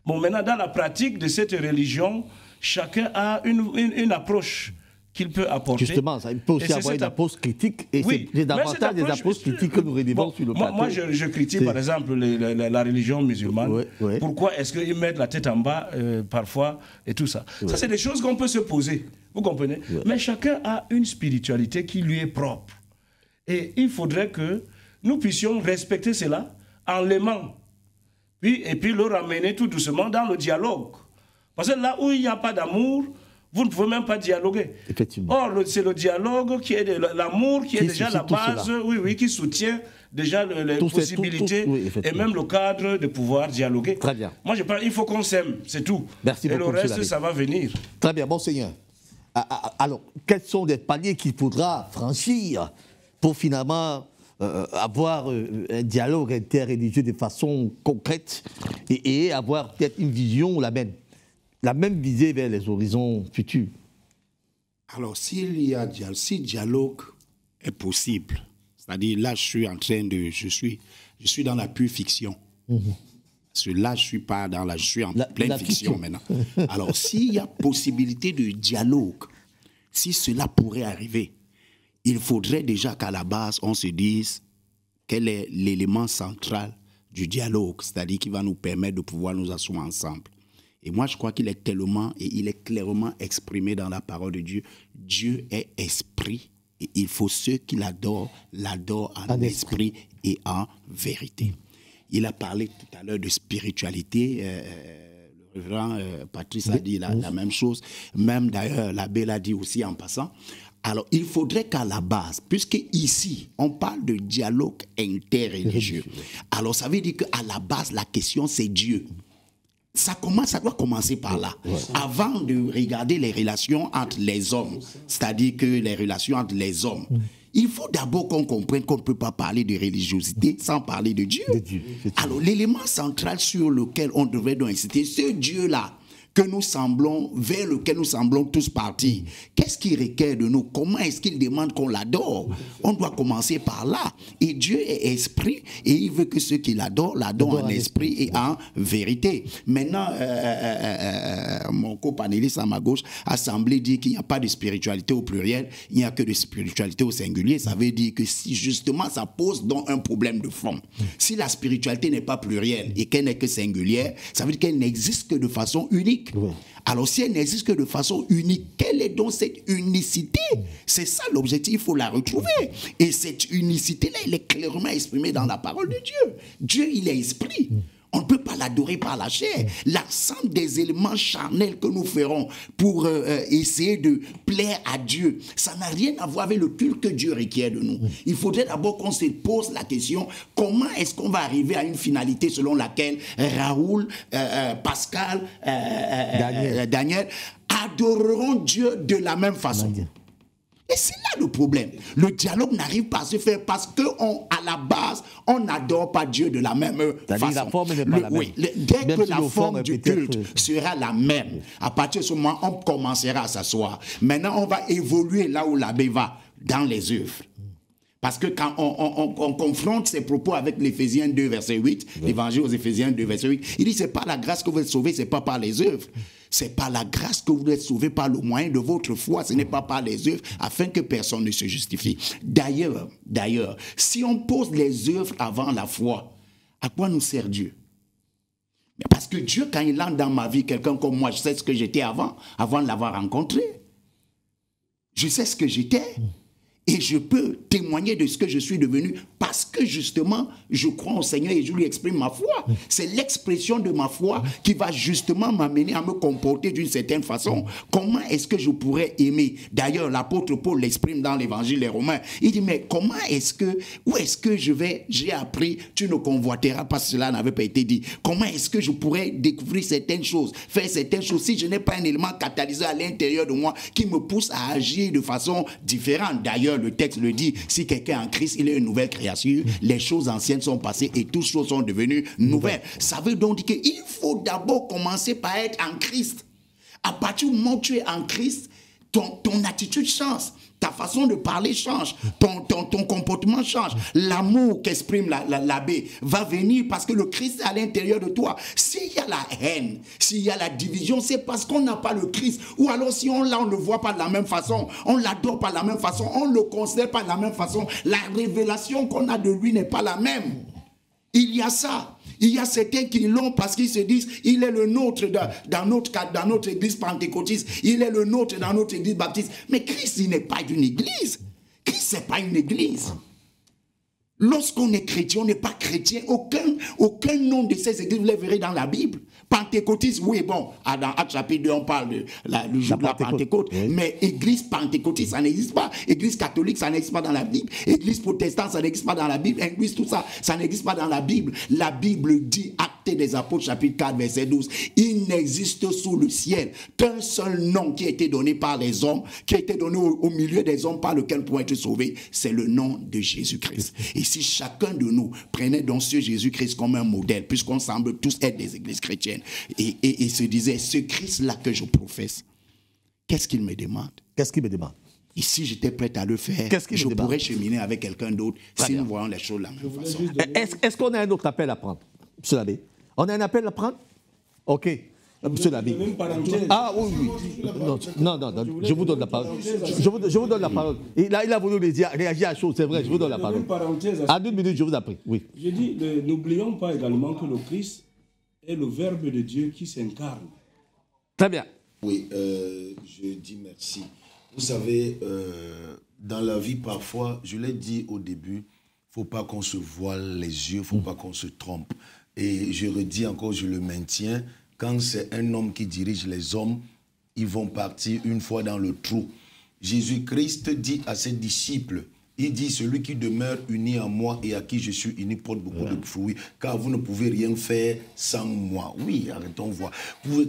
Bon, maintenant, dans la pratique de cette religion, chacun a une approche qu'il peut apporter. Justement, ça, il peut aussi avoir une approche critique, et c'est davantage des approches critiques que nous relevons sur le plateau. Moi, je critique par exemple la religion musulmane. Pourquoi est-ce qu'ils mettent la tête en bas parfois et tout ça? Ça, c'est des choses qu'on peut se poser, vous comprenez? Mais chacun a une spiritualité qui lui est propre. Et il faudrait que nous puissions respecter cela en l'aimant. Et puis le ramener tout doucement dans le dialogue. Parce que là où il n'y a pas d'amour, vous ne pouvez même pas dialoguer. Or, c'est le dialogue qui est l'amour qui est déjà la base, qui soutient déjà les possibilités et même le cadre de pouvoir dialoguer. Très bien. Moi, je pense qu'il faut qu'on s'aime, c'est tout. Merci beaucoup. Et le reste, ça va venir. Très bien, Monseigneur. Alors, quels sont les paliers qu'il faudra franchir pour finalement avoir un dialogue interreligieux de façon concrète et avoir peut-être une vision la même visée vers les horizons futurs? Alors, si dialogue est possible, c'est-à-dire là, je suis dans la pure fiction. Parce que là, je suis en pleine fiction maintenant. Alors, s'il y a possibilité de dialogue, si cela pourrait arriver, il faudrait déjà qu'à la base, on se dise quel est l'élément central du dialogue, c'est-à-dire qui va nous permettre de pouvoir nous asseoir ensemble. Et moi, je crois qu'il est il est clairement exprimé dans la parole de Dieu. Dieu est esprit et il faut ceux qui l'adorent en esprit et en vérité. Il a parlé tout à l'heure de spiritualité. Le révérend Patrice a dit la même chose. Même d'ailleurs, l'abbé l'a dit aussi en passant. Alors, il faudrait qu'à la base, puisque ici, on parle de dialogue interreligieux. Alors, ça veut dire qu'à la base, la question, c'est Dieu. Ça doit commencer par là. Avant de regarder les relations entre les hommes, c'est-à-dire que les relations entre les hommes, il faut d'abord qu'on comprenne qu'on ne peut pas parler de religiosité sans parler de Dieu. Alors, l'élément central sur lequel on devrait donc inciter, ce Dieu-là, que nous semblons, vers lequel nous semblons tous partir. Qu'est-ce qu'il requiert de nous? Comment est-ce qu'il demande qu'on l'adore? On doit commencer par là. Et Dieu est esprit et il veut que ceux qui l'adorent, l'adorent en esprit et en vérité. Maintenant, mon copanéliste à ma gauche a semblé dire qu'il n'y a pas de spiritualité au pluriel, il n'y a que de spiritualité au singulier. Ça veut dire que si justement ça pose donc un problème de fond. Si la spiritualité n'est pas plurielle et qu'elle n'est que singulière, ça veut dire qu'elle n'existe que de façon unique. Oui. Alors si elle n'existe que de façon unique, quelle est donc cette unicité? C'est ça l'objectif, il faut la retrouver. Et cette unicité-là, elle est clairement exprimée dans la parole de Dieu. Dieu, il est esprit. On ne peut pas l'adorer par la chair. L'ensemble des éléments charnels que nous ferons pour essayer de plaire à Dieu, ça n'a rien à voir avec le culte que Dieu requiert de nous. Il faudrait d'abord qu'on se pose la question, comment est-ce qu'on va arriver à une finalité selon laquelle Raoul, Pascal, Daniel adoreront Dieu de la même façon. Et c'est là le problème. Le dialogue n'arrive pas à se faire parce qu'à la base, on n'adore pas Dieu de la même façon. La forme n'est pas la même. Oui, dès même que si la forme du culte sera la même, à partir de ce moment, on commencera à s'asseoir. Maintenant, on va évoluer là où l'abbé va, dans les œuvres. Parce que quand on confronte ses propos avec l'Éphésiens 2, verset 8, l'évangile aux Éphésiens 2, verset 8, il dit, c'est pas la grâce que vous êtes sauvés, c'est pas par les œuvres. C'est par la grâce que vous êtes sauvés par le moyen de votre foi. Ce n'est pas par les œuvres, afin que personne ne se justifie. D'ailleurs, si on pose les œuvres avant la foi, à quoi nous sert Dieu? Parce que Dieu, quand il entre dans ma vie, quelqu'un comme moi, je sais ce que j'étais avant de l'avoir rencontré. Je sais ce que j'étais. Et je peux témoigner de ce que je suis devenu parce que justement, je crois au Seigneur et je lui exprime ma foi. C'est l'expression de ma foi qui va justement m'amener à me comporter d'une certaine façon. Comment est-ce que je pourrais aimer? D'ailleurs, l'apôtre Paul l'exprime dans l'évangile des Romains. Il dit, mais comment est-ce que, où est-ce que j'ai appris, tu ne convoiteras pas, cela n'avait pas été dit. Comment est-ce que je pourrais découvrir certaines choses, faire certaines choses si je n'ai pas un élément catalyseur à l'intérieur de moi qui me pousse à agir de façon différente? D'ailleurs, le texte le dit, si quelqu'un est en Christ, il est une nouvelle créature, les choses anciennes sont passées et toutes choses sont devenues nouvelles. Ça veut donc dire qu'il faut d'abord commencer par être en Christ. À partir du moment où tu es en Christ, ton attitude change. Ta façon de parler change, ton comportement change. L'amour qu'exprime l'abbé va venir parce que le Christ est à l'intérieur de toi. S'il y a la haine, s'il y a la division, c'est parce qu'on n'a pas le Christ. Ou alors si on ne le voit pas de la même façon, on ne l'adore pas de la même façon, on ne le considère pas de la même façon, la révélation qu'on a de lui n'est pas la même. Il y a ça. Il y a certains qui l'ont parce qu'ils se disent, il est le nôtre dans notre église pentecôtiste, il est le nôtre dans notre église baptiste. Mais Christ, il n'est pas d'une église. Christ, ce n'est pas une église. Lorsqu'on est chrétien, on n'est pas chrétien. Aucun nom de ces églises, vous les verrez dans la Bible. Pentecôtiste, oui, bon, dans Actes chapitre 2, on parle du jour de la Pentecôte. Oui. Mais église pentecôtiste, ça n'existe pas. Église catholique, ça n'existe pas dans la Bible. Église protestante, ça n'existe pas dans la Bible. Église, tout ça, ça n'existe pas dans la Bible. La Bible dit, Actes des Apôtres, chapitre 4, verset 12, il n'existe sous le ciel qu'un seul nom qui a été donné par les hommes, qui a été donné au milieu des hommes par lequel pourrait être sauvé, c'est le nom de Jésus-Christ. Et si chacun de nous prenait donc ce Jésus-Christ comme un modèle, puisqu'on semble tous être des églises chrétiennes, et se disait, ce Christ-là que je professe, qu'est-ce qu'il me demande? Qu'est-ce qu'il me demande? Et si j'étais prêt à le faire, je pourrais cheminer avec quelqu'un d'autre si nous voyons les choses de la même façon. Est-ce qu'on a un autre appel à prendre, M. l'abbé? On a un appel à prendre? Ok. M. l'abbé. Ah oui, oui. Non, je vous donne la parole. Je vous donne la parole. Il a voulu réagir à la chose, c'est vrai, je vous donne la parole. À 2 minutes, je vous en prie. Oui. Je dis, n'oublions pas également que le Christ est le Verbe de Dieu qui s'incarne. Très bien. Oui, je dis merci. Vous savez, dans la vie, parfois, je l'ai dit au début, il ne faut pas qu'on se voile les yeux, il ne faut pas qu'on se trompe. Et je redis encore, je le maintiens, quand c'est un homme qui dirige les hommes, ils vont partir une fois dans le trou. Jésus-Christ dit à ses disciples, il dit, celui qui demeure uni en moi et à qui je suis uni porte beaucoup de fruits, car vous ne pouvez rien faire sans moi. Oui, arrêtons voir.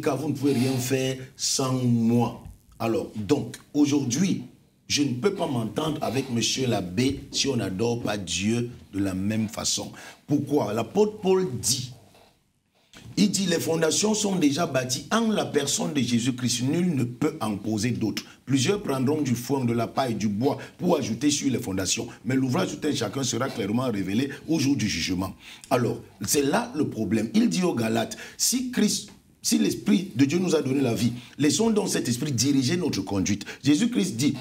Car vous ne pouvez rien faire sans moi. Alors, donc, aujourd'hui, je ne peux pas m'entendre avec monsieur l'abbé si on n'adore pas Dieu de la même façon. Pourquoi? L'apôtre Paul dit, Il dit les fondations sont déjà bâties en la personne de Jésus-Christ. Nul ne peut en poser d'autres. Plusieurs prendront du foin, de la paille, du bois pour ajouter sur les fondations. Mais l'ouvrage de chacun sera clairement révélé au jour du jugement. Alors, c'est là le problème. Il dit aux Galates, si l'Esprit de Dieu nous a donné la vie, laissons donc cet Esprit diriger notre conduite. Jésus-Christ dit,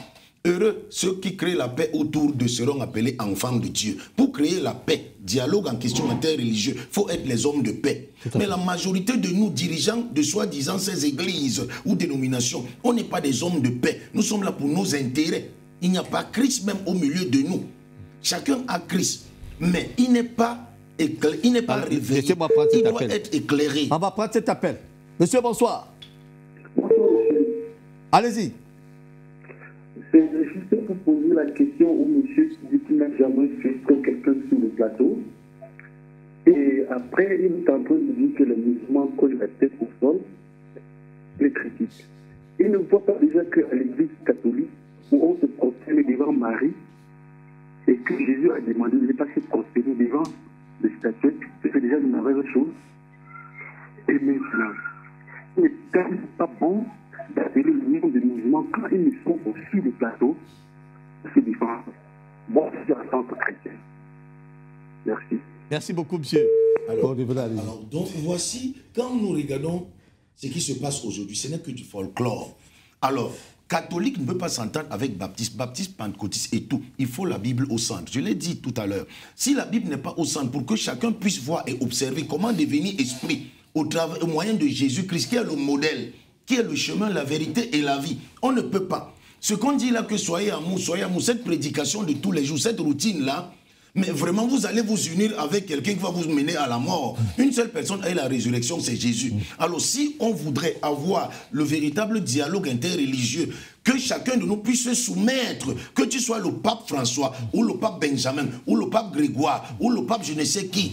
heureux ceux qui créent la paix autour d'eux seront appelés enfants de Dieu. Pour créer la paix, dialogue en question interreligieux, il faut être les hommes de paix. Mais la majorité de nous, dirigeants de soi-disant ces églises ou dénominations, on n'est pas des hommes de paix. Nous sommes là pour nos intérêts. Il n'y a pas Christ même au milieu de nous. Chacun a Christ, mais il n'est pas éclairé, il n'est pas réveillé. Il doit être éclairé. On va prendre cet appel. Monsieur, bonsoir. Bonsoir, monsieur. Allez-y. C'est juste pour poser la question au monsieur qui dit qu'il n'a jamais fait comme quelqu'un sur le plateau. Et après, il est en train de dire que les musulmans collent la tête au sol, les critiques. Il ne voit pas déjà qu'à l'église catholique, où on se prosterne devant Marie, et que Jésus a demandé de ne pas se prosterner devant les statuettes, c'est déjà une mauvaise chose. Et maintenant, il n'est quand même pas bon d'appeler le nom des musulmans quand ils ne sont aussi des plateaux pour se défendre. Bon, c'est en tant que chrétien. Merci. Merci beaucoup, monsieur. Alors, donc voici, quand nous regardons ce qui se passe aujourd'hui, ce n'est que du folklore. Alors, catholique ne peut pas s'entendre avec baptiste, pentecôtiste et tout. Il faut la Bible au centre. Je l'ai dit tout à l'heure. Si la Bible n'est pas au centre, pour que chacun puisse voir et observer comment devenir esprit au moyen de Jésus-Christ, qui est le modèle, qui est le chemin, la vérité et la vie, on ne peut pas. Ce qu'on dit là, que soyez amour, cette prédication de tous les jours, cette routine-là, mais vraiment, vous allez vous unir avec quelqu'un qui va vous mener à la mort. Une seule personne et la résurrection, c'est Jésus. Alors, si on voudrait avoir le véritable dialogue interreligieux, que chacun de nous puisse se soumettre, que tu sois le pape François, ou le pape Benjamin, ou le pape Grégoire, ou le pape je ne sais qui,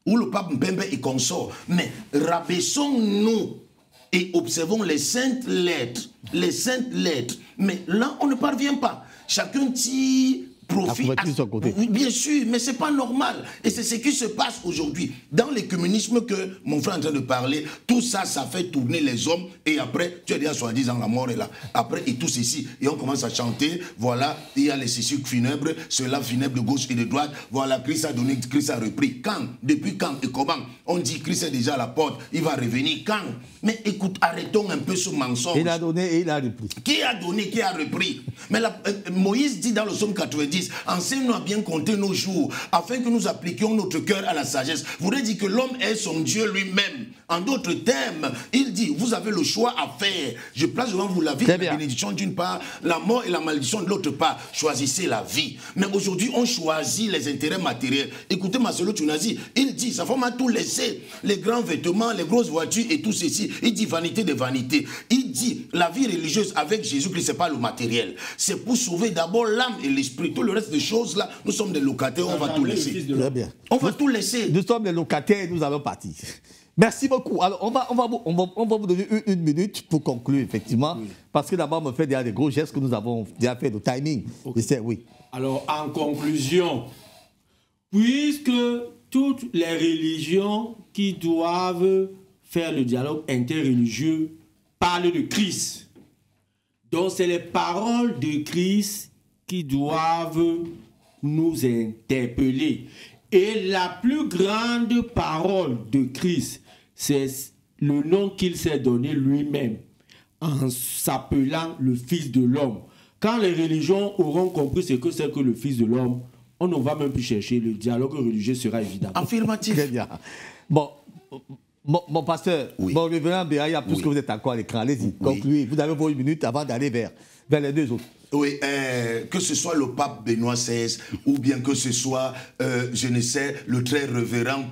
ou le pape Mbembe et consort, mais rabaissons-nous et observons les saintes lettres. Les saintes lettres. Mais là, on ne parvient pas. Chacun tire profit. Oui, bien sûr, mais ce n'est pas normal. Et c'est ce qui se passe aujourd'hui. Dans l'écuménisme que mon frère est en train de parler, tout ça, ça fait tourner les hommes. Et après, tu as dit à soi-disant la mort est là. Après, et tout ceci. Et on commence à chanter. Voilà, il y a les sucres funèbres, ceux-là funèbres de gauche et de droite. Voilà, Christ a donné, Christ a repris. Quand? Depuis quand et comment? On dit Christ est déjà à la porte. Il va revenir. Quand? Mais écoute, arrêtons un peu ce mensonge. Il a donné et il a repris. Qui a donné, qui a repris? Mais Moïse dit dans le psaume 90, enseigne-nous à bien compter nos jours, afin que nous appliquions notre cœur à la sagesse. Vous voulez dire que l'homme est son Dieu lui-même. En d'autres termes, il dit, vous avez le choix à faire. Je place devant vous la vie et la bénédiction d'une part, la mort et la malédiction de l'autre part. Choisissez la vie. Mais aujourd'hui, on choisit les intérêts matériels. Écoutez Marcelo Tunazi, il dit, sa femme a tout laissé. Les grands vêtements, les grosses voitures et tout ceci. Il dit vanité de vanité. Il dit, la vie religieuse avec Jésus-Christ, ce n'est pas le matériel. C'est pour sauver d'abord l'âme et l'esprit. Tout le reste des choses là, nous sommes des locataires, on va tout laisser. Très bien. On va tout laisser. Nous sommes des locataires et nous allons partir. Merci beaucoup. Alors, on va vous donner une minute pour conclure, effectivement, parce que d'abord, on me fait déjà des gros gestes que nous avons déjà fait, le timing. Okay. Oui. Alors, en conclusion, puisque toutes les religions qui doivent faire le dialogue interreligieux parlent de Christ, donc c'est les paroles de Christ qui doivent nous interpeller. Et la plus grande parole de Christ, c'est le nom qu'il s'est donné lui-même, en s'appelant le Fils de l'homme. Quand les religions auront compris ce que c'est que le Fils de l'homme, on ne va même plus chercher, le dialogue religieux sera évident. Affirmatif. Très bien. Bon, mon pasteur, bon, revenant Béaïa, puisque vous êtes encore à l'écran, allez-y, concluez. Vous avez vos 1 minute avant d'aller vers les deux autres. Oui, que ce soit le pape Benoît XVI, ou bien que ce soit, je ne sais, le très révérend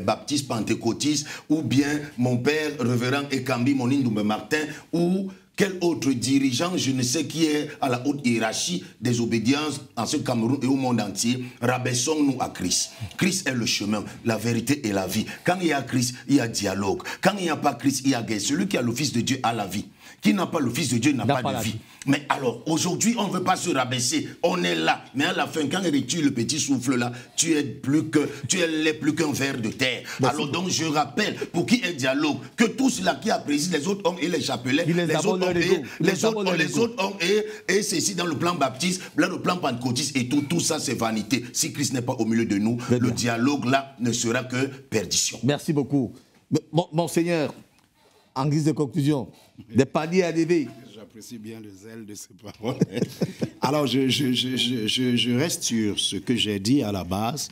baptiste pentecôtiste, ou bien mon père révérend Ekambi Monindoume Martin, ou quel autre dirigeant, je ne sais qui est à la haute hiérarchie des obédiences en ce Cameroun et au monde entier, rabaissons-nous à Christ. Christ est le chemin, la vérité et la vie. Quand il y a Christ, il y a dialogue. Quand il n'y a pas Christ, il y a guerre. Celui qui a le Fils de Dieu a la vie. Qui n'a pas le Fils de Dieu n'a pas de vie. Mais alors, aujourd'hui, on ne veut pas se rabaisser. On est là. Mais à la fin, quand il retire le petit souffle là, tu es plus qu'un ver de terre. Merci. Alors donc, je rappelle, pour qu'il y ait un dialogue, que tous ceux-là qui apprécient les autres hommes et les chapelets, les autres hommes et ceci dans le plan baptiste, dans le plan pentecôtiste et tout ça, c'est vanité. Si Christ n'est pas au milieu de nous, le dialogue là ne sera que perdition. Merci beaucoup. Monseigneur, en guise de conclusion, des paliers à lever. J'apprécie bien le zèle de ces paroles. Alors, je reste sur ce que j'ai dit à la base.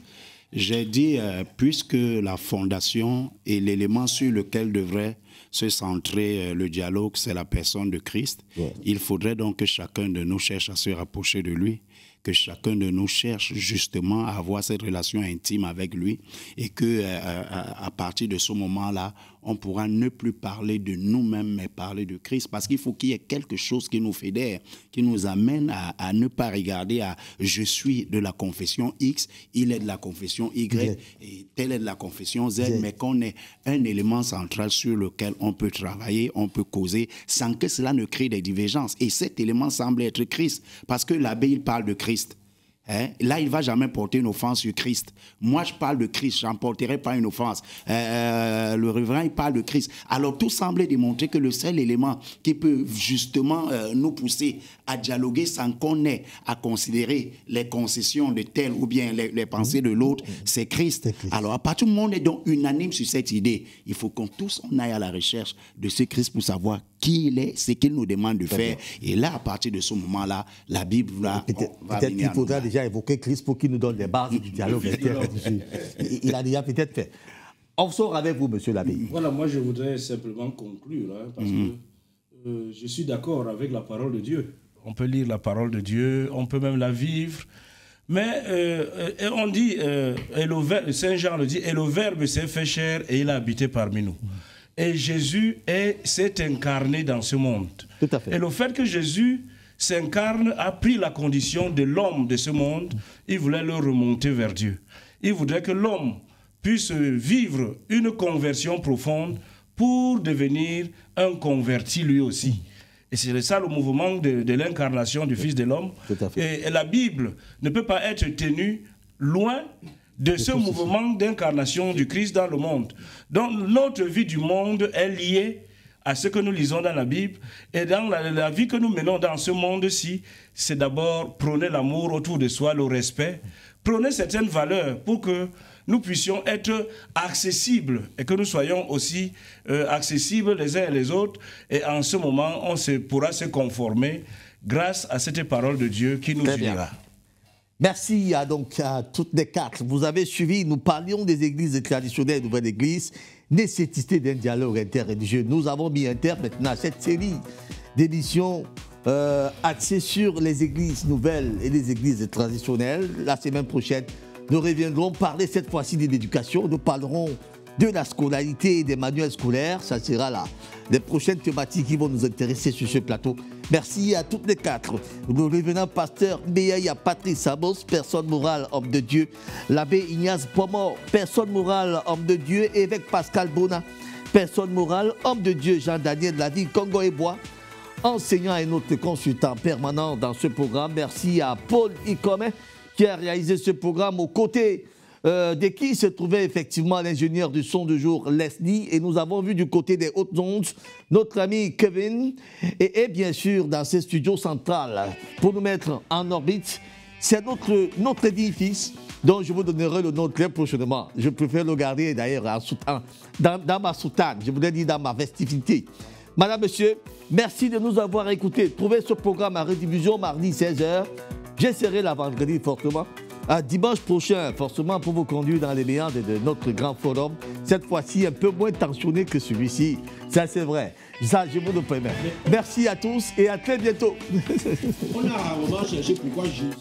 J'ai dit, puisque la fondation et l'élément sur lequel devrait se centrer le dialogue, c'est la personne de Christ, il faudrait donc que chacun de nous cherche à se rapprocher de lui, que chacun de nous cherche justement à avoir cette relation intime avec lui et que à partir de ce moment-là, on pourra ne plus parler de nous-mêmes, mais parler de Christ. Parce qu'il faut qu'il y ait quelque chose qui nous fédère, qui nous amène à ne pas regarder à « je suis de la confession X, il est de la confession Y, et tel est de la confession Z », mais qu'on ait un élément central sur lequel on peut travailler, on peut causer, sans que cela ne crée des divergences. Et cet élément semble être Christ, parce que l'abbé, il parle de Christ. Hein? Là, il ne va jamais porter une offense sur Christ. Moi, je parle de Christ, je n'en porterai pas une offense. Le révérend, il parle de Christ. Alors, tout semble démontrer que le seul élément qui peut justement nous pousser à dialoguer sans qu'on ait à considérer les concessions de tel ou bien les pensées de l'autre, c'est Christ. Alors, à partir du moment où on est donc unanime sur cette idée, il faut qu'on tous on aille à la recherche de ce Christ pour savoir qui il est, ce qu'il nous demande de faire. Et là, à partir de ce moment-là, la Bible va peut-être qu'il faudra déjà évoquer Christ pour qu'il nous donne les bases du dialogue interreligieux. Il a déjà peut-être fait. On sort avec vous, monsieur l'abbé. Voilà, moi je voudrais simplement conclure, hein, parce que je suis d'accord avec la parole de Dieu. On peut lire la parole de Dieu, on peut même la vivre. Mais on dit, Saint Jean le dit, et le Verbe s'est fait chair et il a habité parmi nous. Et Jésus s'est incarné dans ce monde. Tout à fait. Et le fait que Jésus s'incarne a pris la condition de l'homme de ce monde. Il voulait le remonter vers Dieu. Il voudrait que l'homme puisse vivre une conversion profonde pour devenir un converti lui aussi. Et c'est ça le mouvement de l'incarnation du Fils de l'homme. Et la Bible ne peut pas être tenue loin de ce mouvement d'incarnation du Christ dans le monde. Donc notre vie du monde est liée à ce que nous lisons dans la Bible. Et dans la vie que nous menons dans ce monde-ci, c'est d'abord prôner l'amour autour de soi, le respect, prôner certaines valeurs pour que nous puissions être accessibles et que nous soyons aussi accessibles les uns et les autres. Et en ce moment, on pourra se conformer grâce à cette parole de Dieu qui nous unira. Merci donc à toutes les quatre. Vous avez suivi, nous parlions des églises traditionnelles, nouvelles églises, nécessité d'un dialogue interreligieux. Nous avons mis un terme maintenant à cette série d'émissions axées sur les églises nouvelles et les églises traditionnelles. La semaine prochaine, nous reviendrons parler cette fois-ci de l'éducation. Nous parlerons de la scolarité et des manuels scolaires. Ça sera là les prochaines thématiques qui vont nous intéresser sur ce plateau. Merci à toutes les quatre. Nous revenons pasteur Béaïa Patrice Samos, personne morale, homme de Dieu. L'abbé Ignace Pomor, personne morale, homme de Dieu. Évêque Pascal Bona, personne morale, homme de Dieu. Jean-Daniel Laville, Congo et Bois, enseignant et notre consultant permanent dans ce programme. Merci à Paul Icomé qui a réalisé ce programme aux côtés de qui se trouvait effectivement l'ingénieur du son du jour, Leslie. Et nous avons vu du côté des hautes ondes notre ami Kevin. Et bien sûr, dans ces studios centrales, pour nous mettre en orbite, c'est notre édifice dont je vous donnerai le nom très prochainement. Je préfère le garder d'ailleurs dans ma soutane, je voudrais dire dans ma festivité. Madame, Monsieur, merci de nous avoir écoutés. Trouvez ce programme à rediffusion mardi 16h. J'essaierai la vendredi fortement. À dimanche prochain, forcément, pour vous conduire dans les méandres de notre grand forum. Cette fois-ci, un peu moins tensionné que celui-ci. Ça, c'est vrai. Ça, je vous le promets. Merci à tous et à très bientôt. On va chercher pourquoi Jésus...